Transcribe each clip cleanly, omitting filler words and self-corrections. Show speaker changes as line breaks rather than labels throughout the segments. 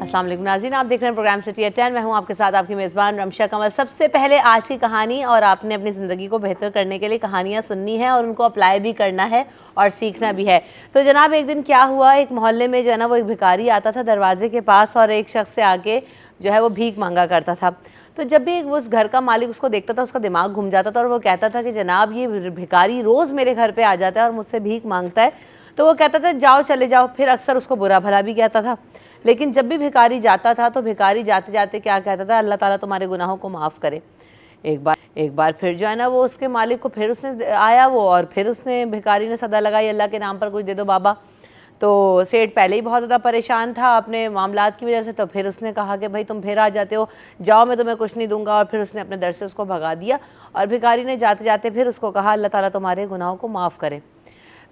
अस्सलाम वालेकुम नाज़रीन, आप देख रहे हैं प्रोग्राम सिटी एट 10। मैं हूं आपके साथ आपकी मेज़बान रमशा कमल। सबसे पहले आज की कहानी, और आपने अपनी ज़िंदगी को बेहतर करने के लिए कहानियां सुननी है और उनको अप्लाई भी करना है और सीखना भी है। तो जनाब, एक दिन क्या हुआ, एक मोहल्ले में जो है ना वो एक भिखारी आता था दरवाजे के पास और एक शख्स से आके जो है वो भीख मांगा करता था। तो जब भी उस घर का मालिक उसको देखता था उसका दिमाग घूम जाता था और वो कहता था कि जनाब ये भिखारी रोज़ मेरे घर पर आ जाता है और मुझसे भीख मांगता है। तो वो कहता था जाओ चले जाओ। फिर अक्सर उसको बुरा भला भी कहता था। लेकिन जब भी भिखारी जाता था तो भिखारी जाते जाते क्या कहता था, अल्लाह ताला तुम्हारे गुनाहों को माफ़ करे। एक बार फिर जो है ना वो उसके मालिक को फिर उसने आया वो, और फिर उसने भिखारी ने सदा लगाई, अल्लाह के नाम पर कुछ दे दो बाबा। तो सेठ पहले ही बहुत ज़्यादा परेशान था अपने मामलात की वजह से, तो फिर उसने कहा कि भाई तुम फिर आ जाते हो, जाओ मैं तुम्हें कुछ नहीं दूंगा। और फिर उसने अपने दर से उसको भगा दिया और भिखारी ने जाते जाते फिर उसको कहा अल्लाह ताला तुम्हारे गुनाहों को माफ़ करे।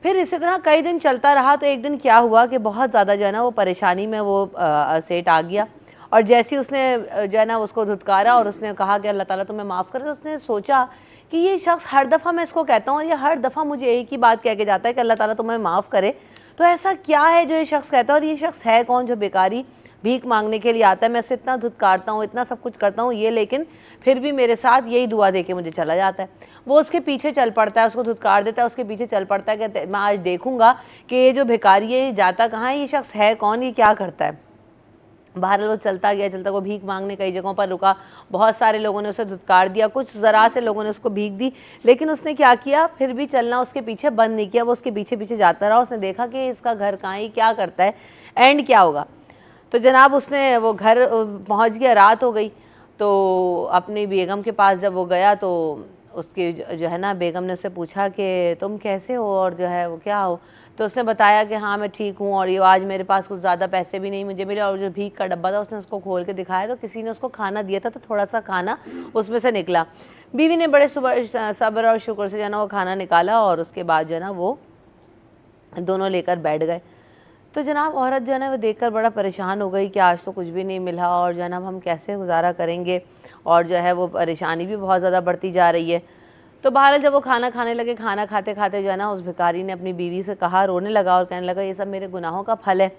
फिर इसी तरह कई दिन चलता रहा। तो एक दिन क्या हुआ कि बहुत ज़्यादा जो है ना वो परेशानी में वो सेठ आ गया, और जैसे ही उसने जो है ना उसको धुतकारा और उसने कहा कि अल्लाह ताला तुम्हें माफ़ करे, तो उसने सोचा कि ये शख्स हर दफ़ा मैं इसको कहता हूँ और ये हर दफ़ा मुझे एक ही बात कह के जाता है कि अल्लाह ताला तुम्हें माफ़ करे। तो ऐसा क्या है जो ये शख्स कहता है, और ये शख्स है कौन जो भिखारी भीख मांगने के लिए आता है। मैं उसे इतना धुतकारता हूँ, इतना सब कुछ करता हूँ ये, लेकिन फिर भी मेरे साथ यही दुआ दे के मुझे चला जाता है। वो उसके पीछे चल पड़ता है, उसको धुतकार देता है, उसके पीछे चल पड़ता है कि मैं आज देखूंगा कि ये जो भिखारी है ये जाता कहाँ है, ये शख्स है कौन, ये क्या करता है। बाहर वो चलता गया, वो भीख मांगने कई जगहों पर रुका। बहुत सारे लोगों ने उसे धुतकार दिया, कुछ ज़रा से लोगों ने उसको भीख दी, लेकिन उसने क्या किया, फिर भी चलना उसके पीछे बंद नहीं किया। वो उसके पीछे पीछे जाता रहा। उसने देखा कि इसका घर कहाँ है, क्या करता है, एंड क्या होगा। तो जनाब उसने वो घर पहुँच गया, रात हो गई। तो अपनी बेगम के पास जब वो गया तो उसकी जो है ना बेगम ने उससे पूछा कि तुम कैसे हो और जो है वो क्या हो। तो उसने बताया कि हाँ मैं ठीक हूँ, और ये आज मेरे पास कुछ ज़्यादा पैसे भी नहीं मुझे मिले, और जो भीख का डब्बा था उसने उसको खोल के दिखाया तो किसी ने उसको खाना दिया था, तो थोड़ा सा खाना उसमें से निकला। बीवी ने बड़े सब्र और शुक्र से जो है ना वो खाना निकाला, और उसके बाद जो है ना वो दोनों लेकर बैठ गए। तो जनाब औरत जो है ना वो देखकर बड़ा परेशान हो गई कि आज तो कुछ भी नहीं मिला, और जो है ना हम कैसे गुजारा करेंगे, और जो है वो परेशानी भी बहुत ज़्यादा बढ़ती जा रही है। तो बहरहाल जब वो खाना खाने लगे, खाना खाते खाते जो है ना उस भिखारी ने अपनी बीवी से कहा, रोने लगा और कहने लगा ये सब मेरे गुनाहों का फल है,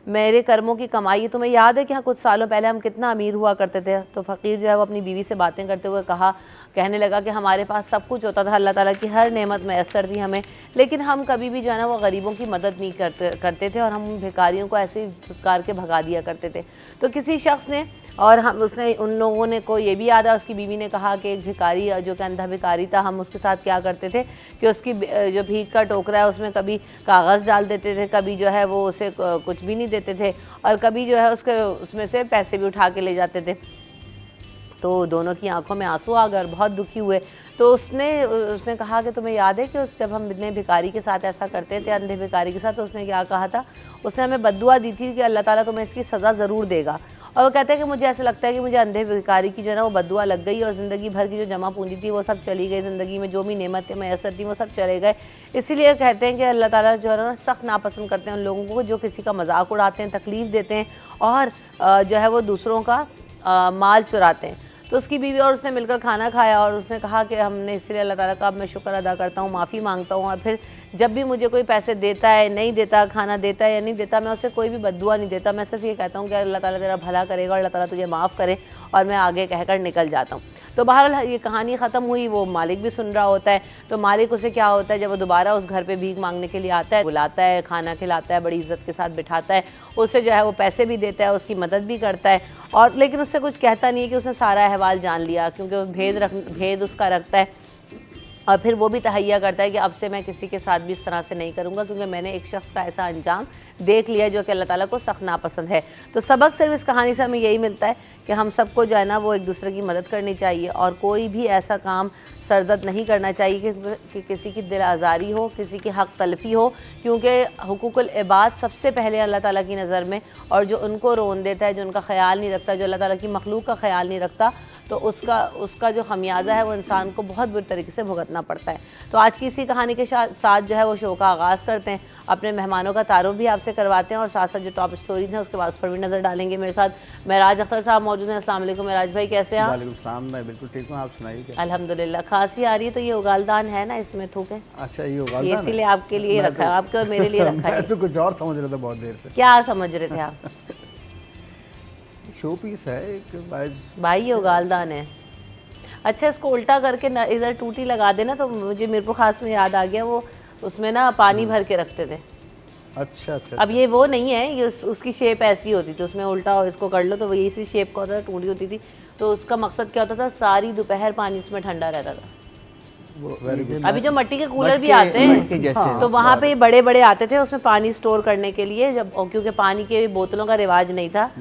मेरे कर्मों की कमाई। तुम्हें याद है कि हाँ कुछ सालों पहले हम कितना अमीर हुआ करते थे। तो फ़कीर जो है वो अपनी बीवी से बातें करते हुए कहने लगा कि हमारे पास सब कुछ होता था, अल्लाह ताला की हर नेमत मैसर थी हमें, लेकिन हम कभी भी जो है ना वो गरीबों की मदद नहीं करते थे, और हम भिखारियों को ऐसे ही धुतकार के भगा दिया करते थे। तो किसी शख्स ने और हम उसने उन लोगों ने को ये भी याद है, उसकी बीवी ने कहा कि एक भिखारी जो कि अंधा भिखारी था, हम उसके साथ क्या करते थे कि उसकी जो भीख का टोकरा है उसमें कभी कागज़ डाल देते थे, कभी जो है वो उसे कुछ भी नहीं देते थे, और कभी जो है उसमें से पैसे भी उठा के ले जाते थे। तो दोनों की आंखों में आंसू आ गए और बहुत दुखी हुए। तो उसने कहा कि तुम्हें याद है कि जब हम इतने भिखारी के साथ ऐसा करते थे, अंधे भिखारी के साथ, तो उसने क्या कहा था, उसने हमें बद्दुआ दी थी कि अल्लाह ताला तुम्हें इसकी सज़ा ज़रूर देगा। और वो कहते हैं कि मुझे ऐसा लगता है कि मुझे अंधे भिखारी की जो है ना वो बद्दुआ लग गई, और ज़िंदगी भर की जो जमा पूंजी थी वो सब चली गई, ज़िंदगी में जो भी नेमतें मैसर थी वो सब चले गए। इसीलिए कहते हैं कि अल्लाह ताला जो है ना सख्त नापसंद करते हैं उन लोगों को जो किसी का मजाक उड़ाते हैं, तकलीफ़ देते हैं, और जो है वो दूसरों का माल चुराते हैं। तो उसकी बीवी और उसने मिलकर खाना खाया, और उसने कहा कि हमने इसलिए अल्लाह ताला का अब मैं शुक्र अदा करता हूँ, माफ़ी मांगता हूँ, और फिर जब भी मुझे कोई पैसे देता है नहीं देता, खाना देता है या नहीं देता, मैं उसे कोई भी बद्दुआ नहीं देता। मैं सिर्फ ये कहता हूँ कि अल्लाह ताला तेरा भला करेगा और अल्लाह ताला तुझे माफ़ करे, और मैं आगे कहकर निकल जाता हूँ। तो बहरहाल ये कहानी ख़त्म हुई। वो मालिक भी सुन रहा होता है। तो मालिक उसे क्या होता है, जब वो दोबारा उस घर पे भीख मांगने के लिए आता है, बुलाता है, खाना खिलाता है, बड़ी इज़्ज़त के साथ बिठाता है, उससे जो है वो पैसे भी देता है, उसकी मदद भी करता है, और लेकिन उससे कुछ कहता नहीं है कि उसने सारा अहवाल जान लिया, क्योंकि वो भेद उसका रखता है। और फिर वो भी तहैया करता है कि अब से मैं किसी के साथ भी इस तरह से नहीं करूँगा, क्योंकि मैंने एक शख्स का ऐसा अंजाम देख लिया जो कि अल्लाह ताला को सख्त नापसंद है। तो सबक सिर्फ इस कहानी से हमें यही मिलता है कि हम सबको जो है ना वो एक दूसरे की मदद करनी चाहिए, और कोई भी ऐसा काम सरजद नहीं करना चाहिए कि किसी की दिल आज़ारी हो, किसी की हक़ तलफ़ी हो, क्योंकि हुकूकुल इबाद सबसे पहले अल्लाह ताला की नज़र में, और जो उनको रोन देता है, जो उनका ख्याल नहीं रखता, जो अल्लाह ताला की मखलूक का ख्याल नहीं रखता, तो उसका जो खमियाजा है वो इंसान को बहुत बुरी तरीके से भुगतना पड़ता है। तो आज की इसी कहानी के साथ जो है वो शो का आगाज़ करते हैं, अपने मेहमानों का तारुफ भी आपसे करवाते हैं, और साथ साथ जो टॉप स्टोरीज हैं उसके बाद उस पर भी नज़र डालेंगे। मेरे साथ महराज अख्तर साहब मौजूद हैं। अस्सलाम वालेकुम महराज भाई, कैसे हैं?
वालेकुम सलाम, मैं बिल्कुल ठीक हूँ, आप सुनाइए।
अल्हम्दुलिल्लाह। खांसी आ रही है तो ये उगालदान है ना, इसमें थूकें।
अच्छा, ये उगालदान है,
इसीलिए आपके लिए रखा है, आपके और मेरे लिए रखा है।
मैं तो कुछ और समझ रहा था बहुत देर से।
क्या समझ रहे थे आप?
शो पीस है एक
भाई ये उगालदान है। अच्छा, इसको उल्टा करके ना इधर टूटी लगा देना, तो मुझे मेरे को खास में याद आ गया, वो उसमें ना पानी भर के रखते थे।
अच्छा अच्छा।
अब ये वो नहीं है, ये उसकी शेप ऐसी होती थी, उसमें उल्टा इसको कर लो तो वो इसी शेप का होता था, टूटी होती थी। तो उसका मकसद क्या होता था, सारी दोपहर पानी उसमें ठंडा रहता था। अभी जो मट्टी के कूलर भी आते हैं तो वहाँ पे बड़े बड़े आते थे उसमें पानी स्टोर करने के लिए, जब क्योंकि पानी के बोतलों का रिवाज नहीं था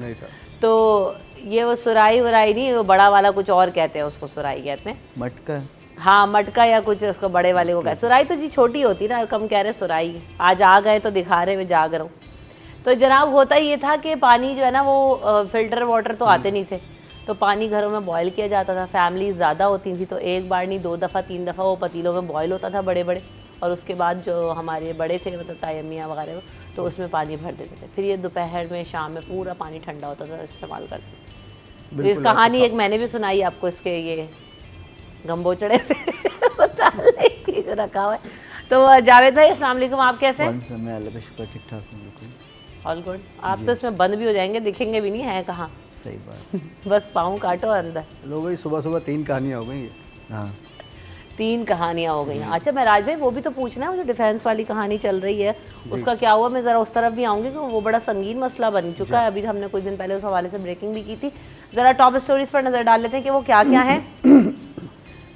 तो ये वो सुराई वराई नहीं, वो बड़ा वाला कुछ और कहते हैं उसको, सुराई कहते हैं,
मटका।
हाँ मटका या कुछ उसको बड़े वाले को कहते। सुराई तो जी छोटी होती ना, कम कह रहे सुराई, आज आ गए तो दिखा रहे, मैं जाग रहा हूँ। तो जनाब होता ये था कि पानी जो है ना वो फिल्टर वाटर तो आते नहीं थे, तो पानी घरों में बॉयल किया जाता था। फैमिली ज़्यादा होती थी तो एक बार नहीं 2 दफ़ा 3 दफ़ा वो पतीलों में बॉयल होता था बड़े बड़े, और उसके बाद जो हमारे बड़े थे मतलब ताई अम्मियाँ वगैरह तो उसमें पानी भर देते थे। फिर ये दोपहर में शाम में पूरा पानी ठंडा होता था, इस्तेमाल करते। तो इस कहानी एक मैंने भी सुनाई आपको, इसके ये गम्बोचड़े से जो रखा हुआ है। तो जावेद भाई अस्सलाम वालेकुम, आप कैसे हैं?
ठीक ठाक हूँ।
All good. आप तो इसमें बंद भी हो जाएंगे, दिखेंगे भी नहीं है कहाँ।
सही बात।
बस पाँव काटो अंदर।
लो भाई, सुबह सुबह 3 कहानियाँ हो गई। हाँ
3 कहानियाँ हो गई। अच्छा मैं राज भाई वो भी तो पूछना है, जो डिफेंस वाली कहानी चल रही है उसका क्या हुआ? मैं ज़रा उस तरफ भी आऊँगी कि वो बड़ा संगीन मसला बन चुका है। अभी हमने कुछ दिन पहले उस हवाले से ब्रेकिंग भी की थी। ज़रा टॉप स्टोरीज पर नज़र डाल लेते हैं कि वो क्या क्या है।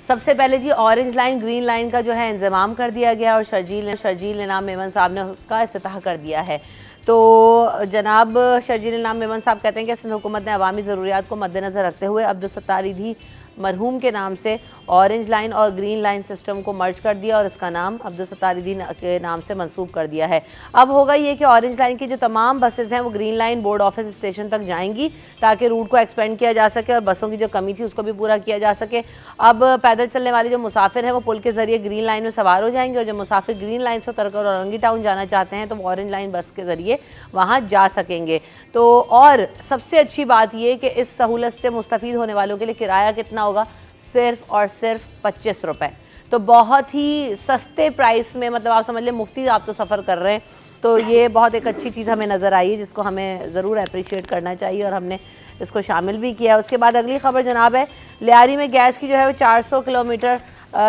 सबसे पहले जी ऑरेंज लाइन ग्रीन लाइन का जो है इंतज़ाम कर दिया गया और शर्जील इनाम मेमन साहब ने उसका इफ्तिताह कर दिया है। तो जनाब शर्जील इनाम मेमन साहब कहते हैं कि सिंध हुकूमत ने अवामी ज़रूरियात को मद्देनज़र रखते हुए अब्दुल सत्तार ईधी मरहूम के नाम से ऑरेंज लाइन और ग्रीन लाइन सिस्टम को मर्ज कर दिया और इसका नाम अब्दुल सत्तार ईधी के नाम से मंसूब कर दिया है। अब होगा ये कि ऑरेंज लाइन की जो तमाम बसेस हैं वो green line board office station तक जाएंगी ताकि रूट को एक्सपेंड किया जा सके और बसों की जो कमी थी उसको भी पूरा किया जा सके। अब पैदल चलने वाले जो मुसाफिर हैं वो पुल के ज़रिए ग्रीन लाइन में सवार हो जाएंगे और जो मुसाफिर ग्रीन लाइन से उतरकर औरंगी टाउन जाना चाहते हैं तो वो ऑरेंज लाइन बस के ज़रिए वहाँ जा सकेंगे। तो और सबसे अच्छी बात ये कि इस सहूलत से मुस्तफ़ीद होने वालों के लिए किराया कितना होगा? सिर्फ और सिर्फ 25 रुपये। तो बहुत ही सस्ते प्राइस में, मतलब आप समझ लें मुफ्ती आप तो सफ़र कर रहे हैं। तो ये बहुत एक अच्छी चीज़ हमें नज़र आई है जिसको हमें ज़रूर अप्रिशिएट करना चाहिए और हमने इसको शामिल भी किया है। उसके बाद अगली खबर जनाब है, लियारी में गैस की जो है वो 400 किलोमीटर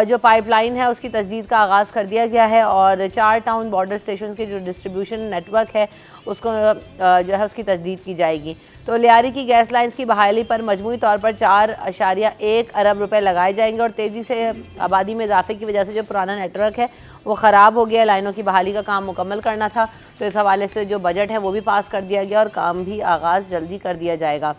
जो पाइपलाइन है उसकी तजदीद का आगाज़ कर दिया गया है और 4 टाउन बॉर्डर स्टेशन के जो डिस्ट्रीब्यूशन नेटवर्क है उसको जो है उसकी तजदीद की जाएगी। तो लियारी की गैस लाइंस की बहाली पर मजमूई तौर पर 4.1 अरब रुपए लगाए जाएंगे और तेज़ी से आबादी में इजाफे की वजह से जो पुराना नेटवर्क है वो ख़राब हो गया। लाइनों की बहाली का काम मुकम्मल करना था, तो इस हवाले से जो बजट है वो भी पास कर दिया गया और काम भी आगाज़ जल्दी कर दिया जाएगा।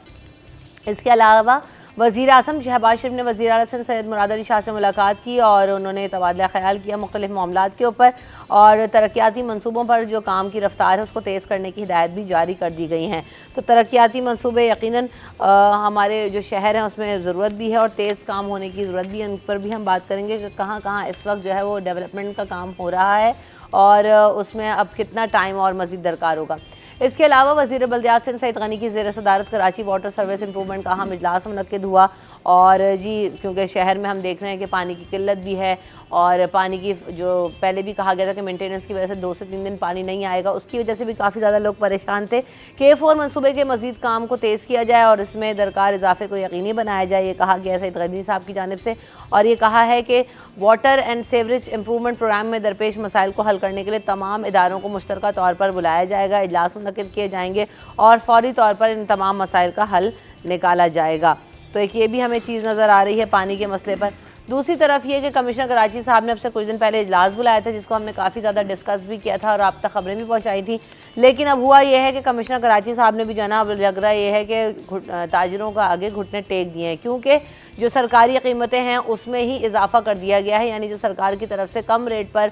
इसके अलावा वज़ीर आज़म शहबाज शरीफ ने वज़ीर आला सैयद मुराद अली शाह से मुलाकात की और उन्होंने तबादला ख्याल किया मुख्तलिफ़ मामलात के ऊपर और तरक्याती मनसूबों पर जो काम की रफ्तार है उसको तेज़ करने की हिदायत भी जारी कर दी गई हैं। तो तरक्याती मनसूबे यकीनन हमारे जो शहर हैं उसमें ज़रूरत भी है और तेज़ काम होने की ज़रूरत भी है। उन पर भी हम बात करेंगे कि कहाँ कहाँ इस वक्त जो है वो डेवलपमेंट का काम हो रहा है और उसमें अब कितना टाइम और मज़ीद दरकार होगा। इसके अलावा वज़ीर बल्दियात सिंध सईद गनी की ज़ेर सदारत कराची वाटर सर्विस इंप्रूवमेंट का अहम इजलास मुनक्किद हुआ और जी क्योंकि शहर में हम देख रहे हैं कि पानी की किल्लत भी है और पानी की जो पहले भी कहा गया था कि मेंटेनेंस की वजह से 2 से 3 दिन पानी नहीं आएगा, उसकी वजह से भी काफ़ी ज़्यादा लोग परेशान थे। K4 मनसूबे के मज़ीद काम को तेज़ किया जाए और इसमें दरकार इजाफे को यकीनी बनाया जाए, ये कहा गया सईद गनी साहब की जानिब से। और ये कहा है कि water and sewerage improvement programme में दरपेश मसाइल को हल करने के लिए तमाम इदारों को मुश्तरका तौर पर बुलाया जाएगा, इजलास मुनक्किद किए जाएंगे और फौरी तौर पर इन तमाम मसाइल का हल निकाला जाएगा। तो एक ये भी हमें चीज़ नज़र आ रही है पानी के मसले पर। दूसरी तरफ ये कि कमिश्नर कराची साहब ने अब से कुछ दिन पहले इजलास बुलाया था जिसको हमने काफ़ी ज़्यादा डिस्कस भी किया था और आप तक खबरें भी पहुंचाई थी, लेकिन अब हुआ यह है कि कमिश्नर कराची साहब ने भी जाना, अब लग रहा ये है कि ताजिरों का आगे घुटने टेक दिए हैं क्योंकि जो सरकारी कीमतें हैं उसमें ही इजाफा कर दिया गया है, यानी जो सरकार की तरफ से कम रेट पर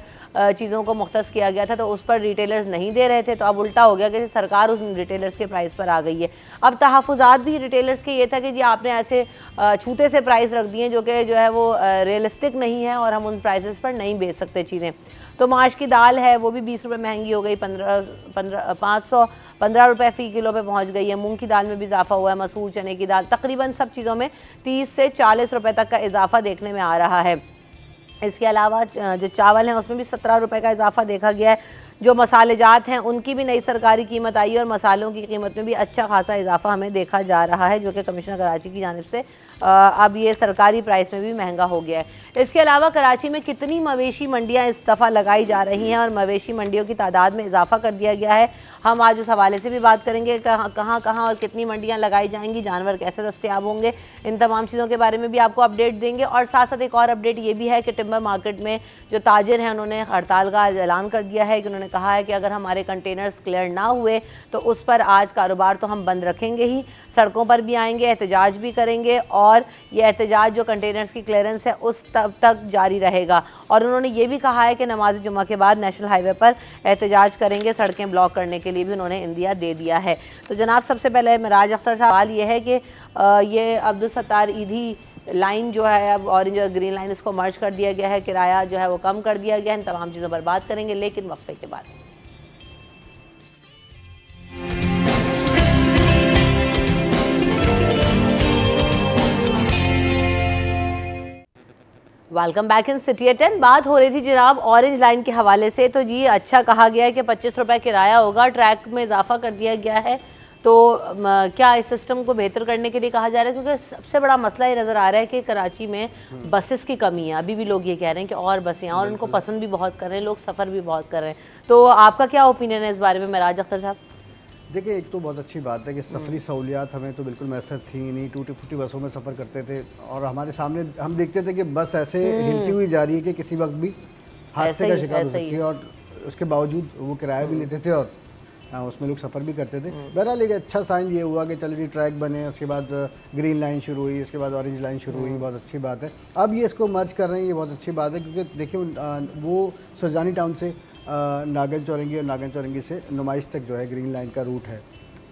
चीज़ों को मुख्तस किया गया था तो उस पर रिटेलर्स नहीं दे रहे थे, तो अब उल्टा हो गया कि सरकार उस रिटेलर्स के प्राइस पर आ गई है। अब तहफ़्फ़ुज़ात भी रिटेलर्स के ये था कि जी आपने ऐसे छूते से प्राइस रख दिए जो कि जो है वो रियलिस्टिक नहीं है और हम उन प्राइसेस पर नहीं बेच सकते चीज़ें। तो माश की दाल है वो भी 20 रुपये महंगी हो गई, 515 रुपये फ़ी किलो पे पहुंच गई है। मूंग की दाल में भी इजाफा हुआ है, मसूर चने की दाल, तकरीबन सब चीज़ों में 30 से 40 रुपये तक का इजाफा देखने में आ रहा है। इसके अलावा जो चावल हैं उसमें भी 17 रुपये का इजाफा देखा गया है। जो मसालेजात हैं उनकी भी नई सरकारी कीमत आई है और मसालों की कीमत में भी अच्छा खासा इजाफा हमें देखा जा रहा है, जो कि कमिश्नर कराची की जानिब से अब ये सरकारी प्राइस में भी महंगा हो गया है। इसके अलावा कराची में कितनी मवेशी मंडियाँ इस दफ़ा लगाई जा रही हैं और मवेशी मंडियों की तादाद में इजाफा कर दिया गया है, हम आज उस हवाले से भी बात करेंगे। कहाँ कहाँ और कितनी मंडियाँ लगाई जाएंगी, जानवर कैसे दस्तयाब होंगे, इन तमाम चीज़ों के बारे में भी आपको अपडेट देंगे। और साथ साथ एक और अपडेट ये भी है कि टिम्बर मार्केट में जो ताजिर हैं उन्होंने हड़ताल का ऐलान कर दिया है कि उन्होंने कहा है कि अगर हमारे कंटेनर्स क्लियर ना हुए तो उस पर आज कारोबार तो हम बंद रखेंगे ही, सड़कों पर भी आएंगे, एहतजाज भी करेंगे और ये एहतजाज जो कंटेनर्स की क्लियरेंस है उस तब तक जारी रहेगा। और उन्होंने ये भी कहा है कि नमाज जुम्मा के बाद नेशनल हाईवे पर एहतजाज करेंगे, सड़कें ब्लॉक करने के लिए भी उन्होंने इंदिया दे दिया है। तो जनाब, सबसे पहले मिराज अख्तर साहब, सवाल ये है कि ये अब्दुल सत्तार ईदी लाइन जो है अब ऑरेंज और ग्रीन लाइन इसको मर्ज कर दिया गया है, किराया जो है वो कम कर दिया गया है, इन तमाम चीज़ों पर बात करेंगे लेकिन वक्फे के बाद। Welcome back in city 10। बात हो रही थी जनाब ऑरेंज लाइन के हवाले से। तो जी अच्छा कहा गया है कि 25 रुपये किराया होगा, ट्रैक में इजाफा कर दिया गया है। तो क्या इस सिस्टम को बेहतर करने के लिए कहा जा रहा है, क्योंकि सबसे बड़ा मसला ये नज़र आ रहा है कि कराची में बसेस की कमी है। अभी भी लोग ये कह रहे हैं कि और बसें और उनको पसंद भी बहुत कर रहे हैं, लोग सफ़र भी बहुत कर रहे हैं। तो आपका क्या ओपिनियन है इस बारे में मिराज अख्तर साहब?
देखिए, एक तो बहुत अच्छी बात है कि सफरी सहूलियात हमें तो बिल्कुल मैसर थी नहीं, टूटी फूटी बसों में सफ़र करते थे और हमारे सामने हम देखते थे कि बस ऐसे हिलती हुई जा रही है कि किसी वक्त भी हादसे का शिकार हो सकती है और उसके बावजूद वो किराया भी लेते थे और उसमें लोग सफ़र भी करते थे। बहरहाल एक अच्छा साइन ये हुआ कि चलो जी ट्रैक बने, उसके बाद ग्रीन लाइन शुरू हुई, उसके बाद ऑरेंज लाइन शुरू हुई, बहुत अच्छी बात है। अब ये इसको मर्ज कर रहे हैं, ये बहुत अच्छी बात है, क्योंकि देखिए वो सुरजानी टाउन से नागन चौरंगी और नागन चौरंगी से नुमाइश तक जो है ग्रीन लाइन का रूट है,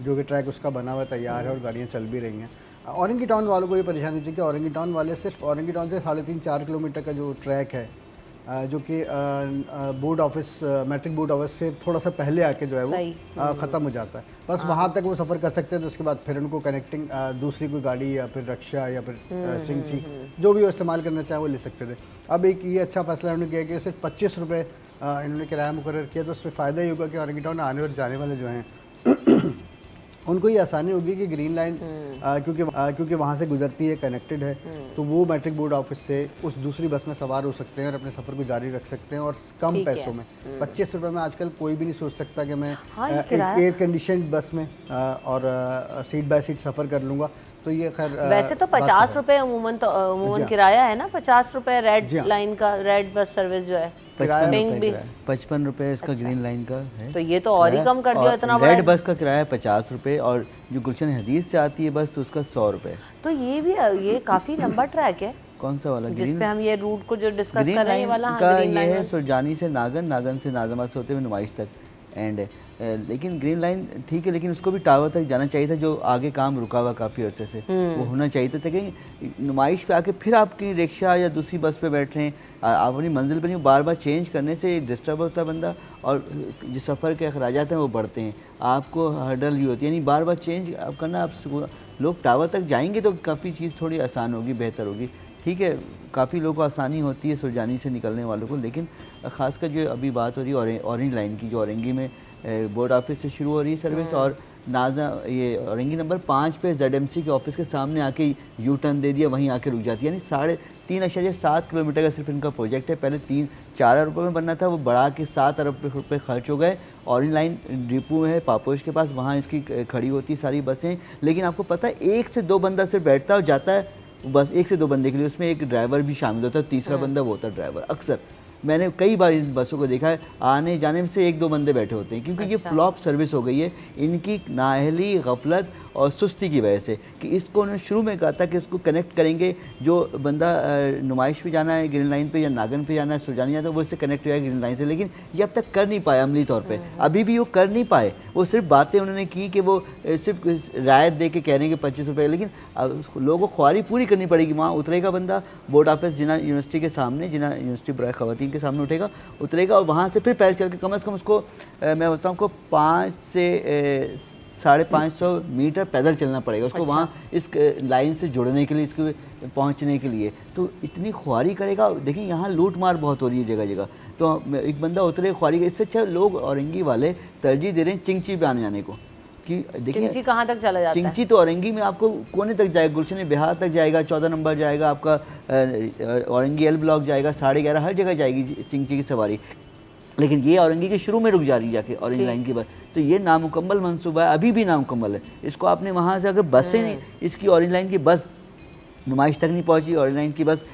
जो कि ट्रैक उसका बना हुआ तैयार है और गाड़ियाँ चल भी रही हैं। औरंगी टाउन वालों को ये परेशानी थी कि औरंगी टाउन वाले सिर्फ औरंगी टाउन से 3.5-4 किलोमीटर का जो ट्रैक है, जो कि board office matric board office से थोड़ा सा पहले आके जो है वो ख़त्म हो जाता है, बस वहाँ तक वो सफ़र कर सकते हैं। तो उसके बाद फिर उनको कनेक्टिंग दूसरी कोई गाड़ी या फिर रक्षा या फिर चिंची जो भी वो इस्तेमाल करना चाहे वो ले सकते थे। अब एक ये अच्छा फैसला उन्होंने किया कि सिर्फ 25 रुपये इन्होंने किराया मुकर्रर किया, तो उसमें फ़ायदा ये होगा कि औरंगी टाउन आने और जाने वाले जो हैं उनको ये आसानी होगी कि ग्रीन लाइन क्योंकि वहाँ से गुजरती है, कनेक्टेड है, तो वो मैट्रिक बोर्ड ऑफिस से उस दूसरी बस में सवार हो सकते हैं और अपने सफ़र को जारी रख सकते हैं और कम पैसों में। 25 रुपये में आजकल कोई भी नहीं सोच सकता कि मैं एक एयर कंडीशन बस में और सीट बाय सीट सफ़र कर लूँगा। तो ये खैर
वैसे तो 50 रुपये अमूमन किराया है ना, 50 रुपये रेड लाइन का, रेड बस सर्विस जो है
55 रुपये इसका ग्रीन लाइन का है।
तो ये तो और ही कम कर दिया इतना बड़ा।
रेड बस का किराया 50 रुपये और जो गुलशन हदीस से आती है बस तो उसका 100 रुपये।
तो ये भी ये काफ़ी लंबा ट्रैक है।
कौन सा वाला
जिस पे हम ये रूट को जो डिस्कस कर रहे हैं वाला
का ये है सुरजानी से नागन, नागन से नाजमा से होते हुए नुमाइश तक एंड लेकिन ग्रीन लाइन ठीक है, लेकिन उसको भी टावर तक जाना चाहिए था, जो आगे काम रुका हुआ काफ़ी अरसे से, वो होना चाहिए था। कि नुमाइश पे आके फिर आपकी रिक्शा या दूसरी बस पे बैठ रहे हैं, आप अपनी मंजिल पर नहीं, बार बार चेंज करने से डिस्टर्ब होता है बंदा और जो सफ़र के अखराजात हैं वो बढ़ते हैं, आपको हर्डल भी होती है, यानी बार बार चेंज करना। आप लोग टावर तक जाएंगे तो काफ़ी चीज़ थोड़ी आसान होगी, बेहतर होगी। ठीक है, काफ़ी लोगों को आसानी होती है सुरजानी से निकलने वालों को, लेकिन ख़ासकर जो अभी बात हो रही है ऑरेंज लाइन की, जो औरंगी में बोर्ड ऑफिस से शुरू हो रही है सर्विस और नाजा ये औरंगी नंबर 5 पे ZMC के ऑफिस के सामने आके यू टर्न दे दिया, वहीं आके रुक जाती है। यानी 3.7 किलोमीटर का सिर्फ इनका प्रोजेक्ट है। पहले 3-4 अरब रुपये में बनना था, वो बढ़ा के 7 अरब रुपये खर्च हो गए। ऑरेंज लाइन डिपो है पापोश के पास, वहाँ इसकी खड़ी होती सारी बसें, लेकिन आपको पता है 1 से 2 बंदा सिर्फ बैठता है और जाता है, बस 1 से 2 बंदे के लिए, उसमें एक ड्राइवर भी शामिल होता है, तीसरा बंदा वो होता है ड्राइवर। अक्सर मैंने कई बार इन बसों को देखा है, आने जाने में से 1-2 बंदे बैठे होते हैं, क्योंकि ये फ्लॉप सर्विस हो गई है इनकी नाअहली, गफलत और सुस्ती की वजह से। कि इसको उन्होंने शुरू में कहा था कि इसको कनेक्ट करेंगे, जो बंदा नुमाइश पे जाना है ग्रीन लाइन पे या नागन पे जाना है, सुरजानी जाना है, वो इससे कनेक्ट हो जाएगा ग्रीन लाइन से, लेकिन ये अब तक कर नहीं पाए अमली तौर पे। अभी भी वो कर नहीं पाए, वो सिर्फ बातें उन्होंने की कि वो सिर्फ रायत दे के कह रहे हैं कि 25 रुपये, लेकिन लोगों को ख्वारी पूरी करनी पड़ेगी। वहाँ उतरेगा बंदा बोर्ड ऑफिस जिना यूनिवर्सिटी के सामने, जिना यूनिवर्सिटी बराए ख़वातीन के सामने उतरेगा और वहाँ से फिर पैर चल के कम अज़ कम उसको मैं बताऊँ को 5 से 550 मीटर पैदल चलना पड़ेगा उसको वहाँ इस लाइन से जुड़ने के लिए, इसको पहुँचने के लिए। तो इतनी ख्वारी करेगा। देखिए यहाँ लूट मार बहुत हो रही है जगह जगह, तो एक बंदा उतरे ख्वारी, इससे अच्छा लोग औरंगी वाले तरजीह दे रहे हैं चिंची पे आने जाने को। कि देखिए
चिंची कहाँ तक चला जाता है?
चिंची तो औरंगी में आपको कोने तक जाएगा, गुलशन बिहार तक जाएगा, 14 नंबर जाएगा आपका, औरंगी एल ब्लॉक जाएगा, 11:30 हर जगह जाएगी चिंची की सवारी। लेकिन ये औरंगी के शुरू में रुक जा रही है जाके ऑरेंज लाइन के बाद। तो ये नामुकम्मल मनसूबा है, अभी भी नामुकम्मल है। इसको आपने वहाँ से अगर बसें नहीं, इसकी ऑरेंज लाइन की बस नुमाइश तक नहीं पहुँची, ऑरेंज लाइन की बस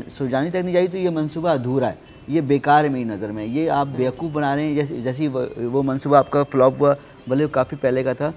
सुरजानी तक नहीं जाई, तो ये मनसूबा अधूरा है, ये बेकार है मेरी नज़र में। ये आप बेवकूफ़ बना रहे हैं। जैसे वो मनसूबा आपका फ्लॉप हुआ, भले काफ़ी पहले का था,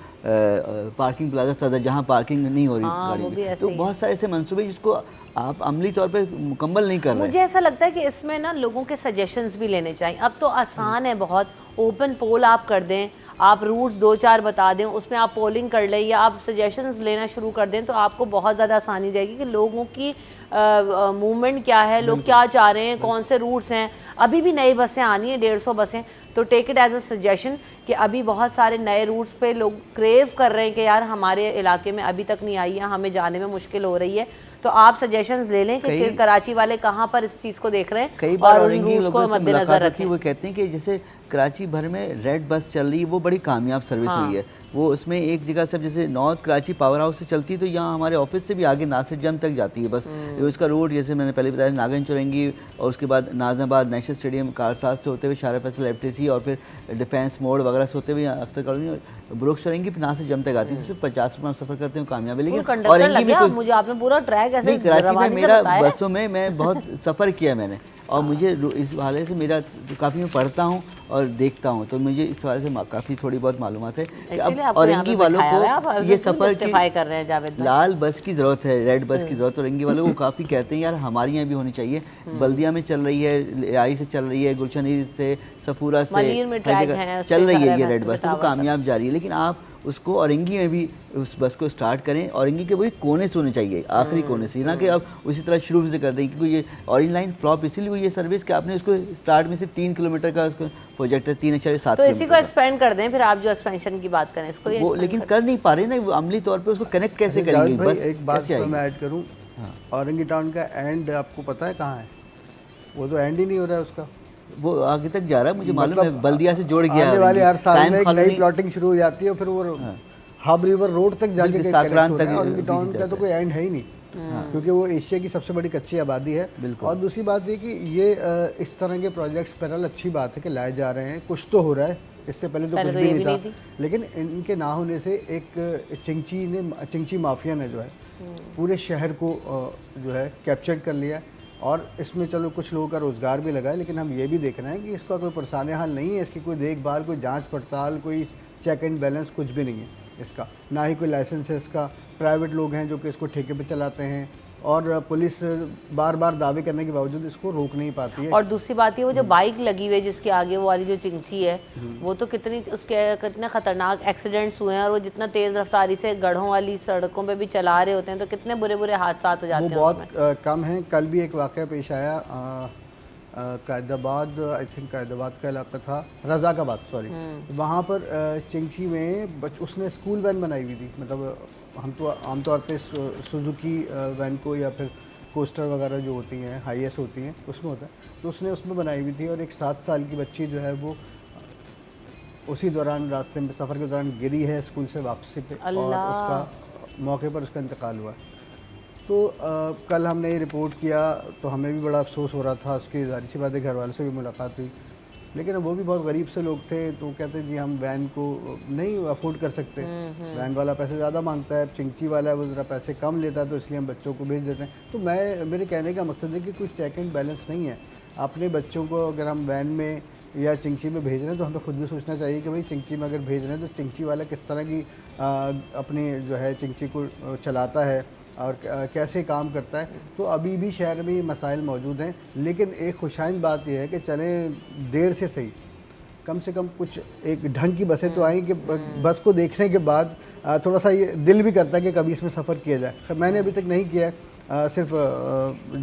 पार्किंग प्लाजा था जहाँ पार्किंग नहीं हो रही गाड़ी में। तो बहुत सारे ऐसे मनसूबे जिसको आप अमली तौर पे मुकम्मल नहीं कर रहे।
मुझे ऐसा लगता है कि इसमें ना लोगों के सजेशंस भी लेने चाहिए। अब तो आसान है बहुत, ओपन पोल आप कर दें, आप रूट्स 2-4 बता दें, उसमें आप पोलिंग कर लें या आप सजेशंस लेना शुरू कर दें, तो आपको बहुत ज़्यादा आसानी हो जाएगी कि लोगों की मूवमेंट क्या है, लोग क्या चाह रहे हैं, कौन से रूट्स हैं। अभी भी नई बसें आनी है, 150 बसें, तो take it as a suggestion कि अभी बहुत सारे नए रूट्स पे लोग क्रेव कर रहे हैं कि यार हमारे इलाके में अभी तक नहीं आई है, हमें जाने में मुश्किल हो रही है। तो आप सजेशंस ले लें कि कराची वाले कहाँ पर इस चीज़ को देख रहे हैं।
कई बार
और उन रूट्स को मद्देनजर रखें।
वो कहते हैं कि जैसे कराची भर में रेड बस चल रही है, वो बड़ी कामयाब सर्विस हुई है। वो उसमें एक जगह सब जैसे नॉर्थ कराची पावर हाउस से चलती है, तो यहाँ हमारे ऑफिस से भी आगे नासिर जंग तक जाती है बस। उसका रूट जैसे मैंने पहले बताया, नागन चौरंगी और उसके बाद नाजनाबाद नेशनल स्टेडियम कारसाज से होते हुए शारा फैसल एफटीसी और फिर डिफेंस मोड़ वगैरह से होते हुए अख्तर कॉलोनी ब्रुक्स चौरंगी फिर नासिर जंग तक आती है। तो 50 रुपये सफ़र करते हैं कामयाब है। लेकिन औरंगी में
मुझे आपने पूरा ट्रैक ऐसे
कराची में मेरा बसों में मैं बहुत सफ़र किया मैंने, और मुझे इस हवाले से मेरा काफ़ी मैं पढ़ता हूँ और देखता हूँ, तो मुझे इस हवाले से काफ़ी थोड़ी बहुत मालूमात है कि अब औरंगी वालों को ये सफ़र
कर रहे हैं जावेद,
लाल बस की ज़रूरत है, रेड बस की ज़रूरत। औरंगी वालों को काफ़ी कहते हैं यार हमारी यहाँ भी होनी चाहिए। बल्दिया में चल रही है, आई से चल रही है, गुलशन से, सफूरा से, चल रही है ये रेड बस, वो कामयाब जा रही है। लेकिन आप उसको औरंगी में भी उस बस को स्टार्ट करें, औरंगी के वही कोने से होने चाहिए, आखिरी कोने से, ना कि आप उसी तरह शुरू से कर दें। क्योंकि ये ऑरेंज लाइन फ्लॉप इसीलिए हुई है सर्विस कि आपने उसको स्टार्ट में से 3 किलोमीटर का उसको प्रोजेक्ट है, 3.7
तो इसी को एक्सपेंड कर दें। फिर आप जो एक्सपेंशन की बात करें इसको,
वो लेकिन कर नहीं पा रहे ना, वो अमली तौर पर उसको कनेक्ट कैसे करेंगे।
बस एक बात मैं ऐड करूँ, औरंगी टाउन का एंड आपको पता है कहाँ है? वो तो एंड ही नहीं हो रहा है उसका,
वो आगे तक जा रहा है, मुझे मालूम है, बल्दिया से जोड़ गया।
आने वाले हर साल में एक नई प्लॉटिंग शुरू हो जाती है, फिर वो हब रिवर रोड तक जाके औरंगी टाउन का तो कोई एंड है ही नहीं, क्योंकि वो एशिया की सबसे बड़ी कच्ची आबादी है। और दूसरी बात ये कि ये इस तरह के प्रोजेक्ट्स बहरहाल अच्छी बात है कि लाए जा रहे हैं, कुछ तो हो रहा है, इससे पहले तो कुछ भी नहीं था। लेकिन इनके ना होने से एक चिंची माफिया ने जो है पूरे शहर को जो है कैप्चर कर लिया, और इसमें चलो कुछ लोगों का रोज़गार भी लगा है। लेकिन हम ये भी देख रहे हैं कि इसका कोई परेशानी हाल नहीं है, इसकी कोई देखभाल, कोई जांच पड़ताल, कोई चेक एंड बैलेंस कुछ भी नहीं है इसका, ना ही कोई लाइसेंस है इसका। प्राइवेट लोग हैं जो कि इसको ठेके पे चलाते हैं, और पुलिस बार बार दावे करने के बावजूद इसको रोक नहीं पाती है।
और दूसरी बात ये, वो जो बाइक लगी हुई है जिसके आगे वो वाली जो चिंची है, वो तो कितने खतरनाक एक्सीडेंट्स हुए हैं, और वो जितना तेज़ रफ्तारी से गढ़ों वाली सड़कों पे भी चला रहे होते हैं, तो कितने बुरे बुरे हादसा हो जाते हैं।
वो बहुत कम हैं। कल भी एक वाक़या पेश आया, कैदाबाद, आई थिंक कैदाबाद का इलाका था, रज़ाकाबाद, सॉरी, वहाँ पर चिंची में उसने स्कूल वैन बनाई हुई थी। मतलब हम तो आमतौर पे सुजुकी वैन को या फिर कोस्टर वगैरह जो होती हैं, हाईएस होती हैं, उसमें होता है, तो उसने उसमें बनाई हुई थी। और एक 7 साल की बच्ची जो है वो उसी दौरान रास्ते में सफ़र के दौरान गिरी है स्कूल से वापसी पे, और उसका मौके पर उसका इंतकाल हुआ। तो कल हमने ये रिपोर्ट किया तो हमें भी बड़ा अफसोस हो रहा था। उसकी ज़ाहिर सी बात है घर वालों से भी मुलाकात हुई, लेकिन वो भी बहुत गरीब से लोग थे, तो कहते जी हम वैन को नहीं अफोर्ड कर सकते, वैन वाला पैसे ज़्यादा मांगता है, चिंची वाला है वो ज़रा पैसे कम लेता है, तो इसलिए हम बच्चों को भेज देते हैं। तो मेरे कहने का मकसद है कि कोई चेक एंड बैलेंस नहीं है। अपने बच्चों को अगर हम वैन में या चिंची में भेज रहे हैं तो हमें खुद भी सोचना चाहिए कि भाई चिंची में अगर भेज रहे हैं तो चिंची वाला किस तरह की अपनी जो है चिंची को चलाता है और कैसे काम करता है। तो अभी भी शहर में मसाइल मौजूद हैं, लेकिन एक खुशाइन बात यह है कि चलें देर से सही, कम से कम कुछ एक ढंग की बसें तो आई कि बस को देखने के बाद थोड़ा सा ये दिल भी करता है कि कभी इसमें सफ़र किया जाए। मैंने अभी तक नहीं किया है, सिर्फ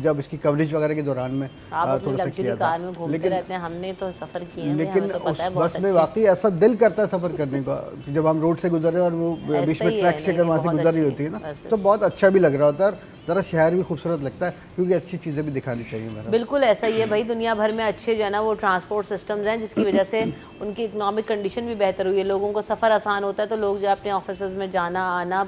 जब इसकी कवरेज वगैरह के दौरान में
आप अपनी
थोड़ा सा
लग्जरी
किया था।
कार में घूमते रहते हैं, हमने तो सफ़र किए हैं,
लेकिन
हमें तो
उस
पता है बहुत
बस में
अच्छे।
वाकई ऐसा दिल करता है सफ़र करने का कि जब हम रोड से गुजर रहे हैं और वो बीच में
ही है,
ट्रैक से
नहीं,
अगर वहाँ से
बहुत
गुजर रही
अच्छी
होती है ना,
बस।
तो बहुत अच्छा भी लग रहा होता है और ज़रा शहर भी खूबसूरत लगता है, क्योंकि अच्छी चीज़ें भी दिखानी चाहिए मेरा।
बिल्कुल ऐसा ही है भाई, दुनिया भर में अच्छे जो है ना वो ट्रांसपोर्ट सिस्टम्स हैं, जिसकी वजह से उनकी इकोनॉमिक कंडीशन भी बेहतर हुई है, लोगों को सफ़र आसान होता है, तो लोग जो अपने ऑफिस में जाना आना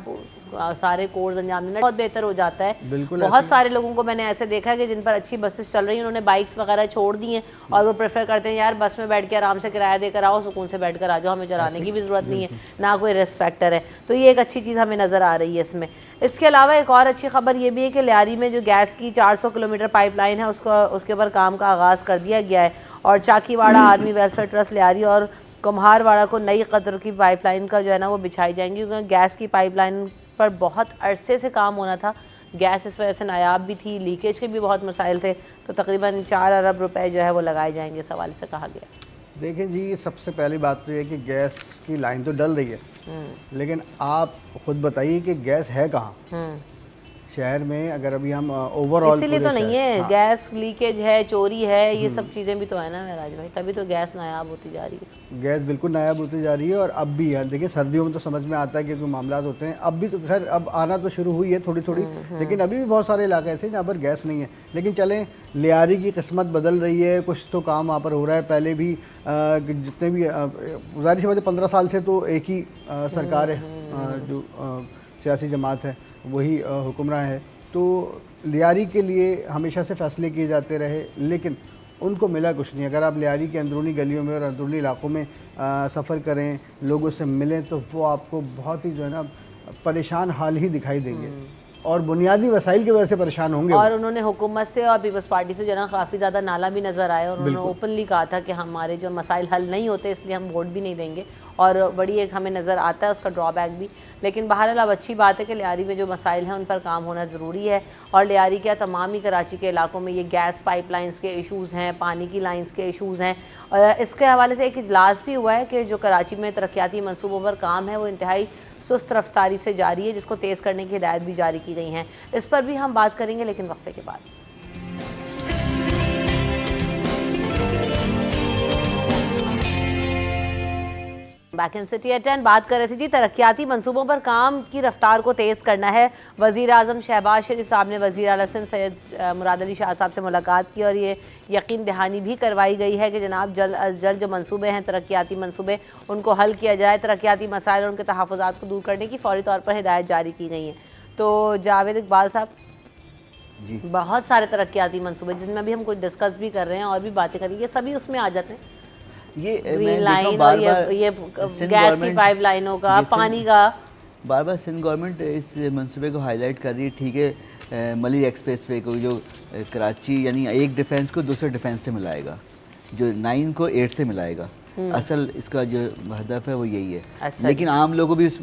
सारे कोर्स अंजाम देना बहुत बेहतर हो जाता है।
बिल्कुल
बहुत सारे लोगों को मैंने ऐसे देखा है कि जिन पर अच्छी बसेस चल रही हैं, उन्होंने बाइक्स वगैरह छोड़ दी हैं और वो प्रेफर करते हैं यार बस में बैठ के आराम से किराया देकर आओ, सुकून से बैठ कर आ जाओ, हमें चलाने की भी ज़रूरत नहीं है, ना कोई रिस्क फैक्टर है। तो ये एक अच्छी चीज़ हमें नज़र आ रही है इसमें। इसके अलावा एक और अच्छी खबर ये भी है कि लियारी में जो गैस की 400 किलोमीटर पाइपलाइन है उसके ऊपर काम का आगाज़ कर दिया गया है और Chakiwara army welfare trust Lyari और कुम्हारवाड़ा को नई कदर की पाइपलाइन का जो है ना वो बिछाई जाएंगी, क्योंकि गैस की पाइपलाइन पर बहुत अरसे से काम होना था। गैस इस वजह से नायाब भी थी, लीकेज के भी बहुत मसाइल थे, तो तकरीबन 4 अरब रुपए जो है वो लगाए जाएंगे इस हवाले से कहा गया।
देखिए जी, सबसे पहली बात तो ये कि गैस की लाइन तो डल रही है, लेकिन आप खुद बताइए कि गैस है कहाँ शहर में। अगर अभी हम ओवरऑल
इसीलिए तो नहीं है, गैस लीकेज है, चोरी है, ये सब चीज़ें भी तो है ना राज भाई, तभी तो गैस नायाब होती जा रही है।
गैस बिल्कुल नायाब होती जा रही है और अब भी है। देखिए सर्दियों में तो समझ में आता है कि कोई मामला होते हैं, अब भी तो खैर अब आना तो शुरू हुई है थोड़ी थोड़ी, लेकिन अभी भी बहुत सारे इलाके ऐसे जहाँ पर गैस नहीं है। लेकिन चलें, लियारी की किस्मत बदल रही है, कुछ तो काम वहाँ पर हो रहा है। पहले भी जितने भी ज़ाहिर सी बात है 15 साल से तो एक ही सरकार है, जो सियासी जमात है वही हुक्मरान है, तो लियारी के लिए हमेशा से फैसले किए जाते रहे, लेकिन उनको मिला कुछ नहीं। अगर आप लियारी के अंदरूनी गलियों में और अंदरूनी इलाकों में सफ़र करें, लोगों से मिलें, तो वो आपको बहुत ही जो है ना परेशान हाल ही दिखाई देंगे और बुनियादी वसाइल की वजह से परेशान होंगे।
और उन्होंने हुकूमत से और पीपल्स पार्टी से जो है ना काफ़ी ज़्यादा नाला भी नज़र आया और उन्होंने ओपनली कहा था कि हमारे जो मसाइल हल नहीं होते इसलिए हम वोट भी नहीं देंगे, और बड़ी एक हमें नज़र आता है उसका ड्रॉबैक भी। लेकिन बहरहाल अब अच्छी बात है कि लियारी में जो मसाइल हैं उन पर काम होना ज़रूरी है, और लियारी क्या तमाम ही कराची के इलाकों में ये गैस पाइपलाइंस के इशूज़ हैं, पानी की लाइंस के इशूज़ हैं। इसके हवाले से एक इजलास भी हुआ है कि जो कराची में तरक्याती मनसूबों पर काम है वो इंतहाई सुस्त रफ्तारी से जारी है, जिसको तेज़ करने की हिदायत भी जारी की गई हैं। इस पर भी हम बात करेंगे, लेकिन वक्फे के बाद। बैक इन सिटी एट 10 बात कर रहे थे जी, तरक्याती मनसूबों पर काम की रफ्तार को तेज़ करना है। वज़ीर आज़म शहबाज शरीफ साहब ने वज़ीर आला सिंध सैयद मुराद अली शाह साहब से मुलाकात की और ये यकीन दहानी भी करवाई गई है कि जनाब जल्द अज जल्द जो मनसूबे हैं तरक्याती मनसूबे उनको हल किया जाए। तरक्याती मसाइल और उनके तहफ़्फ़ुज़ात को दूर करने की फ़ौरी तौर पर हिदायत जारी की गई हैं। तो जावेद इकबाल साहब जी, बहुत सारे तरक्याती मनसूबे जिनमें अभी हम कुछ डिस्कस भी कर रहे हैं और भी बातें करेंगे, ये सभी उसमें आ जाते हैं।
ये
ग्रीन लाइन और ये गैस की पाइपलाइनों का, पानी का,
बार बार सिंध गवर्नमेंट इस मंसूबे को हाईलाइट कर रही है। ठीक है, मलिक एक्सप्रेस वे को जो कराची यानी एक डिफेंस को दूसरे डिफेंस से मिलाएगा, जो 9 को 8 से मिलाएगा, असल इसका जो हदफ है वो यही है।
अच्छा,
लेकिन आम लोगों भी उस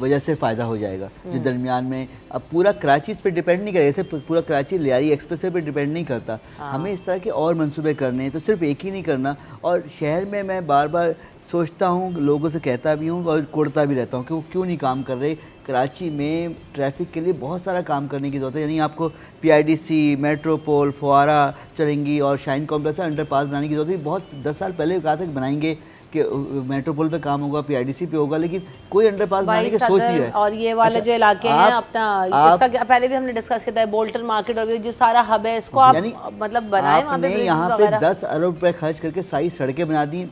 वजह से फ़ायदा हो जाएगा जो दरमियान में। अब पूरा कराची इस पर डिपेंड नहीं करे, जैसे पूरा कराची लियारी एक्सप्रेस वे पर डिपेंड नहीं करता। हमें इस तरह के और मंसूबे करने हैं, तो सिर्फ एक ही नहीं करना। और शहर में मैं बार बार सोचता हूँ, लोगों से कहता भी हूँ और कोड़ता भी रहता हूँ कि वो क्यों नहीं काम कर रहे। कराची में ट्रैफिक के लिए बहुत सारा काम करने की ज़रूरत है, यानी आपको PIDC, मेट्रोपोल, फुआरा, चरंगी और शाइन कॉम्प्लेक्स अंडरपास बनाने की ज़रूरत है। बहुत 10 साल पहले कहा था कि बनाएंगे, कि मेट्रोपोल पे काम होगा, PIDC पे होगा, लेकिन कोई अंडरपास बनाने की सोच नहीं है।
और ये वाले जो इलाके हैं अपना, इसका पहले भी हमने डिस्कस किया था, बोल्टन मार्केट और जो सारा हब है इसको आप मतलब बनाएं,
यहाँ पे 10 अरब रुपए खर्च करके सारी सड़कें बना दी,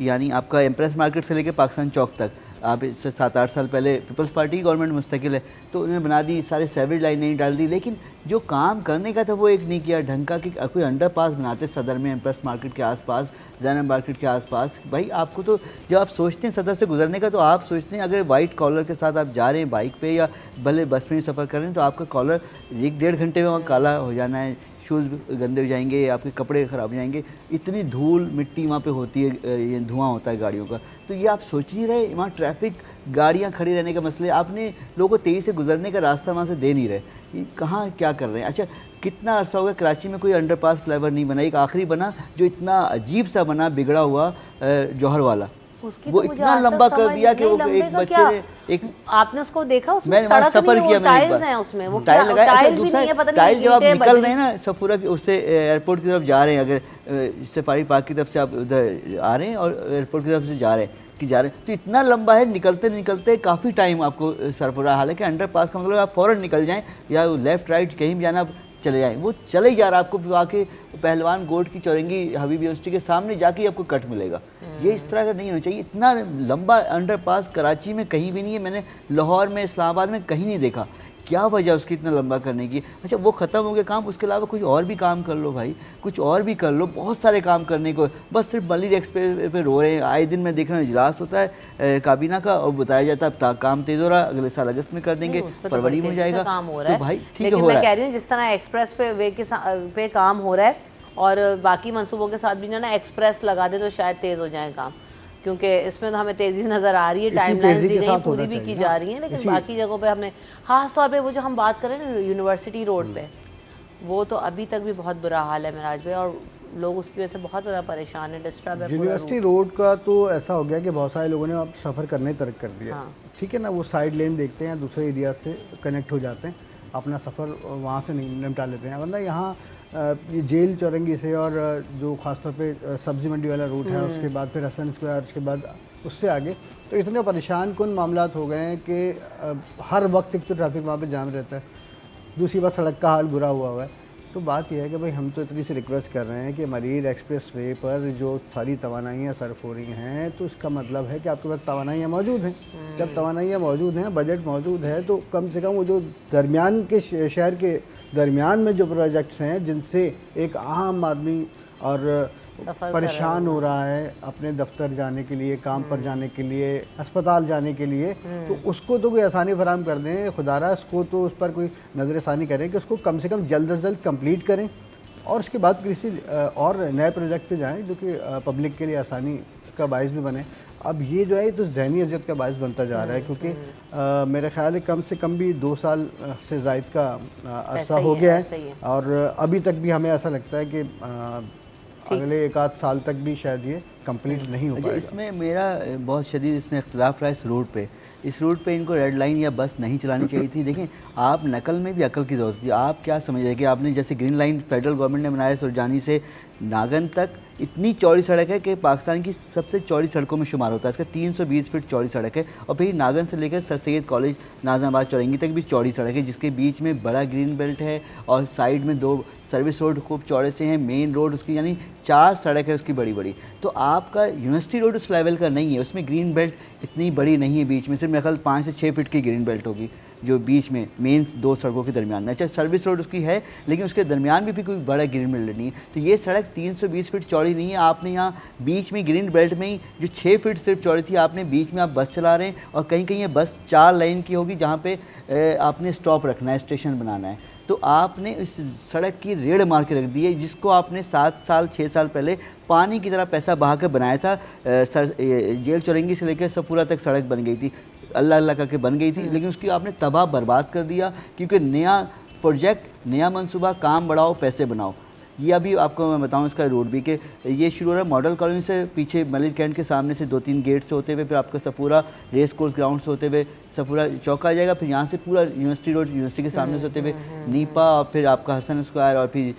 यानी आपका एम्प्रेस मार्केट से लेके पाकिस्तान चौक तक। आप इससे 7-8 साल पहले पीपल्स पार्टी की गवर्नमेंट मुस्तकिल है तो उन्होंने बना दी, सारे सेवरेज लाइन नहीं डाल दी, लेकिन जो काम करने का था वो एक नहीं किया ढंग का। कि कोई अंडरपास बनाते सदर में, एम्प्रेस मार्केट के आसपास, जैनब मार्केट के आसपास। भाई आपको तो जब आप सोचते हैं सदर से गुजरने का, तो आप सोचते हैं अगर वाइट कॉलर के साथ आप जा रहे हैं बाइक पे या भले बस में सफ़र कर रहे हैं, तो आपका कॉलर 1-1.5 घंटे में वहाँ काला हो जाना है, शूज़ गंदे हो जाएंगे, आपके कपड़े ख़राब हो जाएंगे, इतनी धूल मिट्टी वहाँ पे होती है, ये धुआं होता है गाड़ियों का। तो ये आप सोच नहीं रहे, वहाँ ट्रैफिक, गाड़ियाँ खड़ी रहने का मसले, आपने लोगों को तेज़ी से गुजरने का रास्ता वहाँ से दे नहीं रहे। ये कहाँ क्या कर रहे हैं। अच्छा, कितना अरसा हो गया कराची में कोई अंडरपास फ्लाईओवर नहीं बना। एक आखिरी बना जो इतना अजीब सा बना, बिगड़ा हुआ, जौहर वाला,
उसकी
वो
तो मुझे
इतना
आज तक
लंबा कर
समझ
दिया कि
नहीं,
वो
लंबे
एक
का
बच्चे
क्या?
ने एक
आपने उसको देखा, उसमें
मैंने वहाँ
सड़क
सफर
नहीं है,
किया
वो
मैंने एक
टाइल्स
बार।
हैं उसमें, वो
टाइल
क्या
लगाया। अच्छा,
टाइल भी
दूसरा
नहीं है, पता नहीं
टाइल जब आप
ईंटें
निकल
बजरी।
रहे हैं ना सफूरा के उससे एयरपोर्ट की तरफ जा रहे हैं, अगर सफारी पार्क की तरफ से आप उधर आ रहे हैं और एयरपोर्ट की तरफ से जा रहे हैं तो इतना लंबा है, निकलते निकलते काफ़ी टाइम आपको सर्फ हो रहा है। हालांकि अंडर पास का मतलब आप फ़ौरन निकल जाएं या लेफ्ट राइट कहीं भी जाना आप चले जाएं, वो चले ही जा रहा है। आपको आके पहलवान गोट की चौरंगी हबीब यूनिवर्सिटी के सामने जाके ही आपको कट मिलेगा। ये इस तरह का नहीं होना चाहिए। इतना लंबा अंडरपास कराची में कहीं भी नहीं है, मैंने लाहौर में इस्लामाबाद में कहीं नहीं देखा। क्या वजह उसकी इतना लंबा करने की? अच्छा, वो ख़त्म हो गया काम, उसके अलावा कोई और भी काम कर लो भाई, कुछ और भी कर लो। बहुत सारे काम करने को, बस सिर्फ मलिक एक्सप्रेस पे रो रहे हैं। आए दिन मैं देख रहा हूँ इजलास होता है काबीना का और बताया जाता है काम तेज़ हो रहा है, अगले साल अगस्त में कर देंगे, फरवरी में हो जाएगा।
काम हो रहा है,
तो भाई ठीक है,
लेकिन
हो
मैं
रहा
कह
है।
रही हूँ जिस तरह एक्सप्रेस पे काम हो रहा है और बाकी मंसूबों के साथ भी ना एक्सप्रेस लगा दे तो शायद तेज़ हो जाए काम, क्योंकि इसमें तो हमें तेज़ी नज़र आ रही है, टाइमलाइंस दी गई पूरी भी की जा रही है, लेकिन बाकी जगहों पे हमने खास तौर पे वो जो हम बात करें ना यूनिवर्सिटी रोड पे, वो तो अभी तक भी बहुत बुरा हाल है मिराज भाई, और लोग उसकी वजह से बहुत ज़्यादा परेशान है, डिस्टर्ब है।
यूनिवर्सिटी रोड का तो ऐसा हो गया कि बहुत सारे लोगों ने अब सफ़र करने तर्क कर दिया। ठीक है ना, वो साइड लेन देखते हैं, दूसरे एरिया से कनेक्ट हो जाते हैं, अपना सफ़र वहाँ से निपटा लेते हैं। वरना यहाँ ये जेल चौरंगी से और जो ख़ासतौर पे सब्ज़ी मंडी वाला रूट है, उसके बाद फिर हसन स्क्वायर, उसके बाद उससे आगे तो इतने परेशान कुन मामलात हो गए हैं कि हर वक्त एक तो ट्रैफिक वहाँ पे जाम रहता है, दूसरी बात सड़क का हाल बुरा हुआ है। तो बात यह है कि भाई हम तो इतनी सी रिक्वेस्ट कर रहे हैं कि मरीर एक्सप्रेस वे पर जो सारी तवानाइयाँ सर्फ हो रही हैं, तो इसका मतलब है कि आपके पास तवानाइयाँ मौजूद हैं। जब तवानाइयाँ मौजूद हैं, बजट मौजूद है, तो कम से कम वो जो दरमियान के शहर के दरमियान में जो प्रोजेक्ट्स हैं जिनसे एक आम आदमी और परेशान हो रहा है अपने दफ्तर जाने के लिए, काम पर जाने के लिए, अस्पताल जाने के लिए, तो उसको तो कोई आसानी फराहम कर दें खुदारा, उसको तो उस पर कोई नज़रसानी करें कि उसको कम से कम जल्द से जल्द कंप्लीट करें और उसके बाद किसी और नए प्रोजेक्ट पे जाएं जो कि पब्लिक के लिए आसानी का बायस भी बने। अब ये जो है तो ज़हनी अजियत का बायस बनता जा रहा है, क्योंकि मेरा ख्याल है कम से कम भी 2 साल से ज़ायद का अरसा हो गया है और अभी तक भी हमें ऐसा लगता है कि अगले 1 आध साल तक भी शायद ये कंप्लीट नहीं हो पाएगा।
इसमें मेरा बहुत शदीद इसमें इख्तलाफ रहा इस रूट पे इनको रेड लाइन या बस नहीं चलानी चाहिए थी। देखें, आप नकल में भी अकल की ज़रूरत थी। आप क्या समझ रहे हैं कि आपने जैसे ग्रीन लाइन फेडरल गवर्नमेंट ने बनाया सुरजानी से नागन तक, इतनी चौड़ी सड़क है कि पाकिस्तान की सबसे चौड़ी सड़कों में शुमार होता है। इसका 320 फीट चौड़ी सड़क है और फिर नागन से लेकर सर सैयद कॉलेज नाज़माबाद चौरंगी तक भी चौड़ी सड़क है, जिसके बीच में बड़ा ग्रीन बेल्ट है और साइड में 2 सर्विस रोड खूब चौड़े से हैं, मेन रोड उसकी यानी 4 सड़क है उसकी बड़ी बड़ी। तो आपका यूनिवर्सिटी रोड उस लेवल का नहीं है, उसमें ग्रीन बेल्ट इतनी बड़ी नहीं है, बीच में सिर्फ मेरे ख्याल 5 से 6 फीट की ग्रीन बेल्ट होगी जो बीच में मेन 2 सड़कों के दरमियान में। अच्छा, सर्विस रोड उसकी है लेकिन उसके दरमियान भी कोई बड़ा ग्रीन बेल्ट नहीं है। तो ये सड़क 320 फीट चौड़ी नहीं है। आपने यहाँ बीच में ग्रीन बेल्ट में ही जो 6 फीट सिर्फ चौड़ी थी, आपने बीच में आप बस चला रहे हैं और कहीं कहीं ये बस 4 लाइन की होगी जहाँ पे आपने स्टॉप रखना है, स्टेशन बनाना है। तो आपने इस सड़क की रेड़ मार के रख दी है, जिसको आपने 7 साल 6 साल पहले पानी की तरह पैसा बहा कर बनाया था। जेल चौरंगी से लेकर सफूरा तक सड़क बन गई थी, अल्लाह अल्लाह करके बन गई थी, लेकिन उसकी आपने तबाह बर्बाद कर दिया। क्योंकि नया प्रोजेक्ट, नया मंसूबा, काम बढ़ाओ पैसे बनाओ। ये अभी आपको मैं बताऊं इसका रोड भी कि ये शुरू हो रहा है मॉडल कॉलोनी से, पीछे मलिक कैंट के सामने से 2-3 गेट से होते हुए फिर आपका सफूरा रेस कोर्स ग्राउंड से होते हुए सफूरा चौक आ जाएगा, फिर यहाँ से पूरा यूनिवर्सिटी रोड, यूनिवर्सिटी के सामने से होते हुए नीपा और फिर आपका हसन स्क्वायर और फिर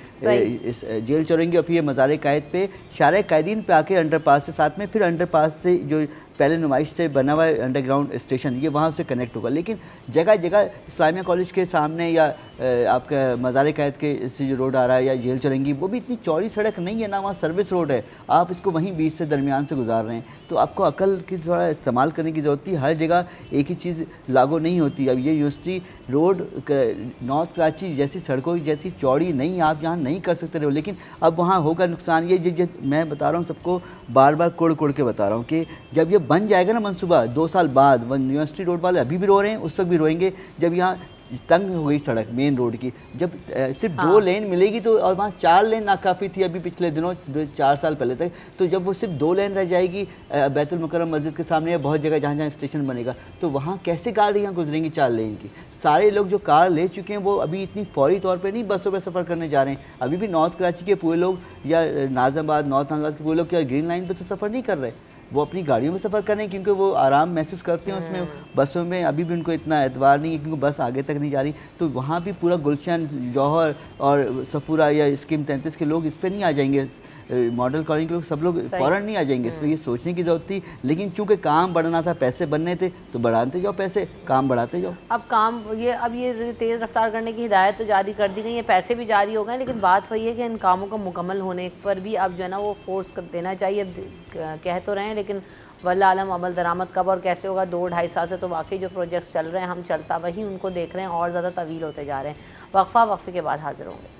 इस जेल चौरंगी और फिर ये मज़ार कायद पे शारे कायदीन पे आके अंडरपास से साथ में फिर अंडरपास से जो पहले नुमाइश से बना हुआ है अंडरग्राउंड स्टेशन, ये वहाँ से कनेक्ट होगा। लेकिन जगह जगह इस्लामिया कॉलेज के सामने या आपका मज़ार कायद के से जो रोड आ रहा है या जेल चौरंगी, वो भी इतनी चौड़ी सड़क नहीं है ना, वहाँ सर्विस रोड है, आप इसको वहीं बीच से दरमियान से गुजार रहे हैं। तो आपको अकल की थोड़ा इस्तेमाल करने की ज़रूरत थी। हर जगह एक ही चीज़ लागू नहीं होती। अब ये यूनिवर्सिटी रोड नॉर्थ कराची जैसी सड़कों की जैसी चौड़ी नहीं, आप यहाँ नहीं कर सकते रहे, लेकिन अब वहाँ होगा नुकसान। ये मैं बता रहा हूँ सबको, बार बार कोड़ कोड़ के बता रहा हूँ कि जब ये बन जाएगा ना मनसूबा 2 साल बाद, यूनिवर्सिटी रोड वाले अभी भी रो रहे हैं, उस वक्त भी रोएंगे जब यहाँ तंग हो गई सड़क मेन रोड की, जब सिर्फ 2 लेन मिलेगी तो, और वहाँ 4 लेन नाकाफ़ी थी अभी पिछले दिनों 4 साल पहले तक, तो जब वो सिर्फ 2 लेन रह जाएगी बैतुल मुकर्रम मस्जिद के सामने या बहुत जगह जहाँ जहाँ स्टेशन बनेगा, तो वहाँ कैसे गाड़ियाँ गुजरेंगी 4 लेन की। सारे लोग जो कार ले चुके हैं वो अभी इतनी फौरी तौर पे नहीं बसों पे सफ़र करने जा रहे हैं। अभी भी नॉर्थ कराची के पूरे लोग या नाज़माबाद, नॉर्थ नाज़माबाद के पूरे लोग क्या ग्रीन लाइन पे तो सफ़र नहीं कर रहे। वो अपनी गाड़ियों में सफ़र करें क्योंकि वो आराम महसूस करते हैं उसमें। बसों में अभी भी उनको इतना एतबार नहीं है क्योंकि बस आगे तक नहीं जा रही, तो वहाँ भी पूरा गुलशन, जौहर और सफूरा या स्कीम 33 के लोग इस पर नहीं आ जाएंगे, मॉडल कॉलोनी के लोग सब लोग फ़ौरन नहीं आ जाएंगे। इस पर ये सोचने की ज़रूरत थी, लेकिन चूंकि काम बढ़ना था, पैसे बनने थे, तो बढ़ाते जाओ पैसे, काम बढ़ाते जाओ।
अब ये तेज़ रफ्तार करने की हिदायत तो जारी कर दी गई है, पैसे भी जारी हो गए, लेकिन बात वही है कि इन कामों का मुकम्मल होने पर भी अब जो है ना वो फोर्स कर देना चाहिए। अब कह तो रहे हैं, लेकिन वल्लाह आलम अमल दरामद कब और कैसे होगा। 2-2.5 साल से तो वाकई जो प्रोजेक्ट्स चल रहे हैं हम चलता वही उनको देख रहे हैं और ज़्यादा तवील होते जा रहे हैं। वक्फे के बाद हाजिर होंगे।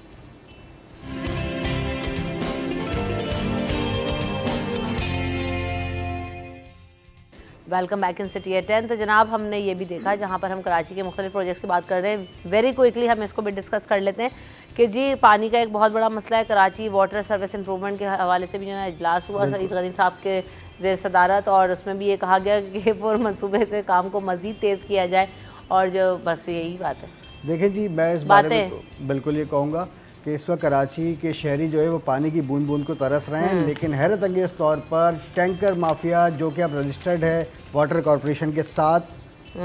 Welcome back in city at 10। तो जनाब हमने ये भी देखा, जहाँ पर हम कराची के मुख्तलिफ प्रोजेक्ट्स की बात कर रहे हैं, वेरी क्विकली हम इसको भी डिस्कस कर लेते हैं कि जी पानी का एक बहुत बड़ा मसला है। कराची वाटर सर्विस इंप्रूवमेंट के हवाले से भी जो है इजलास हुआ सईद गनी साहब के ज़ेर सदारत, और उसमें भी ये कहा गया कि मनसूबे के काम को मज़ीद तेज़ किया जाए, और जो बस यही बात है।
देखिए जी, मैं इस बारे में तो बिल्कुल ये कहूँगा कि इस वक्त कराची के शहरी जो है वो पानी की बूंद बूंद को तरस रहे हैं, लेकिन हैरत अंगेज़ तौर पर टैंकर माफिया जो कि अब रजिस्टर्ड है वाटर कॉरपोरेशन के साथ,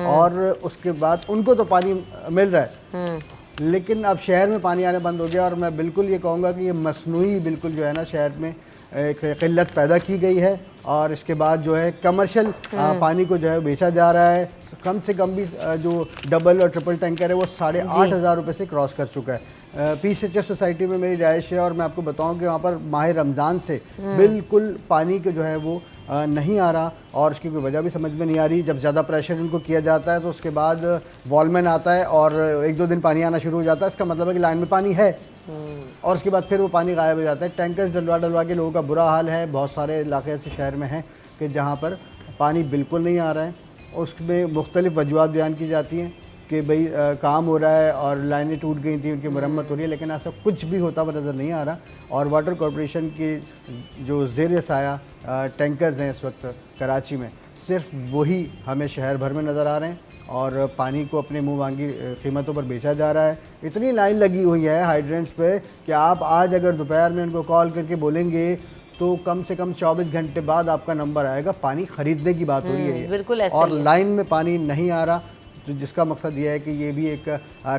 और उसके बाद उनको तो पानी मिल रहा है, लेकिन अब शहर में पानी आने बंद हो गया। और मैं बिल्कुल ये कहूँगा कि ये मसनूई बिल्कुल जो है ना शहर में एक किल्लत पैदा की गई है, और इसके बाद जो है कमर्शियल पानी को जो है बेचा जा रहा है। कम से कम भी जो डबल और ट्रिपल टैंकर है वो 8,500 रुपये से क्रॉस कर चुका है। PCHS सोसाइटी में मेरी रिहाइश है, और मैं आपको बताऊं कि वहाँ पर माह रमज़ान से बिल्कुल पानी के जो है वो नहीं आ रहा, और उसकी कोई वजह भी समझ में नहीं आ रही। जब ज़्यादा प्रेशर इनको किया जाता है तो उसके बाद वॉलमैन आता है और 1-2 दिन पानी आना शुरू हो जाता है, इसका मतलब है कि लाइन में पानी है, और उसके बाद फिर वो पानी गायब हो जाता है। टैंकर्स डलवा के लोगों का बुरा हाल है। बहुत सारे इलाके ऐसे शहर में हैं कि जहाँ पर पानी बिल्कुल नहीं आ रहा है। उसमें मुख्तलिफ़ वजूहत बयान की जाती हैं कि भाई काम हो रहा है और लाइनें टूट गई थी, उनकी मरम्मत हो रही है, लेकिन ऐसा कुछ भी होता हुआ नज़र नहीं आ रहा। और वाटर कॉरपोरेशन की जो ज़ेर साया टैंकर्स हैं इस वक्त कराची में, सिर्फ वही हमें शहर भर में नज़र आ रहे हैं, और पानी को अपने मुँह मांगी कीमतों पर बेचा जा रहा है। इतनी लाइन लगी हुई है हाइड्रेंट्स पे कि आप आज अगर दोपहर में उनको कॉल करके बोलेंगे तो कम से कम 24 घंटे बाद आपका नंबर आएगा। पानी ख़रीदने की बात हो रही है
बिल्कुल ऐसा
और लाइन में पानी नहीं आ रहा, तो जिसका मकसद ये है कि ये भी एक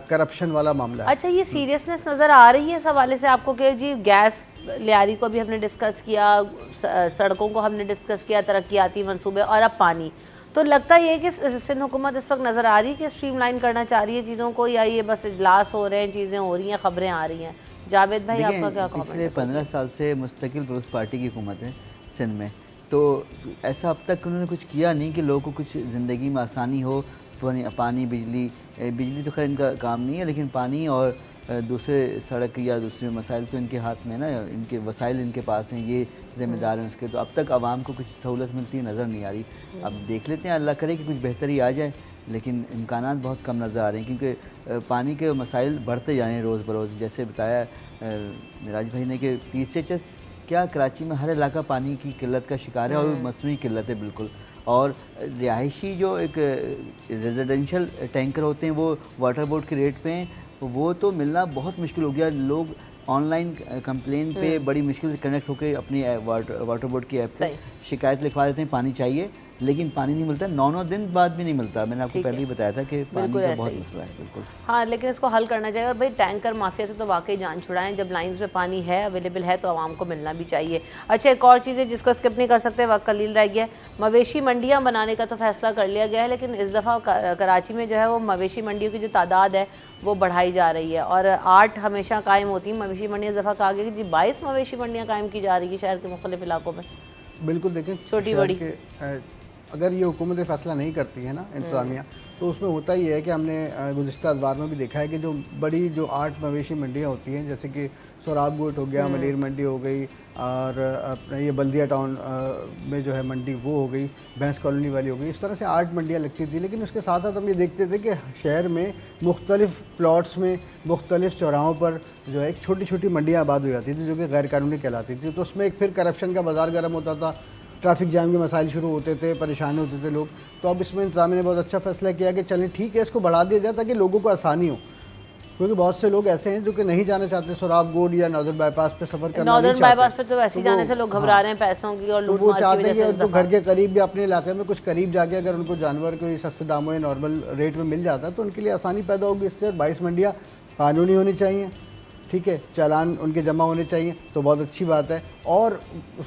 करप्शन वाला मामला है।
अच्छा, ये सीरियसनेस नज़र आ रही है इस हवाले से आपको कि जी गैस लियारी को भी हमने डिस्कस किया, सड़कों को हमने डिस्कस किया, तरक्याती मंसूबे, और अब पानी, तो लगता ये है कि सिंध हुकूमत इस वक्त नज़र आ रही है कि स्ट्रीमलाइन करना चाह रही है चीज़ों को, या ये बस इजलास हो रहे हैं, चीज़ें हो रही हैं, ख़बरें आ रही हैं। जावेद भाई आपका क्या कमेंट है?
पिछले 15 साल से मुस्तकिल पीपल्स पार्टी की हुकूमत है सिंध में, तो ऐसा अब तक उन्होंने कुछ किया नहीं कि लोगों को कुछ ज़िंदगी में आसानी हो। पानी, बिजली तो खैर इनका काम नहीं है, लेकिन पानी और दूसरे सड़क या दूसरे मसाइल तो इनके हाथ में ना, इनके वसाइल इनके पास हैं, ये ज़िम्मेदार हैं उसके। तो अब तक आवाम को कुछ सहूलत मिलती नज़र नहीं आ रही। अब देख लेते हैं, अल्लाह करे कि कुछ बेहतरी आ जाए, लेकिन इम्कानात बहुत कम नज़र आ रहे हैं क्योंकि पानी के मसाइल बढ़ते जा रहे हैं रोज़ बरोज़। जैसे बताया मिराज भाई ने कि PCHS क्या कराची में हर इलाका पानी की किल्लत का शिकार है, और मसनूई किल्लत है बिल्कुल। और रिहायशी जो एक रेजिडेंशियल टैंकर होते हैं वो वाटर बोर्ड के रेट पे हैं, वो तो मिलना बहुत मुश्किल हो गया। लोग ऑनलाइन कंप्लेन पे बड़ी मुश्किल से कनेक्ट होकर अपनी वाटर बोर्ड की ऐप पे शिकायत लिखवा देते हैं पानी चाहिए, लेकिन पानी नहीं मिलता, 9-9 दिन बाद भी नहीं मिलता। मैंने आपको पहले ही बताया था कि पानी का बहुत मसला है बिल्कुल।
हाँ, लेकिन इसको हल करना चाहिए, और भाई टैंकर माफिया से तो वाकई जान छुड़ाएं। जब लाइंस में पानी है, अवेलेबल है, तो आवाम को मिलना भी चाहिए। अच्छा, एक और चीज़ है जिसको स्किप नहीं कर सकते, वक्त कलील रह गया। मवेशी मंडियाँ बनाने का तो फैसला कर लिया गया है, लेकिन इस दफ़ा कराची में जो है वो मवेशी मंडियों की जो तादाद है वो बढ़ाई जा रही है, और 8 हमेशा कायम होती हैं मवेशी मंडियाँ। इस दफ़ा कहा गया कि जी 22 मवेशी मंडियाँ कायम की जा रही है शहर के मुख्तलिफ इलाकों में।
बिल्कुल, देखें
छोटी बड़ी
अगर ये हुकूमत फैसला नहीं करती है ना इंतज़ामिया, तो उसमें होता ही है कि हमने गुज़िश्ता अदवार में भी देखा है कि जो बड़ी जो 8 मवेशी मंडियाँ होती हैं, जैसे कि सोराब गोट हो गया, मलेर मंडी हो गई, और अपना ये बल्दिया टाउन में जो है मंडी वो हो गई, भैंस कॉलोनी वाली हो गई, इस तरह से 8 मंडियाँ लगती थी। लेकिन उसके साथ साथ हम ये देखते थे कि शहर में मुख्तलिफ़ प्लॉट्स में मुख्तलिफ़ चौराहों पर जो है छोटी छोटी मंडियाँ आबाद हो जाती थी, जो कि गैर कानूनी कहलाती थी। तो उसमें एक फिर करप्शन का बाज़ार गर्म होता था, ट्रैफिक जाम के मसाइल शुरू होते थे, परेशान होते थे लोग। तो अब इसमें इंतज़ामिया ने बहुत अच्छा फ़ैसला किया कि चलें ठीक है, इसको बढ़ा दिया जाए ताकि लोगों को आसानी हो। क्योंकि बहुत से लोग ऐसे हैं जो कि नहीं जाना चाहते सोराबगोड या नॉर्दर्न बाईपास पे सफ़र करना
नॉर्दर्न
नहीं चाहते।
बाईपास पे तो वैसे ही जाने से लोग घबरा रहे हैं पैसों की और
तो वो
लूटमार की
चाहते
वजह
हैं कि
से
उनको घर के करीब या अपने इलाके में कुछ करीब जाके अगर उनको जानवर कोई सस्ते दामों या नॉर्मल रेट में मिल जाता है तो उनके लिए आसानी पैदा होगी इससे। 22 मंडियाँ कानूनी होनी चाहिए, ठीक है, चालान उनके जमा होने चाहिए, तो बहुत अच्छी बात है। और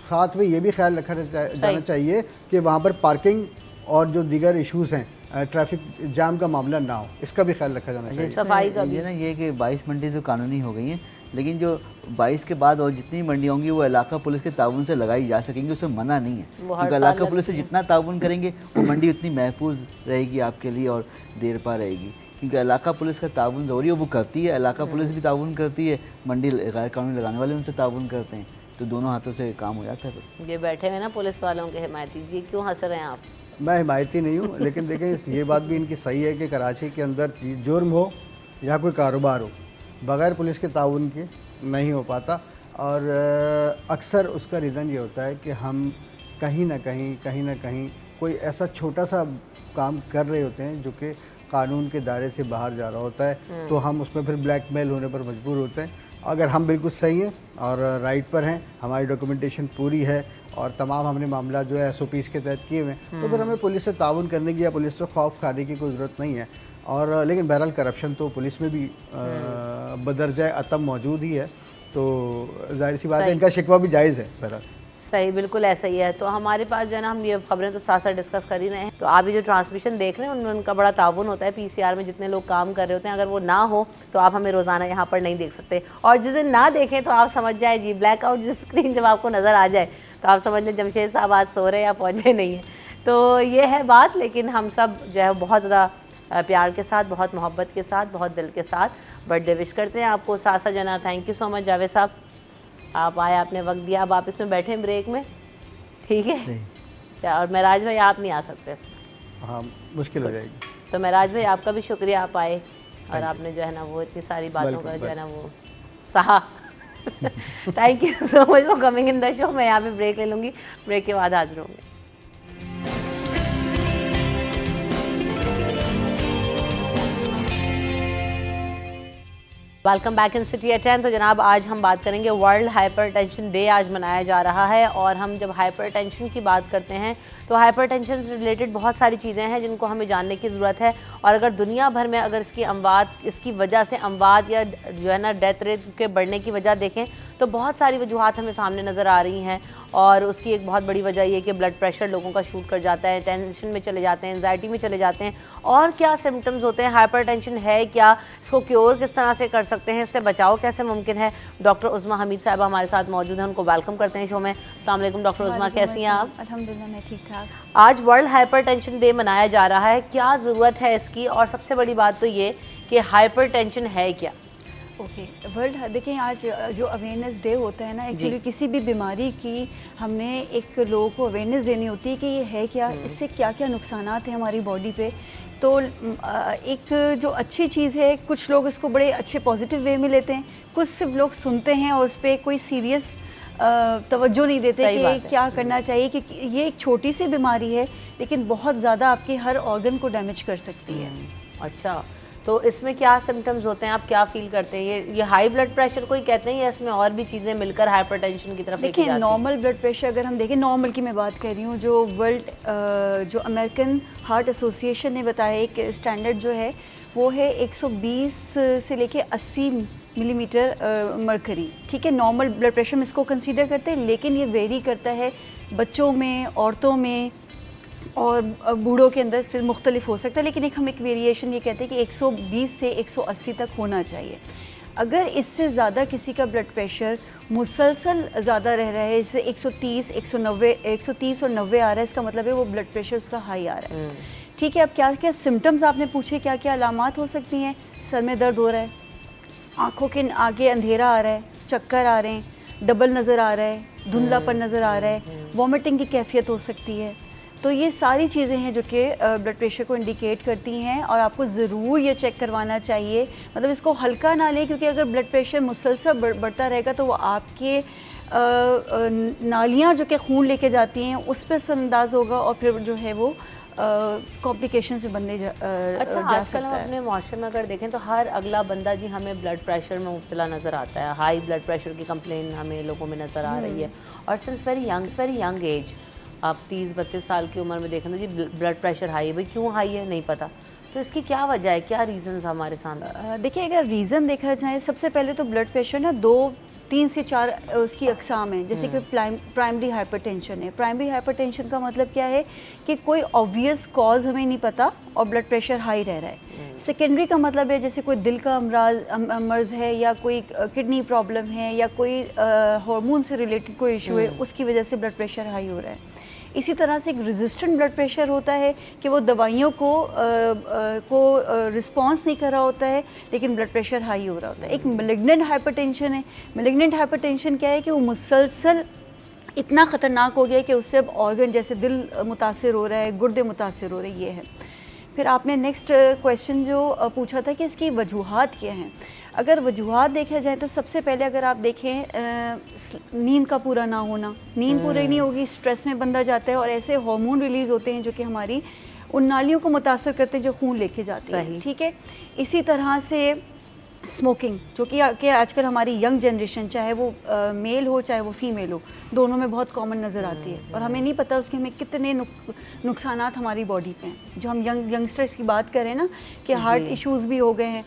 साथ में ये भी ख्याल रखा जाना चाहिए कि वहाँ पर पार्किंग और जो दीगर इश्यूज़ हैं, ट्रैफिक जाम का मामला ना हो, इसका भी ख्याल रखा जाना चाहिए।
सफाई का
ये ना ये कि 22 मंडी तो कानूनी हो गई हैं, लेकिन जो 22 के बाद और जितनी मंडी होंगी वो इलाका पुलिस के ताउन से लगाई जा सकेंगी, उसमें मना नहीं है। क्योंकि इलाका पुलिस से जितना ताउन करेंगे वो मंडी उतनी महफूज रहेगी आपके लिए और देर पा रहेगी। क्योंकि इलाका पुलिस का ताउन ज़रूरी है, वो करती है, इलाका पुलिस भी ताउन करती है, मंडी गैर कानूनी लगाने वाले उनसे ताउन करते हैं, तो दोनों हाथों से काम हो जाता है।
ये बैठे हुए ना पुलिस वालों के हिमायती जी, क्यों हंस रहे हैं आप?
मैं हिमायती नहीं हूँ, लेकिन देखें ये बात भी इनकी सही है कि कराची के अंदर जुर्म हो या कोई कारोबार हो, बग़ैर पुलिस के ताउन के नहीं हो पाता। और अक्सर उसका रीज़न ये होता है कि हम कहीं ना कहीं कोई ऐसा छोटा सा काम कर रहे होते हैं जो कि कानून के दायरे से बाहर जा रहा होता है, तो हम उसमें फिर ब्लैकमेल होने पर मजबूर होते हैं। अगर हम बिल्कुल सही हैं और राइट पर हैं, हमारी डॉक्यूमेंटेशन पूरी है और तमाम हमने मामला जो है SOPs के तहत किए हुए हैं, तो फिर हमें पुलिस से ताउन करने की या पुलिस से खौफ खाने की कोई ज़रूरत नहीं है। और लेकिन बहरहाल करप्शन तो पुलिस में भी बदरजा अतम मौजूद ही है, तो जाहिर सी बात है इनका शिकवा भी जायज़ है। बहरहाल
सही, बिल्कुल ऐसा ही है। तो हमारे पास जो है ना, हम ये खबरें तो साथ साथ डिस्कस कर ही रहे हैं, तो आप ये जो ट्रांसमिशन देख रहे हैं उनमें उनका बड़ा ताउन होता है। PCR में जितने लोग काम कर रहे होते हैं, अगर वो ना हो तो आप हमें रोज़ाना यहाँ पर नहीं देख सकते। और जिस दिन ना देखें तो आप समझ जाए जी, ब्लैकआउट जिस स्क्रीन जब आपको नज़र आ जाए तो आप समझ लें जमशेद साहब आज सो रहे हैं या पहुँचे नहीं हैं। तो ये है बात। लेकिन हम सब जो है बहुत ज़्यादा प्यार के साथ, बहुत मोहब्बत के साथ, बहुत दिल के साथ बर्थडे विश करते हैं आपको। साथ साथ जना thank you so much Javed साहब, आप आए, आपने वक्त दिया। अब आप इसमें बैठे ब्रेक में, ठीक है? अच्छा, और महराज भाई आप नहीं आ सकते?
हाँ, मुश्किल हो जाएगी।
तो महराज भाई आपका भी शुक्रिया, आप आए और आपने जो है ना वो इतनी सारी बातों का जो है ना वो सहा। Thank you so much for coming in the show. मैं यहाँ पे ब्रेक ले लूँगी, ब्रेक के बाद हाजिर होंगे। Welcome back in city at 10। तो जनाब आज हम बात करेंगे वर्ल्ड हाइपरटेंशन डे आज मनाया जा रहा है। और हम जब हाइपरटेंशन की बात करते हैं तो हाइपरटेंशन से रिलेटेड बहुत सारी चीज़ें हैं जिनको हमें जानने की ज़रूरत है। और अगर दुनिया भर में अगर इसकी वजह से अमवात या जो है ना डेथ रेट के बढ़ने की वजह देखें तो बहुत सारी वजूहात हमें सामने नज़र आ रही हैं। और उसकी एक बहुत बड़ी वजह ये कि ब्लड प्रेशर लोगों का शूट कर जाता है, टेंशन में चले जाते हैं, एंजाइटी में चले जाते हैं। और क्या सिम्टम्स होते हैं, हाइपरटेंशन है क्या, इसको क्योर किस तरह से कर सकते हैं, इससे बचाव कैसे मुमकिन है। डॉक्टर उज़मा हमीद साहब हमारे साथ मौजूद हैं, उनको वेलकम करते हैं शो में। अस्सलाम वालेकुम डॉक्टर उज़मा, कैसी हैं आप?
अल्हम्दुलिल्लाह मैं ठीक ठाक।
आज वर्ल्ड हाइपरटेंशन डे मनाया जा रहा है, क्या ज़रूरत है इसकी? और सबसे बड़ी बात तो ये कि हाइपरटेंशन है क्या?
ओके, वर्ल्ड देखें आज जो अवेयरनेस डे होता है ना, एक्चुअली किसी भी बीमारी की हमने एक लोगों को अवेयरनेस देनी होती है कि ये है क्या, इससे क्या क्या नुकसानात हैं हमारी बॉडी पे। तो एक जो अच्छी चीज़ है, कुछ लोग इसको बड़े अच्छे पॉजिटिव वे में लेते हैं, कुछ सिर्फ लोग सुनते हैं और उस पर कोई सीरियस तवज्जो नहीं देते कि क्या करना चाहिए, कि ये एक छोटी सी बीमारी है लेकिन बहुत ज़्यादा आपके हर ऑर्गन को डैमेज कर सकती है।
अच्छा, तो इसमें क्या सिम्टम्स होते हैं, आप क्या फील करते हैं? ये हाई ब्लड प्रेशर को ही कहते हैं या इसमें और भी चीज़ें मिलकर हाइपरटेंशन की तरफ लेके जाती हैं?
देखिए, नॉर्मल ब्लड प्रेशर अगर हम देखें, नॉर्मल की मैं बात कर रही हूँ, जो जो अमेरिकन हार्ट एसोसिएशन ने बताया एक स्टैंडर्ड जो है वो है 120 से लेके 80 मिलीमीटर मरकरी। ठीक है, नॉर्मल ब्लड प्रेशर में इसको कंसीडर करते हैं, लेकिन ये वेरी करता है बच्चों में, औरतों में और बूढ़ों के अंदर फिर मुख्तलिफ हो सकता है। लेकिन हम एक वेरिएशन ये कहते हैं कि 120 से 180 तक होना चाहिए। अगर इससे ज़्यादा किसी का ब्लड प्रेशर मुसलसल ज़्यादा रह रहा है, जैसे 130, 130 और 90 आ रहा है, इसका मतलब है वो ब्लड प्रेशर उसका हाई आ रहा है। ठीक है, अब क्या क्या सिम्टम्स आपने पूछे, क्या क्या अलामात हो सकती हैं? सर में दर्द हो रहा है, आँखों के आगे अंधेरा आ रहा है, चक्कर आ रहे हैं, डबल नज़र आ रहा है, धुंधलापन नज़र आ रहा है, वॉमिटिंग की कैफियत हो सकती है। तो ये सारी चीज़ें हैं जो कि ब्लड प्रेशर को इंडिकेट करती हैं और आपको ज़रूर ये चेक करवाना चाहिए। मतलब इसको हल्का ना लें, क्योंकि अगर ब्लड प्रेशर मुसलसल बढ़ता रहेगा तो वो आपके नालियाँ जो कि खून लेके जाती हैं उस पर असरअंदाज होगा और फिर जो है वो कॉम्प्लिकेशंस में बनने जा
अच्छा,
जा
आजकल
सकता
हम
है।
अपने माशरे में अगर देखें तो हर अगला बंदा जी हमें ब्लड प्रेशर में मुब्तला नज़र आता है, हाई ब्लड प्रेशर की कंप्लेन हमें लोगों में नज़र आ रही है। और सिंस वेरी यंग एज, आप 30-32 साल की उम्र में देखें तो जी ब्लड प्रेशर हाई है। भाई क्यों हाई है नहीं पता, तो इसकी क्या वजह है, क्या रीजंस हमारे सामने?
देखिए, अगर रीज़न देखा जाए, सबसे पहले तो ब्लड प्रेशर ना 3 से 4 उसकी अकसाम है। जैसे कि प्राइमरी हाइपरटेंशन है। प्राइमरी हाइपरटेंशन का मतलब क्या है कि कोई ऑब्वियस कॉज हमें नहीं पता और ब्लड प्रेशर हाई रह रहा है। सेकेंडरी का मतलब है जैसे कोई दिल का मर्ज़ है या कोई किडनी प्रॉब्लम है या कोई हार्मोन से रिलेटेड कोई इशू है, उसकी वजह से ब्लड प्रेशर हाई हो रहा है। इसी तरह से एक रेजिस्टेंट ब्लड प्रेशर होता है कि वो दवाइयों को रिस्पॉन्स नहीं कर रहा होता है लेकिन ब्लड प्रेशर हाई हो रहा होता है। एक मैलिग्नेंट हाइपरटेंशन है। मैलिग्नेंट हाइपरटेंशन क्या है कि वो मुसलसल इतना ख़तरनाक हो गया है कि उससे अब ऑर्गन जैसे दिल मुतासिर हो रहा है, गुर्दे मुतासिर हो रहे हैं, ये है। फिर आपने नेक्स्ट क्वेश्चन जो पूछा था कि इसकी वजूहात क्या हैं। अगर वजूहात देखा जाए तो सबसे पहले अगर आप देखें नींद का पूरा ना होना, नींद पूरी नहीं होगी, स्ट्रेस में बंदा जाता है और ऐसे हार्मोन रिलीज़ होते हैं जो कि हमारी उन नालियों को मुतासर करते हैं जो खून लेके जाते हैं, ठीक है। इसी तरह से स्मोकिंग, जो कि आजकल हमारी यंग जनरेशन, चाहे वो मेल हो चाहे वो फीमेल हो, दोनों में बहुत कॉमन नज़र आती है और हमें नहीं पता उसके हमें कितने नुकसानात हमारी बॉडी पे हैं। जो हम यंगस्टर्स की बात करें ना कि हार्ट इश्यूज़ भी हो गए हैं।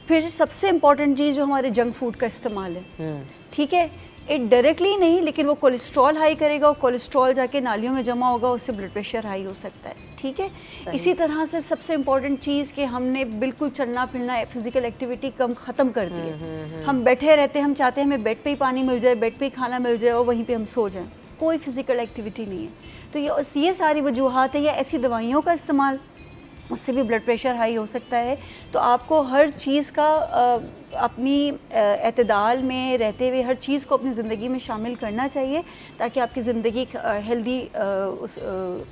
फिर सबसे इम्पॉर्टेंट चीज़ जो हमारे जंक फूड का इस्तेमाल है, ठीक है, इट डायरेक्टली नहीं लेकिन वो कोलेस्ट्रॉल हाई करेगा और कोलेस्ट्रॉल जाके नालियों में जमा होगा, उससे ब्लड प्रेशर हाई हो सकता है, ठीक है। इसी तरह से सबसे इम्पॉर्टेंट चीज़ कि हमने बिल्कुल चलना फिरना, फिजिकल एक्टिविटी ख़त्म कर दी है। हम बैठे रहते हैं, हम चाहते हैं हमें बेड पे ही पानी मिल जाए, बेड पे ही खाना मिल जाए और वहीं पे हम सो जाएं, कोई फिजिकल एक्टिविटी नहीं है। तो ये सारी वजूहात है, या ऐसी दवाइयों का इस्तेमाल, उससे भी ब्लड प्रेशर हाई हो सकता है। तो आपको हर चीज़ का अपनी एतदाल में रहते हुए हर चीज़ को अपनी ज़िंदगी में शामिल करना चाहिए ताकि आपकी ज़िंदगी हेल्दी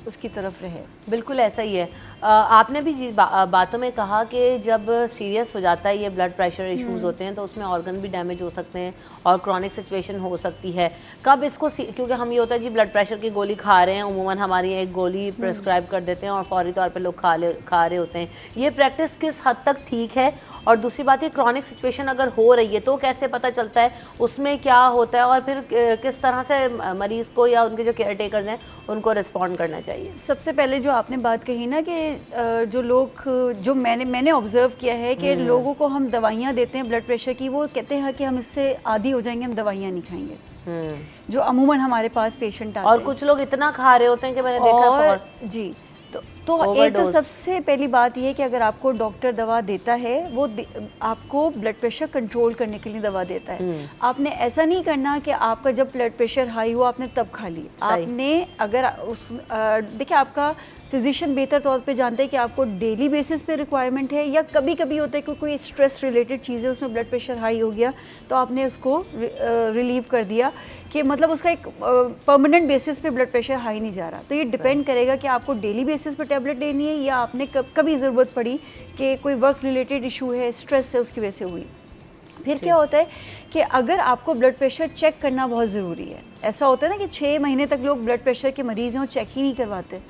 उसकी तरफ रहे।
बिल्कुल ऐसा ही है। आपने भी बातों में कहा कि जब सीरियस हो जाता है ये ब्लड प्रेशर इश्यूज होते हैं तो उसमें ऑर्गन भी डैमेज हो सकते हैं और क्रॉनिक सिचुएशन हो सकती है। कब इसको, क्योंकि हम ये होता है जी ब्लड प्रेशर की गोली खा रहे हैं, उमूमन हमारी एक गोली प्रेस्क्राइब कर देते हैं और फौरी तौर पे लोग खा रहे होते हैं। ये प्रैक्टिस किस हद तक ठीक है? और दूसरी बात, ये क्रॉनिक सिचुएशन अगर हो रही है तो कैसे पता चलता है, उसमें क्या होता है और फिर किस तरह से मरीज़ को या उनके जो केयर टेकर्स हैं उनको रिस्पॉन्ड करना चाहिए?
सबसे पहले जो आपने बात कही ना कि जो लोग, जो मैंने ऑब्जर्व किया है कि लोगों को हम दवाइयाँ देते हैं ब्लड प्रेशर की, वो कहते हैं कि हम इससे आदी हो जाएंगे, हम दवाइयाँ नहीं खाएंगे। जो अमूमन हमारे पास पेशेंट आते हैं,
और कुछ लोग इतना खा रहे होते हैं कि मैंने देखा
जी। तो एक तो सबसे पहली बात ये है कि अगर आपको डॉक्टर दवा देता है, वो आपको ब्लड प्रेशर कंट्रोल करने के लिए दवा देता है। आपने ऐसा नहीं करना कि आपका जब ब्लड प्रेशर हाई हो आपने तब खा ली। आपने अगर देखिए, आपका फिजिशियन बेहतर तौर पे जानते हैं कि आपको डेली बेसिस पे रिक्वायरमेंट है या कभी कभी होता है कि कोई स्ट्रेस रिलेटेड चीज़ है, उसमें ब्लड प्रेशर हाई हो गया तो आपने उसको रिलीव कर दिया कि मतलब उसका एक परमानेंट बेसिस पे ब्लड प्रेशर हाई नहीं जा रहा। तो ये डिपेंड करेगा कि आपको डेली बेसिस पे टैबलेट लेनी है या आपने कभी ज़रूरत पड़ी कि कोई वर्क रिलेटेड इशू है, स्ट्रेस है, उसकी वजह से हुई। फिर क्या होता है कि अगर आपको ब्लड प्रेशर चेक करना बहुत ज़रूरी है। ऐसा होता है ना कि 6 महीने तक लोग ब्लड प्रेशर के मरीज़ हैं और चेक ही नहीं करवाते।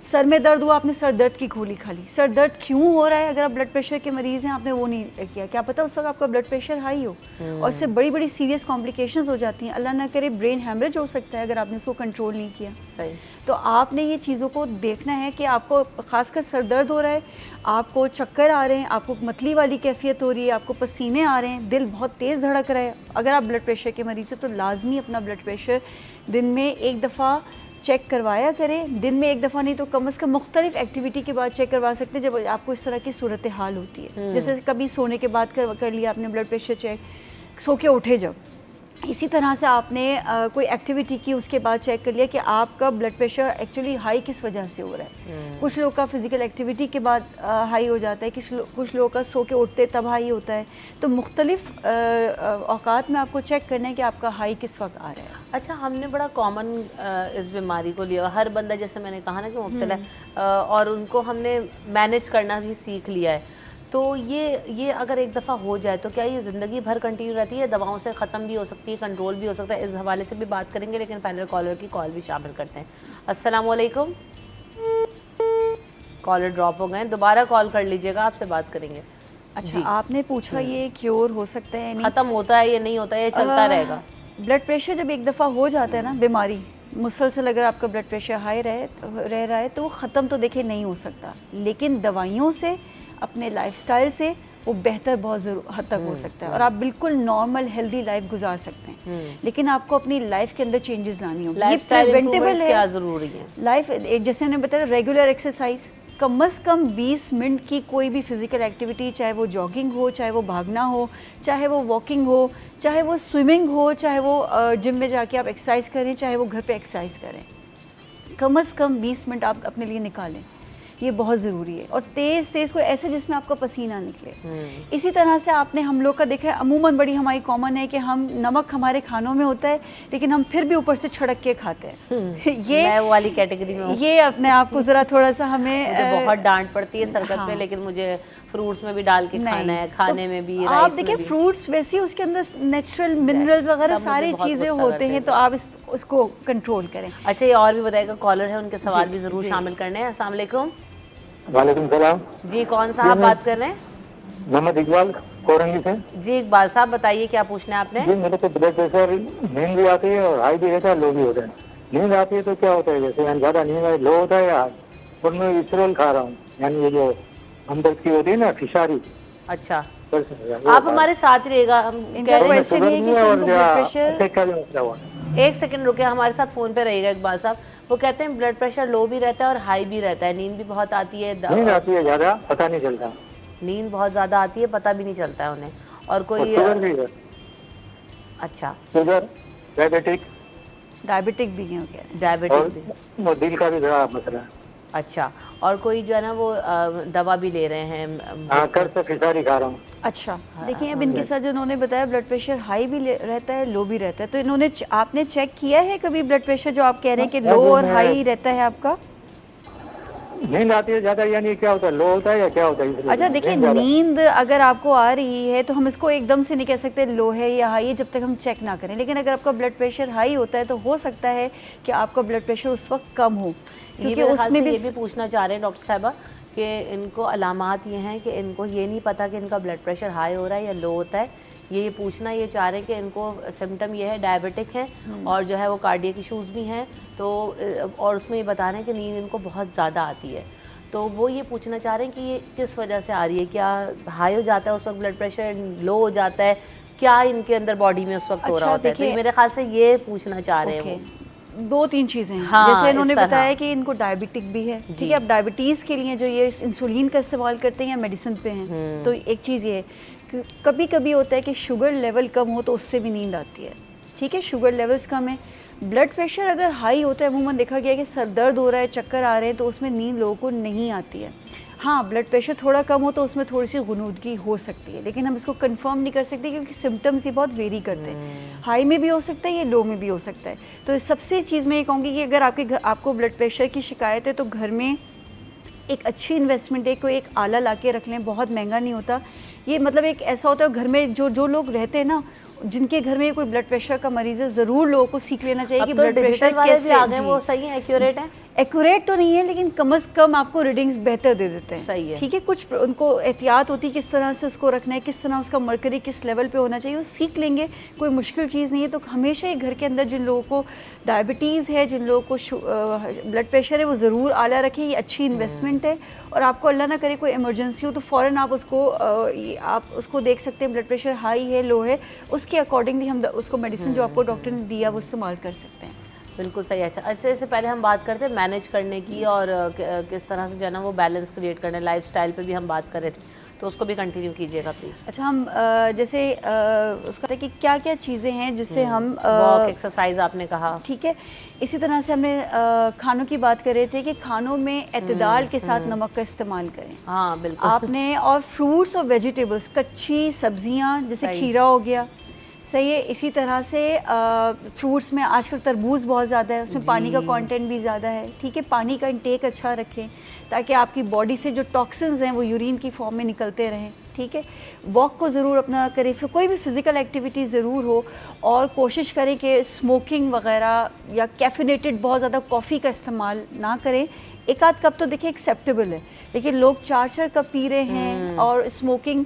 सर में दर्द हुआ, आपने सर दर्द की गोली खा ली। सर दर्द क्यों हो रहा है? अगर आप ब्लड प्रेशर के मरीज़ हैं, आपने वो नहीं किया, क्या पता उस वक्त आपका ब्लड प्रेशर हाई हो और इससे बड़ी बड़ी सीरियस कॉम्प्लिकेशंस हो जाती हैं। अल्लाह ना करे ब्रेन हैमरेज हो सकता है अगर आपने उसको कंट्रोल नहीं किया।
सही।
तो आपने ये चीज़ों को देखना है कि आपको खासकर सर दर्द हो रहा है, आपको चक्कर आ रहे हैं, आपको मतली वाली कैफियत हो रही है, आपको पसीने आ रहे हैं, दिल बहुत तेज़ धड़क रहा है। अगर आप ब्लड प्रेशर के मरीज़ हैं तो लाजमी अपना ब्लड प्रेशर दिन में एक दफ़ा चेक करवाया करें। दिन में एक दफ़ा नहीं तो कम से कम मुख्तलिफ एक्टिविटी के बाद चेक करवा सकते हैं जब आपको इस तरह की सूरत हाल होती है। जैसे कभी सोने के बाद कर लिया आपने ब्लड प्रेशर चेक, सो के उठे जब, इसी तरह से आपने कोई एक्टिविटी की उसके बाद चेक कर लिया कि आपका ब्लड प्रेशर एक्चुअली हाई किस वजह से हो रहा है। कुछ लोगों का फिज़िकल एक्टिविटी के बाद हाई हो जाता है, कुछ लोगों का सो के उठते तब हाई होता है। तो मुख्तलिफ औकात में आपको चेक करना है कि आपका हाई किस वक्त आ रहा है।
अच्छा, हमने बड़ा कॉमन इस बीमारी को लिया, हर बंदा जैसे मैंने कहा ना कि मुब्तला है और उनको हमने मैनेज करना भी सीख लिया है। तो ये अगर एक दफ़ा हो जाए तो क्या ये ज़िंदगी भर कंटिन्यू रहती है? दवाओं से ख़त्म भी हो सकती है, कंट्रोल भी हो सकता है? इस हवाले से भी बात करेंगे, लेकिन पहले कॉलर की कॉल भी शामिल करते हैं। अस्सलाम वालेकुम। कॉलर ड्रॉप हो गए, दोबारा कॉल कर लीजिएगा, आपसे बात करेंगे।
अच्छा, आपने पूछा ये क्योर हो सकता है नहीं?
खत्म होता है या नहीं होता है, ये चलता रहेगा?
ब्लड प्रेशर जब एक दफ़ा हो जाता है ना, बीमारी मुसलसल अगर आपका ब्लड प्रेशर हाई रह रहा है तो वो ख़त्म तो देखिए नहीं हो सकता, लेकिन दवाइयों से, अपने लाइफस्टाइल से वो बेहतर बहुत हद तक हो सकता है और आप बिल्कुल नॉर्मल हेल्दी लाइफ गुजार सकते हैं। लेकिन आपको अपनी लाइफ के अंदर चेंजेस लानी होगी। ये प्रिवेंटेबल है।
क्या ज़रूरी है?
लाइफ जैसे हमने बताया, रेगुलर एक्सरसाइज, कम से कम 20 मिनट की कोई भी फिज़िकल एक्टिविटी, चाहे वो जॉगिंग हो, चाहे वो भागना हो, चाहे वो वॉकिंग हो, चाहे वो स्विमिंग हो, चाहे वो जिम में जाके आप एक्सरसाइज करें, चाहे वो घर पे एक्सरसाइज करें, कम से कम 20 मिनट आप अपने लिए निकालें, ये बहुत ज़रूरी है। और तेज़ तेज़ कोई ऐसे जिसमें आपका पसीना निकले। इसी तरह से आपने हम लोग का देखा है, अमूमन बड़ी हमारी कॉमन है कि हम नमक हमारे खानों में होता है लेकिन हम फिर भी ऊपर से छिड़क के खाते हैं। ये
मैं वो वाली कैटेगरी में हूँ।
ये अपने आप को ज़रा थोड़ा सा हमें
मुझे बहुत डांट पड़ती है सरकत पे, लेकिन मुझे फ्रूट्स में भी डाल के खाना है, खाने में भी,
आप देखिए फ्रूट्स वैसे उसके अंदर नेचुरल मिनरल्स वगैरह सारी चीज़ें होते हैं, तो आप उसको कंट्रोल करें।
अच्छा, ये और भी बताएगा, कॉलर है, उनके सवाल भी ज़रूर शामिल करने हैं। अस्सलाम वालेकुम।
वालेकुम सलाम
जी, कौन सा आप बात कर रहे हैं?
मोहम्मद इकबाल कोरंगी से।
जी इकबाल साहब, बताइए क्या पूछना है आपने?
जी, मेरे को ब्लड प्रेशर, नींद भी आती है और हाई भी रहता है, लो भी होता है। नींद आती है तो क्या होता है, जैसे ज्यादा नींद आए, लो होता है यार, और मैं इसरोल खा रहा हूँ, यानी ये जो हमदर्द की होती है ना, फिशारी।
अच्छा,
वो
आप हमारे साथ ही रहेगा, हम
इनका
कह रहे हैं।
क्वेश्चन ये है कि
और
ब्लड प्रेशर,
मसला हुआ।
एक सेकंड रुके, हमारे साथ फ़ोन पे रहिएगा इकबाल साहब। वो कहते हैं ब्लड प्रेशर लो भी रहता है और हाई भी रहता है, नींद भी बहुत आती है,
नींद आती है ज्यादा, पता नहीं चलता।
नींद बहुत ज़्यादा आती है, पता भी नहीं चलता है उन्हें, और कोई
शुगर भी है।
अच्छा,
शुगर,
डायबिटिक भी है वो कह रहे हैं।
डायबिटिक भी।
और दिल का भी बड़ा मसला है।
अच्छा, और कोई जो है ना वो दवा भी ले रहे हैं?
हाँ, कर से फिशारी खा रहा हूँ।
अच्छा, देखिए अब इनके साथ जो उन्होंने बताया, ब्लड प्रेशर हाई भी रहता है, लो भी रहता है, तो इन्होंने आपने चेक किया है कभी ब्लड प्रेशर जो आप कह रहे हैं कि लो और हाई रहता है आपका?
नींद आती है ज्यादा, यानी क्या होता है, लो होता है या क्या होता है? इसलिए
अच्छा देखिए, नींद अगर आपको आ रही है तो हम इसको एकदम से नहीं कह सकते लो है या हाई है जब तक हम चेक ना करें, लेकिन अगर आपका ब्लड प्रेशर हाई होता है तो हो सकता है कि आपका ब्लड प्रेशर उस वक्त कम हो, क्योंकि उसमें भी
ये भी पूछना चाह रहे हैं डॉक्टर साहबा कि इनको अलामात ये हैं कि इनको ये नहीं पता कि इनका ब्लड प्रेशर हाई हो रहा है या लो होता है, ये पूछना ये चाह रहे हैं कि इनको सिम्टम ये है डायबिटिक है और जो है वो कार्डियक इशूज़ भी हैं, तो और उसमें ये बता रहे हैं कि नींद इनको बहुत ज़्यादा आती है, तो वो ये पूछना चाह रहे हैं कि ये किस वजह से आ रही है, क्या हाई हो जाता है उस वक्त ब्लड प्रेशर, लो हो जाता है, क्या इनके अंदर बॉडी में उस वक्त हो रहा होता है? तो मेरे ख्याल से ये पूछना चाह रहे हैं वो।
2-3 चीज़ें हैं।
हाँ,
जैसे इन्होंने बताया कि इनको डायबिटिक भी है, ठीक है, अब डायबिटीज़ के लिए जो ये इंसुलिन का इस्तेमाल करते हैं या मेडिसिन पे हैं, तो एक चीज़ ये है कि कभी कभी होता है कि शुगर लेवल कम हो तो उससे भी नींद आती है, ठीक है, शुगर लेवल्स कम है। ब्लड प्रेशर अगर हाई होता है, अमूमन देखा गया है कि सर दर्द हो रहा है, चक्कर आ रहे हैं, तो उसमें नींद लोगों को नहीं आती है। हाँ, ब्लड प्रेशर थोड़ा कम हो तो उसमें थोड़ी सी गुनूदगी हो सकती है, लेकिन हम इसको कंफर्म नहीं कर सकते क्योंकि सिम्टम्स ये बहुत वेरी करते हैं, हाई में भी हो सकता है, ये लो में भी हो सकता है। तो सबसे चीज़ मैं ये कहूँगी कि अगर आपको ब्लड प्रेशर की शिकायत है तो घर में एक अच्छी इन्वेस्टमेंट है, कोई एक आला ला के रख लें, बहुत महंगा नहीं होता ये, मतलब एक ऐसा होता है घर में जो लोग रहते हैं ना, जिनके घर में कोई ब्लड प्रेशर का मरीज है, ज़रूर लोगों को सीख लेना चाहिए कि ब्लड प्रेशर कैसे
आ गए, वो सही है, एक्यूरेट है?
एक्यूरेट तो नहीं है, लेकिन कम से कम आपको रीडिंग्स बेहतर दे देते हैं।
सही है,
ठीक है, कुछ उनको एहतियात होती है किस तरह से उसको रखना है, किस तरह उसका मर्करी किस लेवल पे होना चाहिए, वो सीख लेंगे, कोई मुश्किल चीज़ नहीं है। तो हमेशा ही घर के अंदर जिन लोगों को डायबिटीज़ है, जिन लोगों को ब्लड प्रेशर है, वो ज़रूर आला रखें, ये अच्छी इन्वेस्टमेंट है। और आपको अल्लाह ना करे कोई इमरजेंसी हो तो फ़ौरन आप उसको देख सकते हैं, ब्लड प्रेशर हाई है, लो है, उसके अकॉर्डिंगली हम उसको मेडिसिन जो आपको डॉक्टर ने दिया वो इस्तेमाल कर सकते हैं।
बिल्कुल सही। अच्छा, इससे पहले हम बात करते हैं मैनेज करने की और किस तरह से जो है ना वो बैलेंस क्रिएट करना है, लाइफस्टाइल पे भी हम बात कर रहे थे, तो उसको भी कंटिन्यू कीजिएगा प्लीज़।
अच्छा, हम जैसे उसका कि क्या क्या चीज़ें हैं जिससे हम
वॉक, एक्सरसाइज आपने कहा,
ठीक है, इसी तरह से हमने खानों की बात कर रहे थे कि खानों में एतदाल के साथ नमक का इस्तेमाल करें।
हाँ बिल्कुल
आपने, और फ्रूट्स और वेजिटेबल्स, कच्ची सब्जियां जैसे खीरा हो गया, सही है, इसी तरह से फ्रूट्स में आजकल तरबूज बहुत ज़्यादा है, उसमें पानी का कंटेंट भी ज़्यादा है, ठीक है, पानी का इंटेक अच्छा रखें ताकि आपकी बॉडी से जो टॉक्सिन्स हैं वो यूरिन की फॉर्म में निकलते रहें, ठीक है। वॉक को ज़रूर अपना करें, फिर कोई भी फ़िज़िकल एक्टिविटी ज़रूर हो, और कोशिश करें कि स्मोकिंग वगैरह या कैफिनेटेड बहुत ज़्यादा कॉफ़ी का इस्तेमाल ना करें। एक आध कप तो देखिए एक्सेप्टेबल है, लेकिन लोग 4-4 कप पी रहे हैं। और स्मोकिंग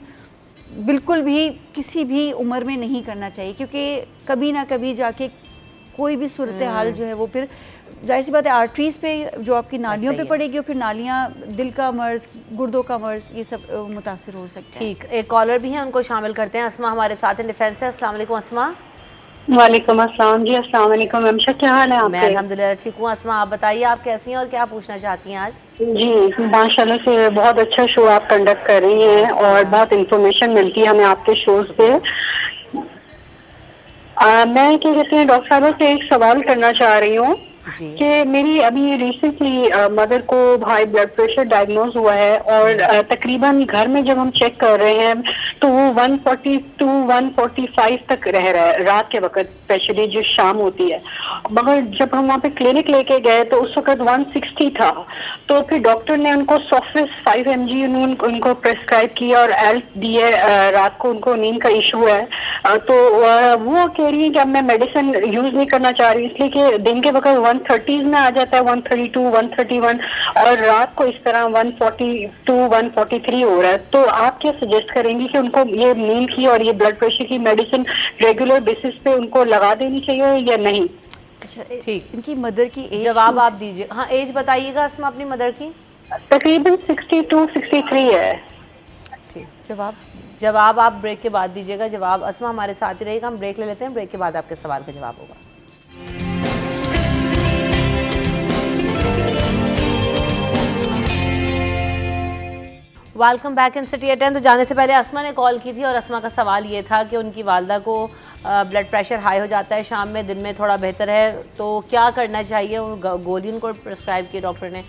बिल्कुल भी किसी भी उम्र में नहीं करना चाहिए, क्योंकि कभी ना कभी जाके कोई भी सूरत हाल जो है वो फिर जाहिर सी बात है आर्टरीज पे, जो आपकी नालियों पे पड़ेगी, और फिर नालियाँ, दिल का मर्ज, गुर्दों का मर्ज, ये सब मुतासिर हो सकते हैं।
ठीक, एक कॉलर भी है, उनको शामिल करते हैं। अस्मा हमारे साथ हैं डिफेंस से। अस्सलाम वालेकुम अस्मा।
वालेकुम अस्सलाम जी। अस्सलाम वालेकुम अमशा, क्या हाल है
मैं
आपके?
अल्हम्दुलिल्लाह ठीक हूँ। अस्मा आप बताइए, आप कैसी हैं और क्या पूछना चाहती हैं आज?
जी माशाल्लाह से बहुत अच्छा शो आप कंडक्ट कर रही हैं और बहुत इंफॉर्मेशन मिलती है हमें आपके शोज पे। मैं क्या कहते हैं डॉक्टर साहब से एक सवाल करना चाह रही हूँ
जी।
कि मेरी अभी रिसेंटली मदर को हाई ब्लड प्रेशर डायग्नोज हुआ है और तकरीबन घर में जब हम चेक कर रहे हैं तो वो 140 to 145 तक रह रहा है रात के वक्त, स्पेशली जो शाम होती है। मगर जब हम वहाँ पे क्लिनिक लेके गए तो उस वक्त 160 था। तो फिर डॉक्टर ने उनको सॉफ्रेस 5 mg उनको प्रेस्क्राइब किया और एल्ट दी है। रात को उनको नींद का इशू है, तो वो कह रही है कि अब मैं मेडिसिन यूज नहीं करना चाह रही, इसलिए कि दिन के वक्त 130s में आ जाता है, 132, 131, और रात को इस तरह 142, 143 हो रहा है। तो आप क्या सजेस्ट करेंगी कि उनको ये नींद की और ये ब्लड प्रेशर की मेडिसिन रेगुलर बेसिस पे उनको लगा देनी चाहिए या नहीं?
अच्छा
ठीक।
इनकी मदर की एज
जवाब आप दीजिए। हाँ, एज बताइएगा अस्मा अपनी मदर की।
तकरीबन 62, 63 है।
ठीक,
जवाब
जवाब आप ब्रेक के बाद दीजिएगा। जवाब अस्मा हमारे साथ ही रहेगा, हम ब्रेक ले लेते हैं, ब्रेक के बाद आपके सवाल का जवाब होगा। Welcome back in city at 10। तो जाने से पहले अस्मा ने कॉल की थी और अस्मा का सवाल ये था कि उनकी वालदा को ब्लड प्रेशर हाई हो जाता है शाम में, दिन में थोड़ा बेहतर है, तो क्या करना चाहिए? गोली उनको प्रिस्क्राइब की डॉक्टर ने,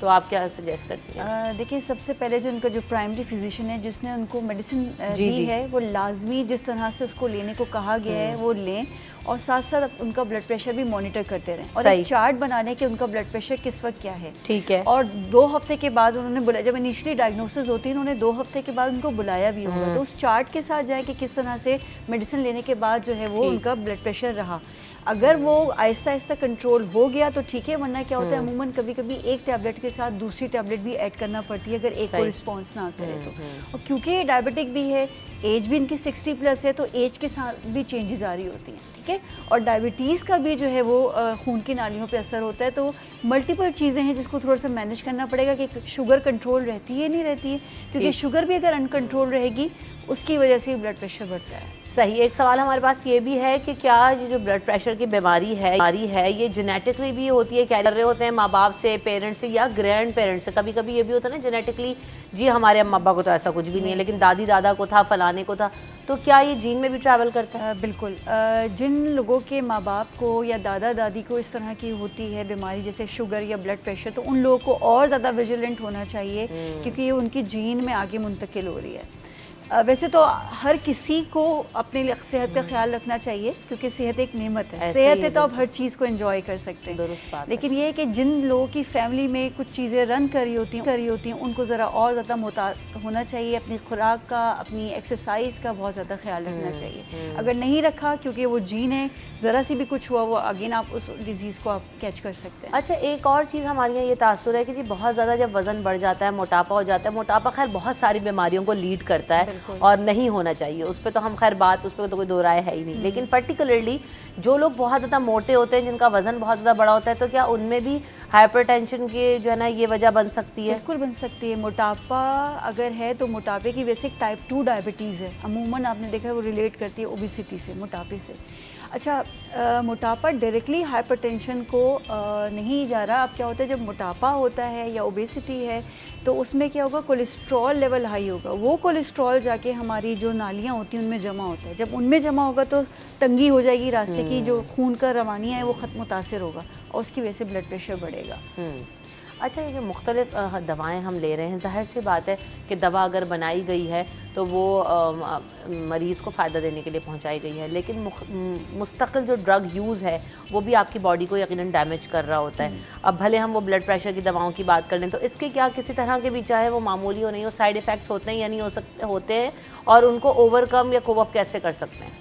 तो आप क्या सजेस्ट करती हैं?
देखिए, सबसे पहले जो उनका जो प्राइमरी फिजिशियन है जिसने उनको मेडिसिन
जी,
दी
जी।
है, वो लाजमी जिस तरह से उसको लेने को कहा गया है वो लें, और साथ साथ उनका ब्लड प्रेशर भी मॉनिटर करते रहें, और
सही।
एक चार्ट बनाने कि उनका ब्लड प्रेशर किस वक्त क्या है।
ठीक है।
और 2 हफ्ते के बाद उन्होंने बुलाया, जब इनिशियली डायग्नोसिस होती है उन्होंने 2 हफ्ते के बाद उनको बुलाया भी होगा, तो उस चार्ट के साथ जाए कि किस तरह से मेडिसिन लेने के बाद जो है वो उनका ब्लड प्रेशर रहा। अगर वो आहिस्ता आहिस्ता कंट्रोल हो गया तो ठीक है, वरना क्या होता है अमूमन कभी कभी एक टैबलेट के साथ दूसरी टैबलेट भी ऐड करना पड़ती है अगर एक को रिस्पॉन्स ना करे तो। और क्योंकि ये डायबिटिक भी है, एज भी इनकी 60+ है, तो एज के साथ भी चेंजेस आ रही होती हैं, ठीक है। और डायबिटीज़ का भी जो है वो खून की नालियों पे असर होता है, तो मल्टीपल चीज़ें हैं जिसको थोड़ा सा मैनेज करना पड़ेगा कि शुगर कंट्रोल रहती है नहीं रहती है, क्योंकि शुगर भी अगर अनकंट्रोल रहेगी उसकी वजह से ब्लड प्रेशर बढ़ता है।
सही। एक सवाल हमारे पास ये भी है कि क्या ये जो ब्लड प्रेशर की बीमारी है ये जेनेटिकली भी होती है? क्या कर रहे होते हैं माँ बाप से, पेरेंट्स से या ग्रैंड पेरेंट्स से? कभी कभी ये भी होता है ना जेनेटिकली, जी हमारे अम्मा अब्बा को तो ऐसा कुछ भी नहीं है लेकिन दादी दादा को था, फलाने को था, तो क्या ये जीन में भी ट्रैवल करता है?
बिल्कुल। जिन लोगों के माँ बाप को या दादा दादी को इस तरह की होती है बीमारी जैसे शुगर या ब्लड प्रेशर, तो उन लोगों को और ज़्यादा विजिलेंट होना चाहिए क्योंकि ये उनकी जीन में आगे मुंतकिल हो रही है। वैसे तो हर किसी को अपने सेहत का ख्याल रखना चाहिए क्योंकि सेहत एक नेमत है, सेहत है तो आप हर चीज़ को एंजॉय कर सकते हैं।
दुरुस्त बात है।
लेकिन ये है कि जिन लोगों की फैमिली में कुछ चीज़ें रन कर रही होती हैं उनको ज़रा और ज़्यादा मोहतात होना चाहिए, अपनी खुराक का, अपनी एक्सरसाइज का बहुत ज़्यादा ख्याल रखना चाहिए। अगर नहीं रखा, क्योंकि वो जीन है, ज़रा सी भी कुछ हुआ वो अगेन आप उस डिजीज़ को आप कैच कर सकते हैं।
अच्छा, एक और चीज़ हमारे यहाँ ये तासुर है कि जी बहुत ज़्यादा जब वज़न बढ़ जाता है, मोटापा हो जाता है, मोटापा खैर बहुत सारी बीमारियों को लीड करता है और नहीं होना चाहिए, उस पर तो हम खैर बात, उस पर तो कोई दो राय है ही नहीं। लेकिन पर्टिकुलरली जो लोग बहुत ज़्यादा मोटे होते हैं, जिनका वज़न बहुत ज़्यादा बड़ा होता है, तो क्या उनमें भी हाइपरटेंशन की जो है ना ये वजह बन सकती है?
बिल्कुल बन सकती है। मोटापा अगर है तो मोटापे की वजह से एक टाइप 2 डायबिटीज़ है, अमूमन आपने देखा है वो रिलेट करती है ओबेसिटी से, मोटापे से। अच्छा, मोटापा डायरेक्टली हाइपरटेंशन को नहीं जा रहा। अब क्या होता है जब मोटापा होता है या ओबेसिटी है तो उसमें क्या होगा, कोलेस्ट्रॉल लेवल हाई होगा, वो कोलेस्ट्रॉल जाके हमारी जो नालियाँ होती हैं उनमें जमा होता है, जब उनमें जमा होगा तो तंगी हो जाएगी, रास्ते की जो खून का रवानिया है वो ख़त्म मुतासिर होगा और उसकी वजह से ब्लड प्रेशर बढ़ेगा।
अच्छा, ये जो मुख्तलिफ दवाएं हम ले रहे हैं, ज़ाहिर सी बात है कि दवा अगर बनाई गई है तो वो मरीज़ को फ़ायदा देने के लिए पहुंचाई गई है। लेकिन मुस्तकिल जो ड्रग यूज़ है वो भी आपकी बॉडी को यकीनन डैमेज कर रहा होता है। अब भले हम वो ब्लड प्रेशर की दवाओं की बात कर लें तो इसके क्या किसी तरह के भी, चाहे वो मामूली हो नहीं हो, साइड इफ़ेक्ट्स होते हैं या नहीं हो सकते, होते हैं, और उनको ओवरकम या कोप अप कैसे कर सकते हैं?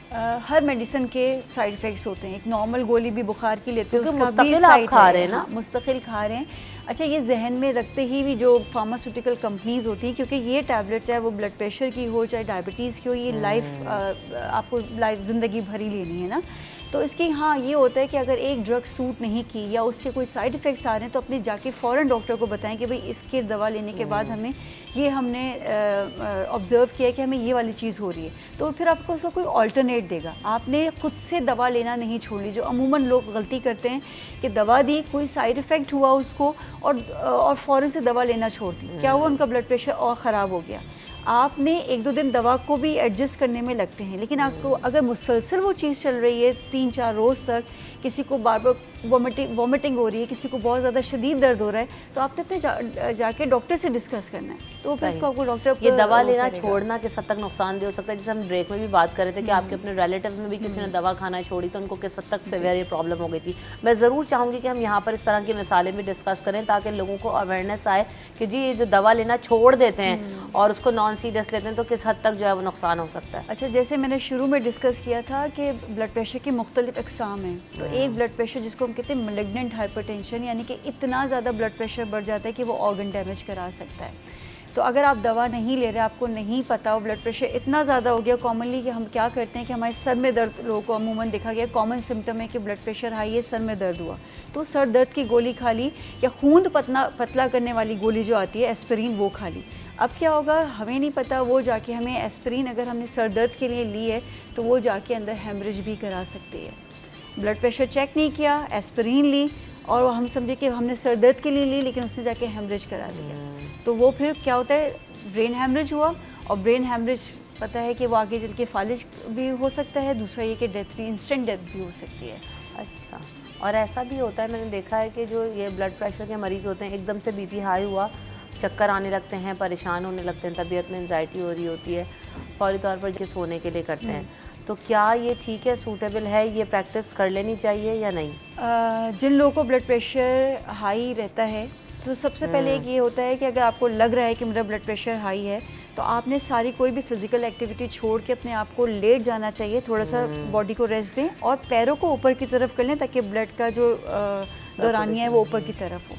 हर मेडिसिन के साइड इफ़ेक्ट्स होते हैं। एक नॉर्मल गोली भी बुखार की लेते हैं,
क्योंकि
उसका भी
मुस्तकिल आप
साइड
खा रहे हैं ना।
हाँ, मुस्तकिल खा रहे हैं। अच्छा, ये जहन में रखते ही भी जो फार्मास्यूटिकल कंपनीज होती हैं, क्योंकि ये टैबलेट चाहे वो ब्लड प्रेशर की हो चाहे डायबिटीज़ की हो, ये लाइफ आपको लाइफ ज़िंदगी भर ही लेनी है ना। तो इसकी हाँ ये होता है कि अगर एक ड्रग सूट नहीं की या उसके कोई साइड इफ़ेक्ट्स आ रहे हैं तो अपने जाके फ़ौरन डॉक्टर को बताएं कि भाई इसके दवा लेने के बाद हमें ये हमने ऑब्ज़र्व किया कि हमें ये वाली चीज़ हो रही है, तो फिर आपको उसका कोई अल्टरनेट देगा। आपने खुद से दवा लेना नहीं छोड़ ली, जो अमूमन लोग गलती करते हैं कि दवा दी, कोई साइड इफ़ेक्ट हुआ उसको और फ़ौरन से दवा लेना छोड़ दी। क्या हुआ, उनका ब्लड प्रेशर और ख़राब हो गया। आपने 1-2 दिन दवा को भी एडजस्ट करने में लगते हैं, लेकिन आपको अगर मुसलसल वो चीज़ चल रही है 3-4 रोज़ तक, किसी को बार बार वॉमिटिंग हो रही है, किसी को बहुत ज़्यादा शदीद दर्द हो रहा है, तो आपने अपने जाके डॉक्टर से डिस्कस करना है। तो फिर उसको आपको डॉक्टर
ये दवा लेना छोड़ना किस हद तक नुकसानदेह हो सकता है? जैसे हम ब्रेक में भी बात कर रहे थे कि आपके अपने रिलेटिव्स में भी किसी ने दवा खाना छोड़ी तो उनको किस हद तक सीवियर ये प्रॉब्लम हो गई थी। मैं ज़रूर चाहूँगी कि हम यहाँ पर इस तरह की मिसालें भी डिस्कस करें ताकि लोगों को अवेयरनेस आए कि जी ये जो दवा लेना छोड़ देते हैं और उसको नॉन सीरियस लेते हैं तो किस हद तक जो है वो नुकसान हो सकता है।
अच्छा, जैसे मैंने शुरू में डिस्कस किया था कि ब्लड प्रेशर की मुख्तलिफ अक़साम हैं, तो एक ब्लड प्रेशर जिसको हम कहते हैं मैलिग्नेंट हाइपरटेंशन, यानी कि इतना ज़्यादा ब्लड प्रेशर बढ़ जाता है कि वो ऑर्गन डैमेज करा सकता है। तो अगर आप दवा नहीं ले रहे, आपको नहीं पता वो ब्लड प्रेशर इतना ज़्यादा हो गया, कॉमनली कि हम क्या करते हैं कि हमारे सर में दर्द, लोगों को अमूमन देखा गया कॉमन सिम्टम है कि ब्लड प्रेशर हाई है, सर में दर्द हुआ, तो सर दर्द की गोली खा ली, या खून पतला करने वाली गोली जो आती है एस्पिरिन, वो खा ली। अब क्या होगा हमें नहीं पता, वो जाके हमें एस्पिरिन अगर हमने सर दर्द के लिए ली है तो वो जाके अंदर हेमरेज भी करा सकती है। ब्लड प्रेशर चेक नहीं किया, एस्पिरिन ली और हम समझे कि हमने सर दर्द के लिए ली, लेकिन उसने जाके हेमरेज करा दिया। तो वो फिर क्या होता है, ब्रेन हेमरेज हुआ, और ब्रेन हेमरेज पता है कि वो आगे चल के फालिज भी हो सकता है, दूसरा ये कि डेथ भी, इंस्टेंट डेथ भी हो सकती है।
अच्छा, और ऐसा भी होता है, मैंने देखा है कि जो ये ब्लड प्रेशर के मरीज़ होते हैं, एकदम से बीपी हाई हुआ, चक्कर आने लगते हैं, परेशान होने लगते हैं, तबीयत में एंजाइटी हो रही होती है, फौरी तौर पर ये सोने के लिए करते हैं, तो क्या ये ठीक है, सूटेबल है, ये प्रैक्टिस कर लेनी चाहिए या नहीं?
जिन लोगों को ब्लड प्रेशर हाई रहता है तो सबसे पहले एक ये होता है कि अगर आपको लग रहा है कि मेरा ब्लड प्रेशर हाई है तो आपने सारी कोई भी फिज़िकल एक्टिविटी छोड़ के अपने आप को लेट जाना चाहिए, थोड़ा सा बॉडी को रेस्ट दें और पैरों को ऊपर की तरफ कर लें ताकि ब्लड का जो दौरानिया है वो ऊपर की तरफ हो।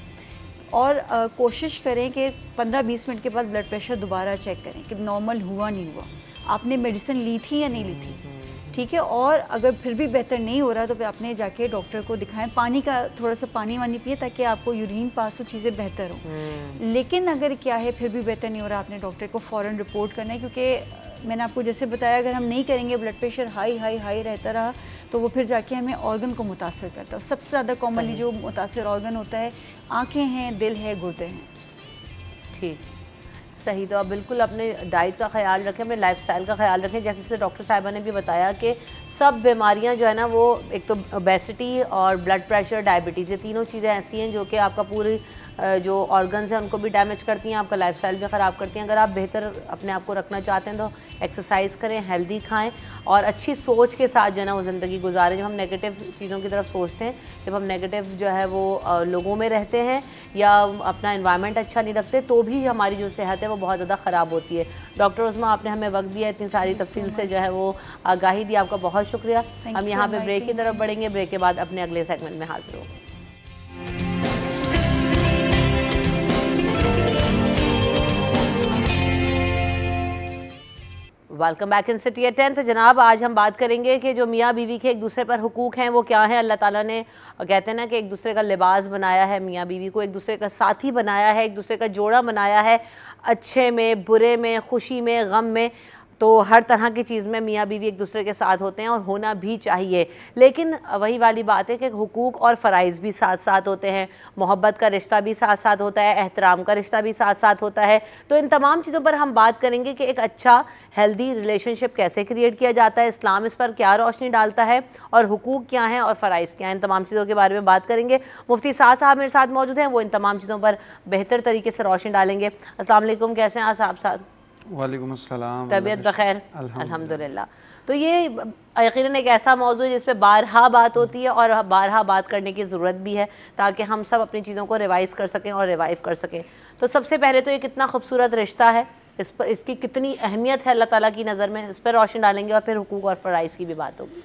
और कोशिश करें कि 15-20 मिनट के बाद ब्लड प्रेशर दोबारा चेक करें कि नॉर्मल हुआ नहीं हुआ, आपने मेडिसिन ली थी या नहीं ली थी, ठीक है। और अगर फिर भी बेहतर नहीं हो रहा तो फिर आपने जाके डॉक्टर को दिखाएं, पानी का थोड़ा सा पानी वानी पिए ताकि आपको यूरिन पास हो, चीज़ें बेहतर हो। लेकिन अगर क्या है फिर भी बेहतर नहीं हो रहा, आपने डॉक्टर को फ़ौरन रिपोर्ट करना है, क्योंकि मैंने आपको जैसे बताया अगर हम नहीं करेंगे, blood pressure high high high रहता रहा तो वो फिर जाके हमें ऑर्गन को मुतासर करता है। सबसे ज़्यादा कॉमनली जो मुतासर ऑर्गन होता है आँखें हैं, दिल है, गुर्दे हैं।
ठीक, सही। तो आप बिल्कुल अपने डाइट का ख्याल रखें, अपने लाइफस्टाइल का ख्याल रखें। जैसे डॉक्टर साहिबा ने भी बताया कि सब बीमारियां जो है ना वो एक तो ओबेसिटी और ब्लड प्रेशर, डायबिटीज़, ये तीनों चीज़ें ऐसी हैं जो कि आपका पूरी जो ऑर्गन्स हैं उनको भी डैमेज करती हैं, आपका लाइफस्टाइल भी ख़राब करती हैं। अगर आप बेहतर अपने आप को रखना चाहते हैं तो एक्सरसाइज करें, हेल्दी खाएं और अच्छी सोच के साथ जो है ना वो ज़िंदगी गुजारें। जब हम नेगेटिव चीज़ों की तरफ सोचते हैं, जब हम नेगेटिव जो है वो लोगों में रहते हैं या अपना एनवायरनमेंट अच्छा नहीं रखते तो भी हमारी जो सेहत है वो बहुत ज़्यादा ख़राब होती है। डॉक्टर उस्मा, आपने हमें वक्त दिया, इतनी सारी तफसील से जो है वो आगाही दी, आपका बहुत शुक्रिया। हम यहाँ पे ब्रेक की तरफ बढ़ेंगे, ब्रेक के बाद अपने अगले सेगमेंट में हाजिर होंगे। Welcome back in city at 10। तो जनाब आज हम बात करेंगे कि जो मियाँ बीवी के एक दूसरे पर हुकूक हैं वो क्या हैं। अल्लाह ताला ने कहते हैं ना कि एक दूसरे का लिबास बनाया है, मियाँ बीवी को एक दूसरे का साथी बनाया है, एक दूसरे का जोड़ा बनाया है, अच्छे में, बुरे में, खुशी में, गम में, तो हर तरह की चीज़ में मियाँ बीवी एक दूसरे के साथ होते हैं और होना भी चाहिए। लेकिन वही वाली बात है कि हुकूक और फ़राइज़ भी साथ साथ होते हैं, मोहब्बत का रिश्ता भी साथ साथ होता है, एहतराम का रिश्ता भी साथ साथ होता है। तो इन तमाम चीज़ों पर हम बात करेंगे कि एक अच्छा हेल्दी रिलेशनशिप कैसे क्रिएट किया जाता है, इस्लाम इस पर क्या रोशनी डालता है और हुकूक क्या हैं और फ़राइज़ क्या हैं। इन तमाम चीज़ों के बारे में बात करेंगे। मुफ्ती साद साहब मेरे साथ मौजूद हैं, वो इन तमाम चीज़ों पर बेहतर तरीके से रोशनी डालेंगे। अस्सलाम वालेकुम, कैसे हैं आप साहब?
वालेकुम अस्सलाम।
तबीयत बखैर?
अल्हम्दुलिल्लाह।
अल्हम्दुलिल्लाह। तो ये यकीनन एक ऐसा मौजू है जिस पे बारहा बात होती है और बारहा बात करने की ज़रूरत भी है ताकि हम सब अपनी चीज़ों को रिवाइज़ कर सकें और रिवाइव कर सकें। तो सबसे पहले तो ये कितना खूबसूरत रिश्ता है, इस पर इसकी कितनी अहमियत है अल्लाह ताला की नज़र में, इस पर रोशनी डालेंगे और फिर हुकूक और फ़राइज़ की भी बात होगी।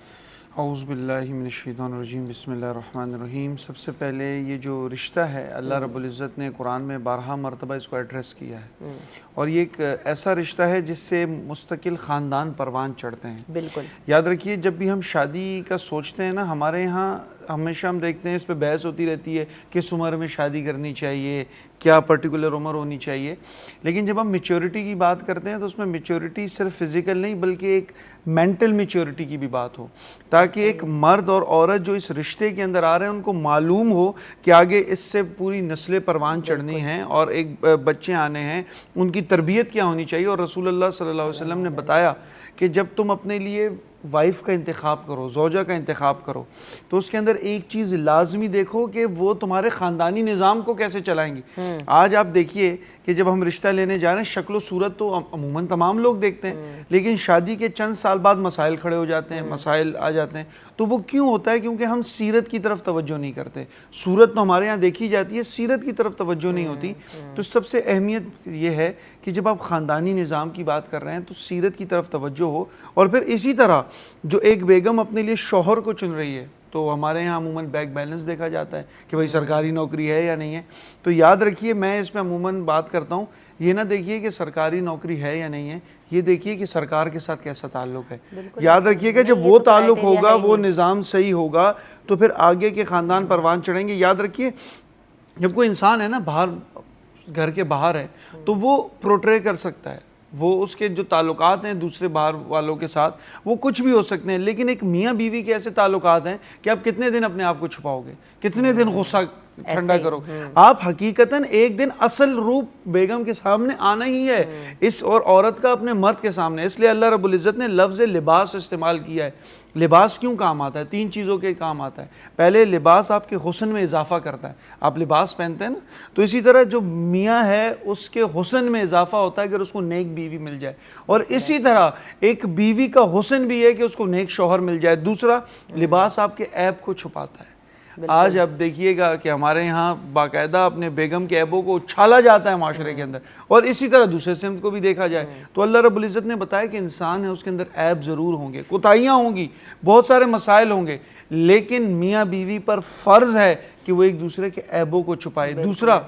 औज़ु बिल्लाहि मिनश्शैतानिर्रजीम, बिस्मिल्लाहिर्रहमानिर्रहीम। सबसे पहले ये जो रिश्ता है अल्लाह रब्बुल इज़्ज़त ने कुरान में 12 मरतबा इसको एड्रेस किया है और ये एक ऐसा रिश्ता है जिससे मुस्तकिल ख़ानदान परवान चढ़ते हैं।
बिल्कुल।
याद रखिए, जब भी हम शादी का सोचते हैं ना, हमारे यहाँ हमेशा हम देखते हैं इस पे बहस होती रहती है किस उम्र में शादी करनी चाहिए, क्या पर्टिकुलर उम्र होनी चाहिए। लेकिन जब हम मेच्योरिटी की बात करते हैं तो उसमें मेच्योरिटी सिर्फ फिज़िकल नहीं बल्कि एक मेंटल मेच्योरिटी की भी बात हो, ताकि एक मर्द और औरत जो इस रिश्ते के अंदर आ रहे हैं उनको मालूम हो कि आगे इससे पूरी नस्लें परवान चढ़नी हैं और एक बच्चे आने हैं, उनकी तरबियत क्या होनी चाहिए। और रसूलुल्लाह सल्लल्लाहु अलैहि वसल्लम ने बताया कि जब तुम अपने लिए वाइफ का इंतखाब करो, ज़ौजा का इंतखाब करो, तो उसके अंदर एक चीज़ लाजमी देखो कि वो तुम्हारे ख़ानदानी निज़ाम को कैसे चलाएंगी। आज आप देखिए कि जब हम रिश्ता लेने जा रहे हैं, शक्ल सूरत तो अमूमन तमाम लोग देखते हैं, लेकिन शादी के चंद साल बाद मसाइल खड़े हो जाते हैं, मसाइल आ जाते हैं। तो वो क्यों होता है? क्योंकि हम सीरत की तरफ तवज्जो नहीं करते। सूरत तो हमारे यहाँ देखी जाती है, सीरत की तरफ तवज्जो नहीं होती। तो सबसे अहमियत ये है कि जब आप ख़ानदानी निज़ाम की बात कर रहे हैं तो सीरत की तरफ तवज्जो हो। और फिर इसी तरह जो एक बेगम अपने लिए शौहर को चुन रही है, तो हमारे यहाँ अमूमन बैक बैलेंस देखा जाता है कि भाई सरकारी नौकरी है या नहीं है। तो याद रखिए, मैं इसमें अमूमन बात करता हूँ, ये ना देखिए कि सरकारी नौकरी है या नहीं है, ये देखिए कि सरकार के साथ कैसा ताल्लुक़ है। याद रखिएगा, जब वो ताल्लुक़ होगा, वो निज़ाम सही होगा, तो फिर आगे के ख़ानदान परवान चढ़ेंगे। याद रखिए, जब कोई इंसान है ना बाहर, घर के बाहर है, तो वो प्रोट्रे कर सकता है, वो उसके जो ताल्लुकात हैं दूसरे बाहर वालों के साथ वो कुछ भी हो सकते हैं। लेकिन एक मियाँ बीवी के ऐसे ताल्लुकात हैं कि आप कितने दिन अपने आप को छुपाओगे, कितने दिन गुस्सा ठंडा करोगे। आप हकीकतन एक दिन असल रूप बेगम के सामने आना ही है, इस और औरत का अपने मर्द के सामने। इसलिए अल्लाह रब्बुल इज़्ज़त ने लफ्ज़ लिबास इस्तेमाल किया है। लिबास क्यों काम आता है? 3 चीज़ों के काम आता है। पहले, लिबास आपके हुस्न में इजाफा करता है। आप लिबास पहनते हैं ना, तो इसी तरह जो मियाँ है उसके हुस्न में इजाफा होता है अगर उसको नेक बीवी मिल जाए। और इसी तरह एक बीवी का हुस्न भी है कि उसको नेक शौहर मिल जाए। दूसरा, लिबास आपके ऐब को छुपाता है। आज आप देखिएगा कि हमारे यहाँ बाकायदा अपने बेगम के ऐबों को उछाला जाता है माशरे के अंदर, और इसी तरह दूसरे सिमत को भी देखा जाए तो अल्लाह रब्बुल इज़्ज़त ने बताया कि इंसान है, उसके अंदर ऐब ज़रूर होंगे, कोताहियाँ होंगी, बहुत सारे मसाइल होंगे, लेकिन मियाँ बीवी पर फ़र्ज़ है कि वो एक दूसरे के ऐबों को छुपाए। दूसरा,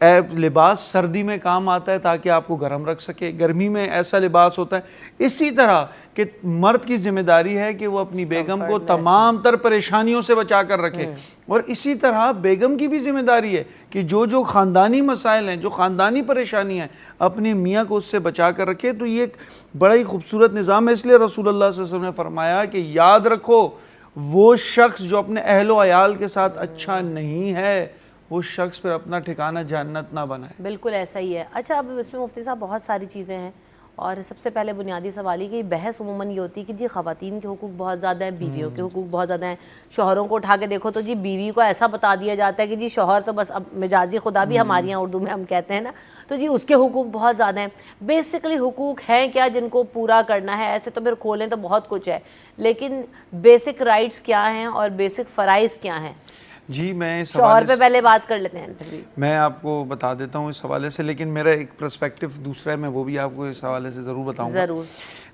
ऐब लिबास सर्दी में काम आता है ताकि आपको गर्म रख सके, गर्मी में ऐसा लिबास होता है। इसी तरह कि मर्द की जिम्मेदारी है कि वो अपनी बेगम को तमाम तर परेशानियों से बचा कर रखे, और इसी तरह बेगम की भी जिम्मेदारी है कि जो जो ख़ानदानी मसाइल हैं, जो ख़ानदानी परेशानी हैं, अपने मियाँ को उससे बचा कर रखे। तो ये एक बड़ा ही खूबसूरत निज़ाम है। इसलिए रसूलुल्लाह सल्लल्लाहु अलैहि वसल्लम ने फरमाया कि याद रखो, वो शख्स जो अपने अहलो अयाल के साथ अच्छा नहीं है, वो शख्स फिर अपना ठिकाना जन्नत ना बनाए।
बिल्कुल ऐसा ही है। अच्छा, अब इसमें मुफ्ती साहब बहुत सारी चीज़ें हैं, और सबसे पहले बुनियादी सवाल ही कि बहस उमूमन ये होती है कि जी ख़वातीन के हुकूक बहुत ज़्यादा हैं, बीवियों के हुकूक बहुत ज़्यादा हैं। शौहरों को उठा के देखो तो जी बीवी को ऐसा बता दिया जाता है कि जी शौहर तो बस, अब मिजाजी खुदा भी हमारे यहाँ उर्दू में हम कहते हैं ना, तो जी उसके हुकूक बहुत ज़्यादा हैं। बेसिकली हुकूक हैं क्या जिनको पूरा करना है? ऐसे तो फिर खोलें तो बहुत कुछ है, लेकिन बेसिक राइट्स क्या हैं और बेसिक फ़राइज़ क्या हैं?
जी, मैं इस
शौहर पे पहले बात कर लेते हैं।
मैं आपको बता देता हूँ इस हवाले से, लेकिन मेरा एक पर्सपेक्टिव दूसरा है, मैं वो भी आपको इस हवाले से ज़रूर बताऊँगा।
ज़रूर।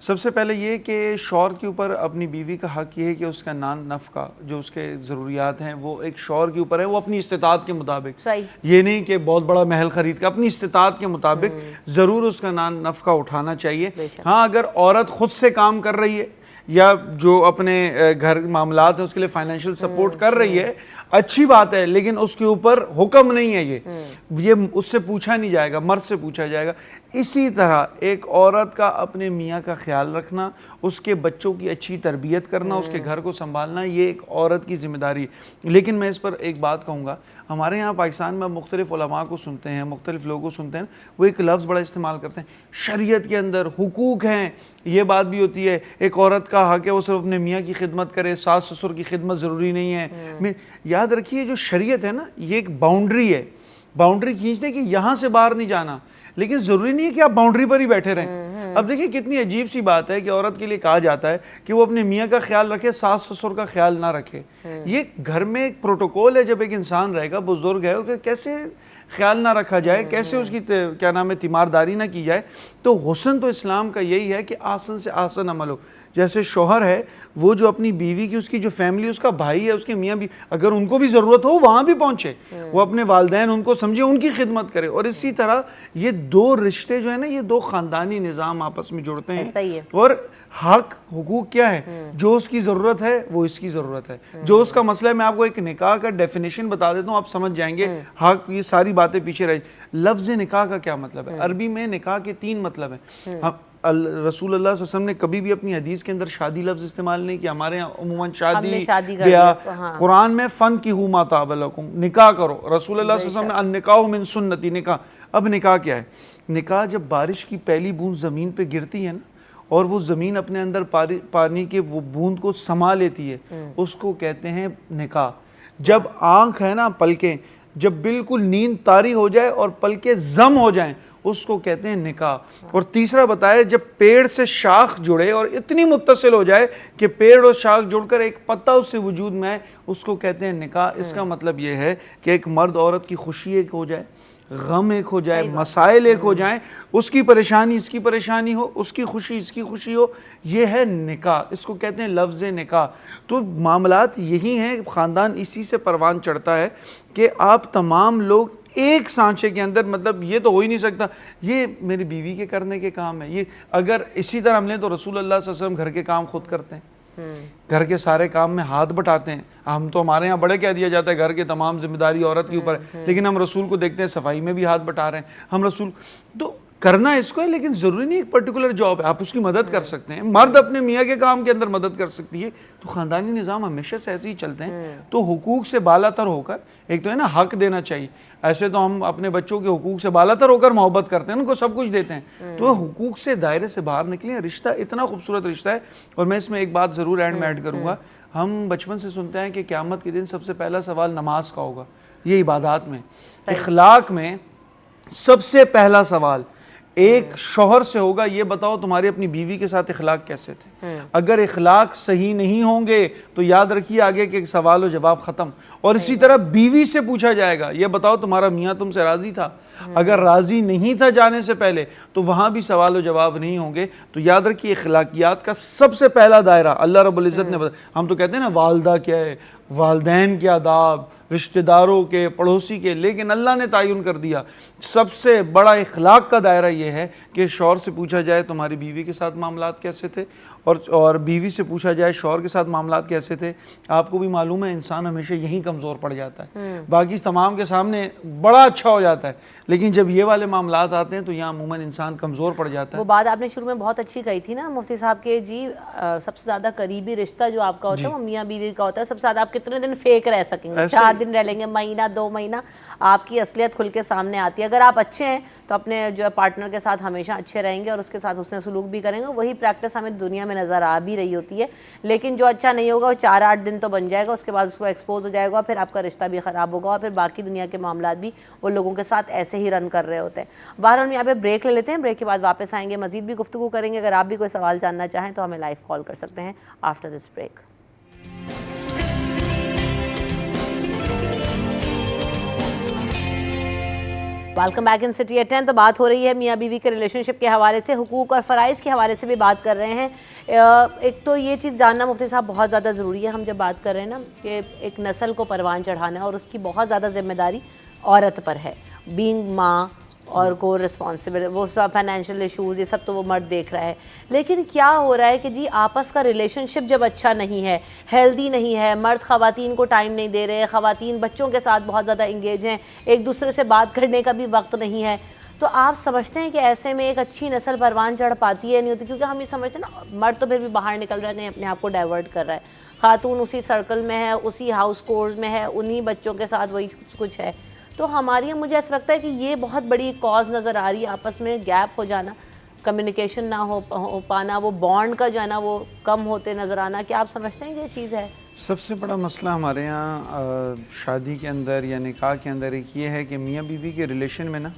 सबसे
पहले ये कि शौहर के ऊपर अपनी बीवी का हक़ ये है कि उसका नान नफ़का, जो उसके ज़रूरियात हैं, वो एक शौहर के ऊपर है, वो अपनी इस्तिताअत के मुताबिक।
सही।
ये नहीं कि बहुत बड़ा महल ख़रीद कर, अपनी इस्तिताअत के मुताबिक ज़रूर उसका नान नफ़का उठाना चाहिए। हाँ, अगर औरत ख़ुद से काम कर रही है या जो अपने घर मामलात हैं उसके लिए फाइनेंशियल सपोर्ट कर रही है, अच्छी बात है, लेकिन उसके ऊपर हुक्म नहीं है ये उससे पूछा नहीं जाएगा, मर्द से पूछा जाएगा। इसी तरह एक औरत का अपने मियाँ का ख्याल रखना, उसके बच्चों की अच्छी तरबियत करना, उसके घर को संभालना, ये एक औरत की जिम्मेदारी है। लेकिन मैं इस पर एक बात कहूँगा, हमारे यहाँ पाकिस्तान में मुख्तलिफ उलमा को सुनते हैं, मुख्तलिफ लोगों को सुनते हैं, वो एक लफ्ज़ बड़ा इस्तेमाल करते हैं, शरीयत के अंदर हुकूक हैं। ये बात भी होती है, एक औरत का हक़ है वो सिर्फ अपने मियाँ की खिदमत करे, सास ससुर की खिदमत ज़रूरी नहीं है। याद रखिए, जो शरीयत है ना, ये एक बाउंड्री है, बाउंड्री खींचने की, यहाँ से बाहर नहीं जाना। लेकिन ज़रूरी नहीं है कि आप बाउंड्री पर ही बैठे रहें। अब देखिए कितनी अजीब सी बात है कि औरत के लिए कहा जाता है कि वो अपने मियाँ का ख्याल रखे, सास ससुर का ख्याल ना रखे। ये घर में एक प्रोटोकॉल है, जब एक इंसान रहेगा, बुजुर्ग है, उसके कैसे ख्याल ना रखा जाए, कैसे उसकी क्या नाम है तीमारदारी ना की जाए। तो हुस्न तो इस्लाम का यही है कि आसन से आसन अमल हो। जैसे शोहर है वो जो अपनी बीवी की, उसकी जो फैमिली, उसका भाई है, उसके मियाँ भी, अगर उनको भी ज़रूरत हो वहाँ भी पहुँचे, वो अपने वालिदैन उनको समझे, उनकी खिदमत करे। और इसी तरह ये दो रिश्ते जो है ना, ये दो ख़ानदानी निज़ाम आपस में जुड़ते हैं। और हक हुकूक क्या है, जो उसकी ज़रूरत है वो इसकी ज़रूरत है, जो उसका मसला है। मैं आपको एक निकाह का डेफिनेशन बता देता हूँ, आप समझ जाएंगे। हक, ये सारी बातें पीछे रह। लफ्ज़ निकाह का क्या मतलब है? अरबी में निकाह के 3 मतलब हैं। रसूल अल्लाह सल्लल्लाहु अलैहि वसल्लम ने कभी भी अपनी हदीस के अंदर शादी लफ्ज़ इस्तेमाल नहीं किया। हमारे यहाँ उम्मन शादी ब्याह, कुरान में फ़न की हु मा ताब लकुम, निकाह करो। रसूल अल्लाह सल्लल्लाहु अलैहि वसल्लम ने अन्निकाहु मिन सुन्नती, निकाह। अब निकाह क्या है? निकाह जब बारिश की पहली बूंद ज़मीन पे गिरती है ना, और वो ज़मीन अपने अंदर पानी के वो बूंद को समा लेती है, उसको कहते हैं निकाह। जब आँख है ना, पलकें, जब बिल्कुल नींद तारी हो जाए और पलकें जम हो जाएं, उसको कहते हैं निकाह। और तीसरा बताया, जब पेड़ से शाख जुड़े और इतनी मुत्तसिल हो जाए कि पेड़ और शाख जुड़कर एक पत्ता उससे वजूद में आए, उसको कहते हैं निकाह। इसका मतलब ये है कि एक मर्द औरत की खुशी एक हो जाए, गम एक हो जाए, मसाइल एक हो जाएं, उसकी परेशानी इसकी परेशानी हो, उसकी खुशी इसकी खुशी हो, ये है निकाह। इसको कहते हैं लफ्ज़ निकाह। तो मामलात यही हैं, ख़ानदान इसी से परवान चढ़ता है कि आप तमाम लोग एक सांचे के अंदर, मतलब ये तो हो ही नहीं सकता ये मेरी बीवी के करने के काम है। ये अगर इसी तरह हम लें तो रसूल अल्लाह सल्लल्लाहु अलैहि वसल्लम घर के काम खुद करते हैं, घर के सारे काम में हाथ बटाते हैं। हम तो, हमारे यहाँ बड़े कह दिया जाता है घर के तमाम जिम्मेदारी औरत के ऊपर है, लेकिन हम रसूल को देखते हैं सफाई में भी हाथ बटा रहे हैं। हम रसूल तो करना इसको है, लेकिन ज़रूरी नहीं एक पर्टिकुलर जॉब है, आप उसकी मदद कर सकते हैं। मर्द अपने मियाँ के काम के अंदर मदद कर सकती है। तो ख़ानदानी निज़ाम हमेशा से ऐसे ही चलते हैं। तो हुकूक से बालातर होकर, एक तो है ना हक देना चाहिए, ऐसे तो हम अपने बच्चों के हुकूक से बालातर होकर मोहब्बत करते हैं, उनको सब कुछ देते हैं। तो हुकूक से दायरे से बाहर निकले। रिश्ता इतना खूबसूरत रिश्ता है। और मैं इसमें एक बात ज़रूर एंड में ऐड करूँगा, हम बचपन से सुनते हैं कि क़यामत के दिन सबसे पहला सवाल नमाज का होगा। ये इबादत में, इखलाक में सबसे पहला सवाल एक शौहर से होगा, ये बताओ तुम्हारी अपनी बीवी के साथ इखलाक कैसे थे। अगर इखलाक सही नहीं होंगे तो याद रखिए आगे के सवाल व जवाब ख़त्म। और इसी तरह बीवी से पूछा जाएगा, ये बताओ तुम्हारा मियाँ तुमसे राज़ी था। अगर राज़ी नहीं था जाने से पहले तो वहाँ भी सवाल व जवाब नहीं होंगे। तो याद रखिए इखलाकियात का सबसे पहला दायरा अल्लाह रब्बुल इज़्ज़त ने बताया। हम तो कहते हैं ना वालदा क्या है, वालदैन के आदाब, रिश्तेदारों के, पड़ोसी के, लेकिन अल्लाह ने तायुन कर दिया सबसे बड़ा इखलाक का दायरा ये है कि शौहर से पूछा जाए तुम्हारी बीवी के साथ मामलात कैसे थे, और बीवी से पूछा जाए शौहर के साथ मामलात कैसे थे। आपको भी मालूम है इंसान हमेशा यहीं कमज़ोर पड़ जाता है, बाकी तमाम के सामने बड़ा अच्छा हो जाता है, लेकिन जब ये वाले मामलात आते हैं तो यहाँ अमूमन इंसान कमज़ोर पड़ जाता है।
वो बात आपने शुरू में बहुत अच्छी कही थी ना मुफ्ती साहब के जी, सबसे ज़्यादा करीबी रिश्ता जो आपका होता है वो मियाँ बीवी का होता है। सबसे ज़्यादा आप कितने दिन फेक रह सकेंगे, 4 दिन रह लेंगे, महीना 2 महीना, आपकी असलियत खुल के सामने आती है। अगर आप अच्छे हैं तो अपने जो है पार्टनर के साथ हमेशा अच्छे रहेंगे और उसके साथ उसने सलूक भी करेंगे। वही प्रैक्टिस हमें दुनिया में नज़र आ भी रही होती है। लेकिन जो अच्छा नहीं होगा वो 4-8 दिन तो बन जाएगा, उसके बाद उसको एक्सपोज हो जाएगा, फिर आपका रिश्ता भी ख़राब होगा और फिर बाकी दुनिया के मामलात भी वो लोगों के साथ ऐसे ही रन कर रहे होते हैं। बहरहाल हम यहाँ पे ब्रेक ले लेते हैं, ब्रेक के बाद वापस आएंगे, मज़ीद भी गुफ्तगू करेंगे। अगर आप भी कोई सवाल जानना चाहें तो हमें लाइव कॉल कर सकते हैं after this break. Welcome back in city at 10। तो बात हो रही है मियाँ बीवी के रिलेशनशिप के हवाले से, हुकूक और फ़राइज़ के हवाले से भी बात कर रहे हैं। एक तो ये चीज़ जानना मुफ्ती साहब बहुत ज़्यादा ज़रूरी है, हम जब बात कर रहे हैं ना कि एक नस्ल को परवान चढ़ाना और उसकी बहुत ज़्यादा जिम्मेदारी औरत पर है, बीइंग माँ और को रिस्पॉन्सिबल, वो सब फाइनेंशियल इशूज़ ये सब तो वो मर्द देख रहा है। लेकिन क्या हो रहा है कि जी आपस का रिलेशनशिप जब अच्छा नहीं है, हेल्दी नहीं है, मर्द ख़वातीन को टाइम नहीं दे रहे, ख़वातीन बच्चों के साथ बहुत ज़्यादा इंगेज हैं, एक दूसरे से बात करने का भी वक्त नहीं है, तो आप समझते हैं कि ऐसे में एक अच्छी नस्ल परवान चढ़ पाती है नहीं होती? क्योंकि हम ये समझते हैं ना मर्द तो फिर भी बाहर निकल रहे हैं, अपने आप को डाइवर्ट कर रहा है, खातून उसी सर्कल में है, उसी हाउस कोर्स में है, उन्हीं बच्चों के साथ वही कुछ है। तो हमारी मुझे ऐसा लगता है कि ये बहुत बड़ी कॉज नज़र आ रही है, आपस में गैप हो जाना, कम्युनिकेशन ना हो पाना, वो बॉन्ड का जो है ना वो कम होते नज़र आना। क्या आप समझते हैं कि ये चीज़ है?
सबसे बड़ा मसला हमारे यहाँ शादी के अंदर या निकाह के अंदर एक ये है कि मियाँ बीवी के रिलेशन में ना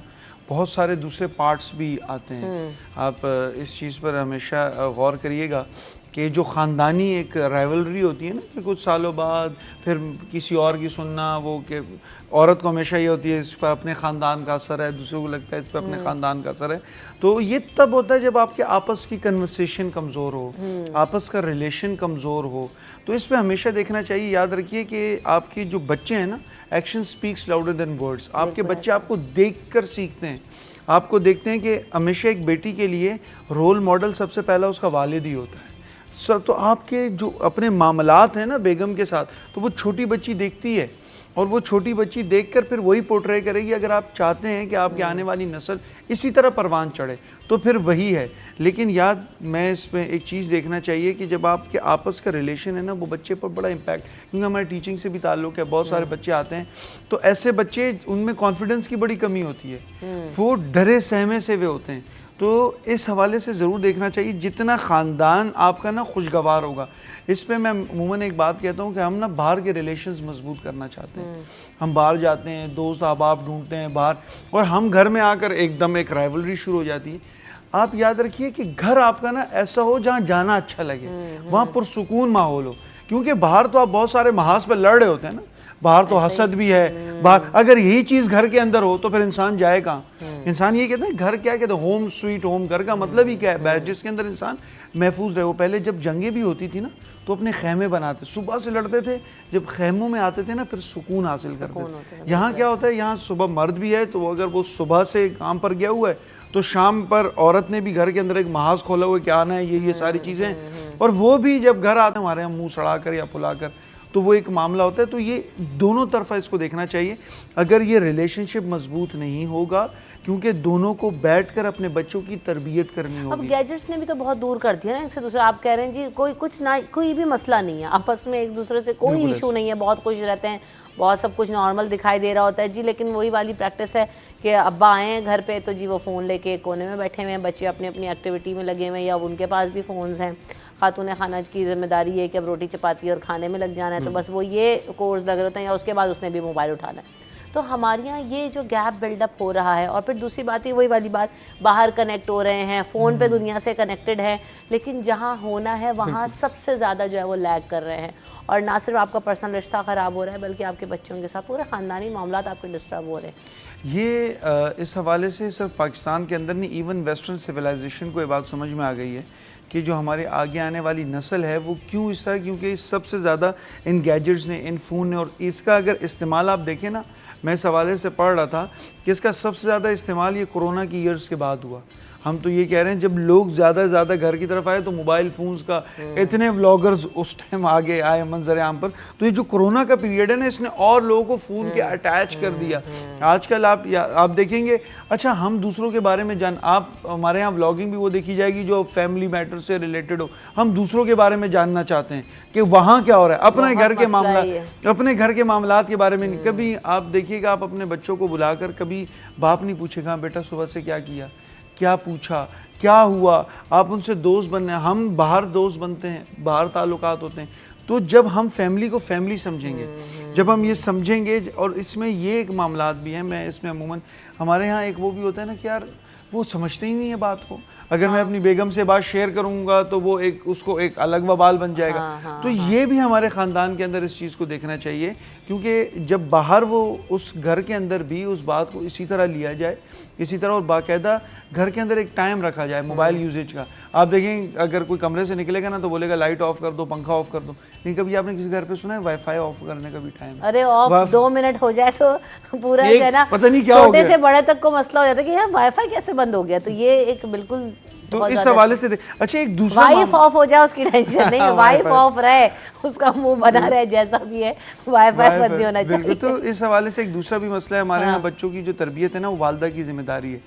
बहुत सारे दूसरे पार्ट्स भी आते हैं। आप इस चीज़ पर हमेशा गौर करिएगा कि जो ख़ानदानी एक राइवलरी होती है ना, कि कुछ सालों बाद फिर किसी और की सुनना, वो कि औरत को हमेशा ये होती है इस पर अपने ख़ानदान का असर है, दूसरों को लगता है इस पर अपने ख़ानदान का असर है। तो ये तब होता है जब आपके आपस की कन्वर्सेशन कमज़ोर हो, आपस का रिलेशन कमज़ोर हो। तो इस पर हमेशा देखना चाहिए। याद रखिए कि आपके जो बच्चे हैं ना, action speaks louder than words. आपके बच्चे आपको देख कर सीखते हैं, आपको देखते हैं कि हमेशा एक बेटी के लिए रोल मॉडल सबसे पहला उसका वालिद ही होता है। सब तो आपके जो अपने मामलात हैं ना बेगम के साथ, तो वो छोटी बच्ची देखती है और वो छोटी बच्ची देखकर फिर वही पोर्ट्रे करेगी। अगर आप चाहते हैं कि आपकी आने वाली नस्ल इसी तरह परवान चढ़े तो फिर वही है। लेकिन याद मैं इसमें एक चीज़ देखना चाहिए कि जब आपके आपस का रिलेशन है ना, वो बच्चे पर बड़ा इम्पैक्ट, क्योंकि हमारे टीचिंग से भी ताल्लुक़ है। बहुत सारे बच्चे आते हैं तो ऐसे बच्चे, उनमें कॉन्फिडेंस की बड़ी कमी होती है, वो डरे सहमे से वे होते हैं। तो इस हवाले से ज़रूर देखना चाहिए जितना ख़ानदान आपका ना खुशगवार होगा। इस पे मैं अमूमन एक बात कहता हूँ कि हम ना बाहर के रिलेशंस मजबूत करना चाहते हैं। हम बाहर जाते हैं, दोस्त अहबाब ढूंढते हैं बाहर, और हम घर में आकर एकदम एक राइवलरी शुरू हो जाती है। आप याद रखिए कि घर आपका ना ऐसा हो जहाँ जाना अच्छा लगे, वहाँ पुरसुकून माहौल हो। क्योंकि बाहर तो आप बहुत सारे महाज पर लड़ रहे होते हैं ना, बाहर तो हसद भी है बाहर। अगर यही चीज़ घर के अंदर हो तो फिर इंसान जाए कहाँ? इंसान ये कहते हैं घर क्या कहते हैं, होम स्वीट होम। घर का मतलब ही क्या है? जिसके अंदर इंसान महफूज रहे। वो पहले जब जंगें भी होती थी ना, तो अपने खैमे बनाते, सुबह से लड़ते थे, जब खैमों में आते थे ना फिर सुकून हासिल करते थे। यहाँ क्या होता है, यहाँ सुबह मर्द भी है तो अगर वो सुबह से काम पर गया हुआ है तो शाम पर औरत ने भी घर के अंदर एक महाज खोला हुआ है कि आना है, ये सारी चीज़ें। और वो भी जब घर आते हैं हमारे यहाँ मुँह सड़ा कर या फुला कर, तो वो एक मामला होता है। तो ये दोनों तरफा इसको देखना चाहिए। अगर ये रिलेशनशिप मजबूत नहीं होगा, क्योंकि दोनों को बैठकर अपने बच्चों की तरबियत करनी होगी।
अब गैजेट्स ने भी तो बहुत दूर कर दिया ना एक से दूसरे। आप कह रहे हैं जी कोई कुछ ना, कोई भी मसला नहीं है आपस में, एक दूसरे से कोई इशू नहीं है, बहुत खुश रहते हैं, बहुत सब कुछ नॉर्मल दिखाई दे रहा होता है जी। लेकिन वही वाली प्रैक्टिस है कि अब्बा आए हैं घर पे तो जी वो फ़ोन लेके कोने में बैठे हुए हैं, बच्चे अपनी अपनी एक्टिविटी में लगे हुए हैं, या उनके पास भी फ़ोन्स हैं। खातून खाना की जिम्मेदारी है कि अब रोटी चपाती और खाने में लग जाना है, तो बस वो ये कोर्स लग रहे होते हैं, या उसके बाद उसने भी मोबाइल उठाना है। तो हमारे यहाँ ये जो गैप बिल्डअप हो रहा है। और फिर दूसरी बात ही वही वाली बात, बाहर कनेक्ट हो रहे हैं, फ़ोन पे दुनिया से कनेक्टेड है, लेकिन जहाँ होना है वहाँ सबसे ज़्यादा जो है वो लैग कर रहे हैं। और ना सिर्फ आपका पर्सनल रिश्ता ख़राब हो रहा है, बल्कि आपके बच्चों के साथ पूरे ख़ानदानी मामला आपके डिस्टर्ब हो रहे हैं।
ये इस हवाले से सिर्फ पाकिस्तान के अंदर नहीं, इवन वेस्टर्न सिविलाइजेशन को ये बात समझ में आ गई है कि जो हमारे आगे आने वाली नस्ल है वो क्यों इस तरह, क्योंकि सबसे ज़्यादा इन गैजेट्स ने, इन फ़ोन ने, और इसका अगर इस्तेमाल आप देखें ना, मैं इस हवाले से पढ़ रहा था कि इसका सबसे ज़्यादा इस्तेमाल ये कोरोना की ईयर्स के बाद हुआ। हम तो ये कह रहे हैं जब लोग ज़्यादा से ज़्यादा घर की तरफ आए तो मोबाइल फ़ोन्स का इतने व्लॉगर्स उस टाइम आगे आए मंजर आम पर। तो ये जो कोरोना का पीरियड है ना, इसने और लोगों को फ़ोन के अटैच कर दिया। आजकल आप देखेंगे, अच्छा हम दूसरों के बारे में आप हमारे यहाँ व्लॉगिंग भी वो देखी जाएगी जो फैमिली मैटर से रिलेटेड हो। हम दूसरों के बारे में जानना चाहते हैं कि वहाँ क्या हो रहा है, अपने घर के मामला, अपने घर के मामलात के बारे में नहीं। कभी आप देखिएगा, आप अपने बच्चों को बुलाकर कभी बाप नहीं पूछेगा बेटा सुबह से क्या किया, क्या पूछा, क्या हुआ। आप उनसे दोस्त बनने, हम बाहर दोस्त बनते हैं, बाहर ताल्लुकात होते हैं। तो जब हम फैमिली को फैमिली समझेंगे, जब हम ये समझेंगे, और इसमें ये एक मामलात भी हैं, मैं इसमें अमूमन हमारे यहाँ एक वो भी होता है ना कि यार वो समझते ही नहीं है बात को। अगर मैं अपनी बेगम से बात शेयर करूंगा तो वो उसको एक अलग वबाल बन जाएगा। तो ये भी हमारे ख़ानदान के अंदर इस चीज़ को देखना चाहिए, क्योंकि जब बाहर वो उस घर के अंदर भी उस बात को इसी तरह लिया जाए, इसी तरह, और बाकायदा घर के अंदर एक टाइम रखा जाए मोबाइल यूजेज का। आप देखें अगर कोई कमरे से निकलेगा ना तो बोलेगा लाइट ऑफ कर दो, पंखा ऑफ कर दो। लेकिन कभी आपने किसी घर पे सुना है वाईफाई ऑफ करने का भी टाइम?
अरे ऑफ 2 मिनट हो जाए तो पूरा जो है ना,
पता नहीं क्या हो गया,
छोटे से बड़े तक को मसला हो जाता है कि यार वाईफाई कैसे बंद हो गया। तो ये एक बिल्कुल
तो इस हवाले से अच्छा एक दूसरा
वाइफ ऑफ हो जाए उसकी टेंशन नहीं है, वाइफ ऑफ रहे, उसका मुंह बना रहे जैसा भी है, वाईफाई बंद नहीं होना चाहिए।
तो इस हवाले से एक दूसरा भी मसला है हमारे यहाँ, बच्चों की जो तरबियत है ना वो वालिदा की जिम्मेदारी है।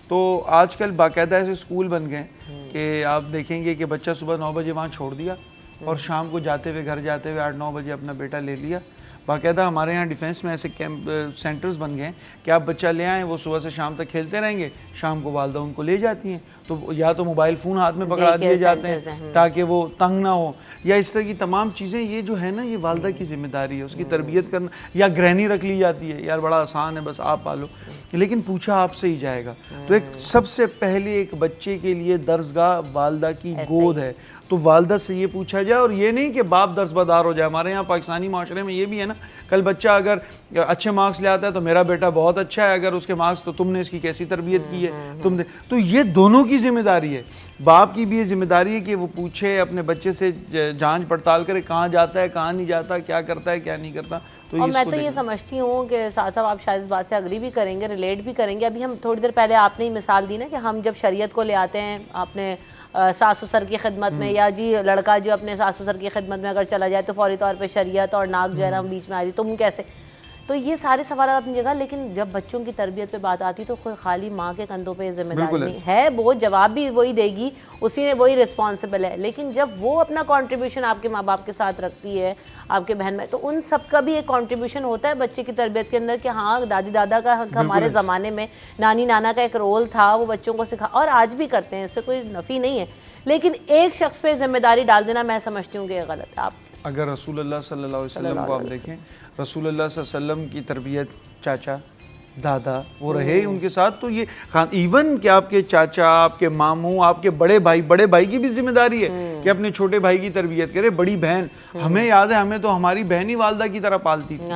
तो आजकल बाकायदा ऐसे स्कूल बन गए कि आप देखेंगे कि बच्चा सुबह 9 बजे वहाँ छोड़ दिया और शाम को जाते हुए घर जाते हुए 8-9 बजे अपना बेटा ले लिया। बाकायदा हमारे यहाँ डिफेंस में ऐसे कैंप सेंटर्स बन गए हैं कि आप बच्चा ले आएँ, वो सुबह से शाम तक खेलते रहेंगे, शाम को वालिदा उनको ले जाती हैं। तो या तो मोबाइल फ़ोन हाथ में पकड़ा दिए जाते हैं ताकि वो तंग ना हो, या इस तरह की तमाम चीज़ें, ये जो है ना ये वालदा की जिम्मेदारी है, उसकी तरबियत करना। या ग्रैनी रख ली जाती है, यार बड़ा आसान है बस आप पालो, लेकिन पूछा आपसे ही जाएगा। तो एक सबसे पहले एक बच्चे के लिए दर्सगाह वालदा की गोद है, तो वालदा से ये पूछा जाए, और ये नहीं कि बाप दर्जबदार हो जाए। हमारे यहाँ पाकिस्तानी माशरे में ये भी है ना, कल बच्चा अगर अच्छे मार्क्स ले आता है तो मेरा बेटा बहुत अच्छा है, अगर उसके मार्क्स तो तुमने इसकी कैसी तरबियत की है तुमने। तो ये दोनों की जिम्मेदारी है, बाप की भी ये जिम्मेदारी है कि वो पूछे अपने बच्चे से, जांच पड़ताल करे कहाँ जाता है कहाँ नहीं जाता, क्या करता है क्या नहीं करता। तो
और मैं तो ये समझती हूँ कि साथ साहब आप शायद इस बात से अग्री भी करेंगे, रिलेट भी करेंगे। अभी हम थोड़ी देर पहले आपने ही मिसाल दी ना कि हम जब शरीयत को ले आते हैं अपने सास ससुर की खिदमत में, या जी लड़का जो अपने सास ससुर की खिदमत में अगर चला जाए तो फौरी तौर पे शरीयत और नाक जो है ना बीच में आ रही, तुम कैसे। तो ये सारे सवाल अपनी जगह, लेकिन जब बच्चों की तरबियत पे बात आती तो खाली माँ के कंधों पे जिम्मेदारी नहीं है, वो जवाब भी वही देगी, उसी ने वही रिस्पॉन्सिबल है। लेकिन जब वो अपना कंट्रीब्यूशन आपके माँ बाप के साथ रखती है, आपके बहन में, तो उन सब का भी एक कंट्रीब्यूशन होता है बच्चे की तरबियत के अंदर कि हाँ दादी दादा का हमारे ज़माने में नानी नाना का एक रोल था, वो बच्चों को सिखा, और आज भी करते हैं, इससे कोई नफ़ी नहीं है। लेकिन एक शख्स पे जिम्मेदारी डाल देना मैं समझती हूँ कि गलत है। आप
अगर रसूलुल्लाह सल्लल्लाहु अलैहि वसल्लम को आप देखें, रसूलुल्लाह सल्लल्लाहु अलैहि वसल्लम की तरबियत चाचा दादा वो रहे उनके साथ, तो ये इवन कि आपके चाचा, आपके मामू, आपके बड़े भाई की भी जिम्मेदारी है कि अपने छोटे भाई की तरबियत करे। बड़ी बहन, हमें याद है, हमें तो हमारी बहन ही वालदा की तरह पालती थी।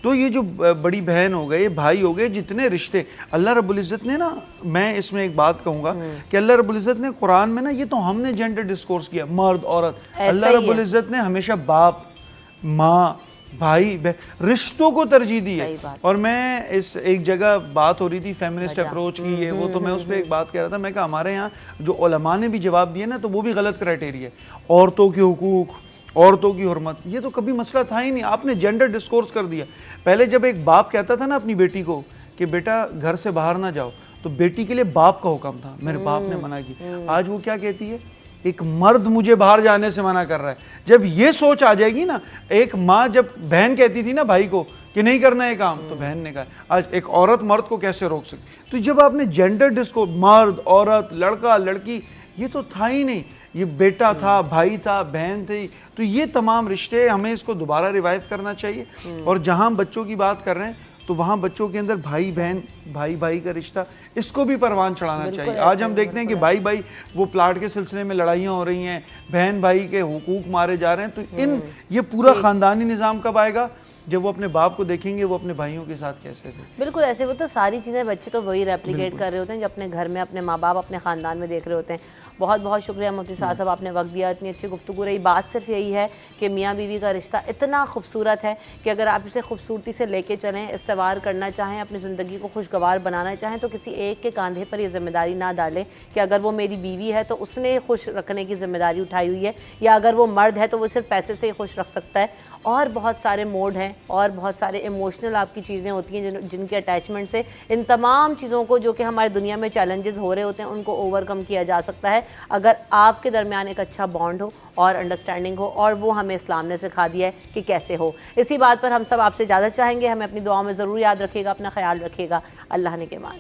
तो ये जो बड़ी बहन हो गए, भाई हो गए, जितने रिश्ते अल्लाह रब्बुल इज़्ज़त ने ना, मैं इसमें एक बात कहूँगा कि अल्लाह रब्बुल इज़्ज़त ने कुरान में ना, ये तो हमने जेंडर डिस्कोर्स किया, मर्द औरत, अल्लाह रब्बुल इज़्ज़त ने हमेशा बाप माँ भाई रिश्तों को तरजीह दी है। और मैं इस एक जगह बात हो रही थी फेमिनिस्ट अप्रोच की, ये वो, तो मैं उस पर एक बात कह रहा था, मैं कहा हमारे यहाँ जो उलमा ने भी जवाब दिए ना, तो वो भी गलत क्राइटेरिया है। औरतों के हुकूक, औरतों की हुर्मत, ये तो कभी मसला था ही नहीं, आपने जेंडर डिस्कोर्स कर दिया। पहले जब एक बाप कहता था ना अपनी बेटी को कि बेटा घर से बाहर ना जाओ, तो बेटी के लिए बाप का हुक्म था, मेरे बाप ने मना की। आज वो क्या कहती है, एक मर्द मुझे बाहर जाने से मना कर रहा है। जब ये सोच आ जाएगी ना, एक माँ, जब बहन कहती थी ना भाई को कि नहीं करना है काम, तो बहन ने कहा, आज एक औरत मर्द को कैसे रोक सकती। तो जब आपने जेंडर डिस्को, मर्द औरत लड़का लड़की, ये तो था ही नहीं, ये बेटा था, भाई था, बहन थी। तो ये तमाम रिश्ते हमें इसको दोबारा रिवाइव करना चाहिए। और जहाँ हम बच्चों की बात कर रहे हैं, तो वहाँ बच्चों के अंदर भाई बहन, भाई भाई का रिश्ता, इसको भी परवान चढ़ाना चाहिए। आज हम देखते हैं कि भाई भाई वो प्लाट के सिलसिले में लड़ाइयाँ हो रही हैं, बहन भाई के हुकूक मारे जा रहे हैं। तो ये पूरा ख़ानदानी निज़ाम कब आएगा, जब वो अपने बाप को देखेंगे वो अपने भाइयों के साथ कैसे थे।
बिल्कुल ऐसे, वो तो सारी चीज़ें बच्चे तो वही रेप्लिकेट कर रहे होते हैं जो अपने घर में अपने माँ बाप अपने ख़ानदान में देख रहे होते हैं। बहुत बहुत शुक्रिया मुफ्ती साहब, आपने वक्त दिया, इतनी अच्छी गुफ्तगू रही। बात सिर्फ यही है कि मियाँ बीवी का रिश्ता इतना खूबसूरत है कि अगर आप इसे खूबसूरती से लेके चलें, इस्तेवार करना चाहें, अपनी ज़िंदगी को खुशगवार बनाना चाहें, तो किसी एक के कंधे पर ये जिम्मेदारी ना डालें कि अगर वो मेरी बीवी है तो उसने खुश रखने की जिम्मेदारी उठाई हुई है, या अगर वो मर्द है तो वो सिर्फ पैसे से ही खुश रख सकता है। और बहुत सारे मोड हैं और बहुत सारे इमोशनल आपकी चीज़ें होती हैं जिनके अटैचमेंट से इन तमाम चीज़ों को, जो कि हमारी दुनिया में चैलेंजेस हो रहे होते हैं, उनको ओवरकम किया जा सकता है अगर आपके दरमियान एक अच्छा बॉन्ड हो और अंडरस्टैंडिंग हो। और वो हमें इस्लाम ने सिखा दिया है कि कैसे हो। इसी बात पर हम सब आपसे इजाज़त चाहेंगे। हमें अपनी दुआओं में ज़रूर याद रखिएगा, अपना ख्याल रखिएगा। अल्लाह ने के मान।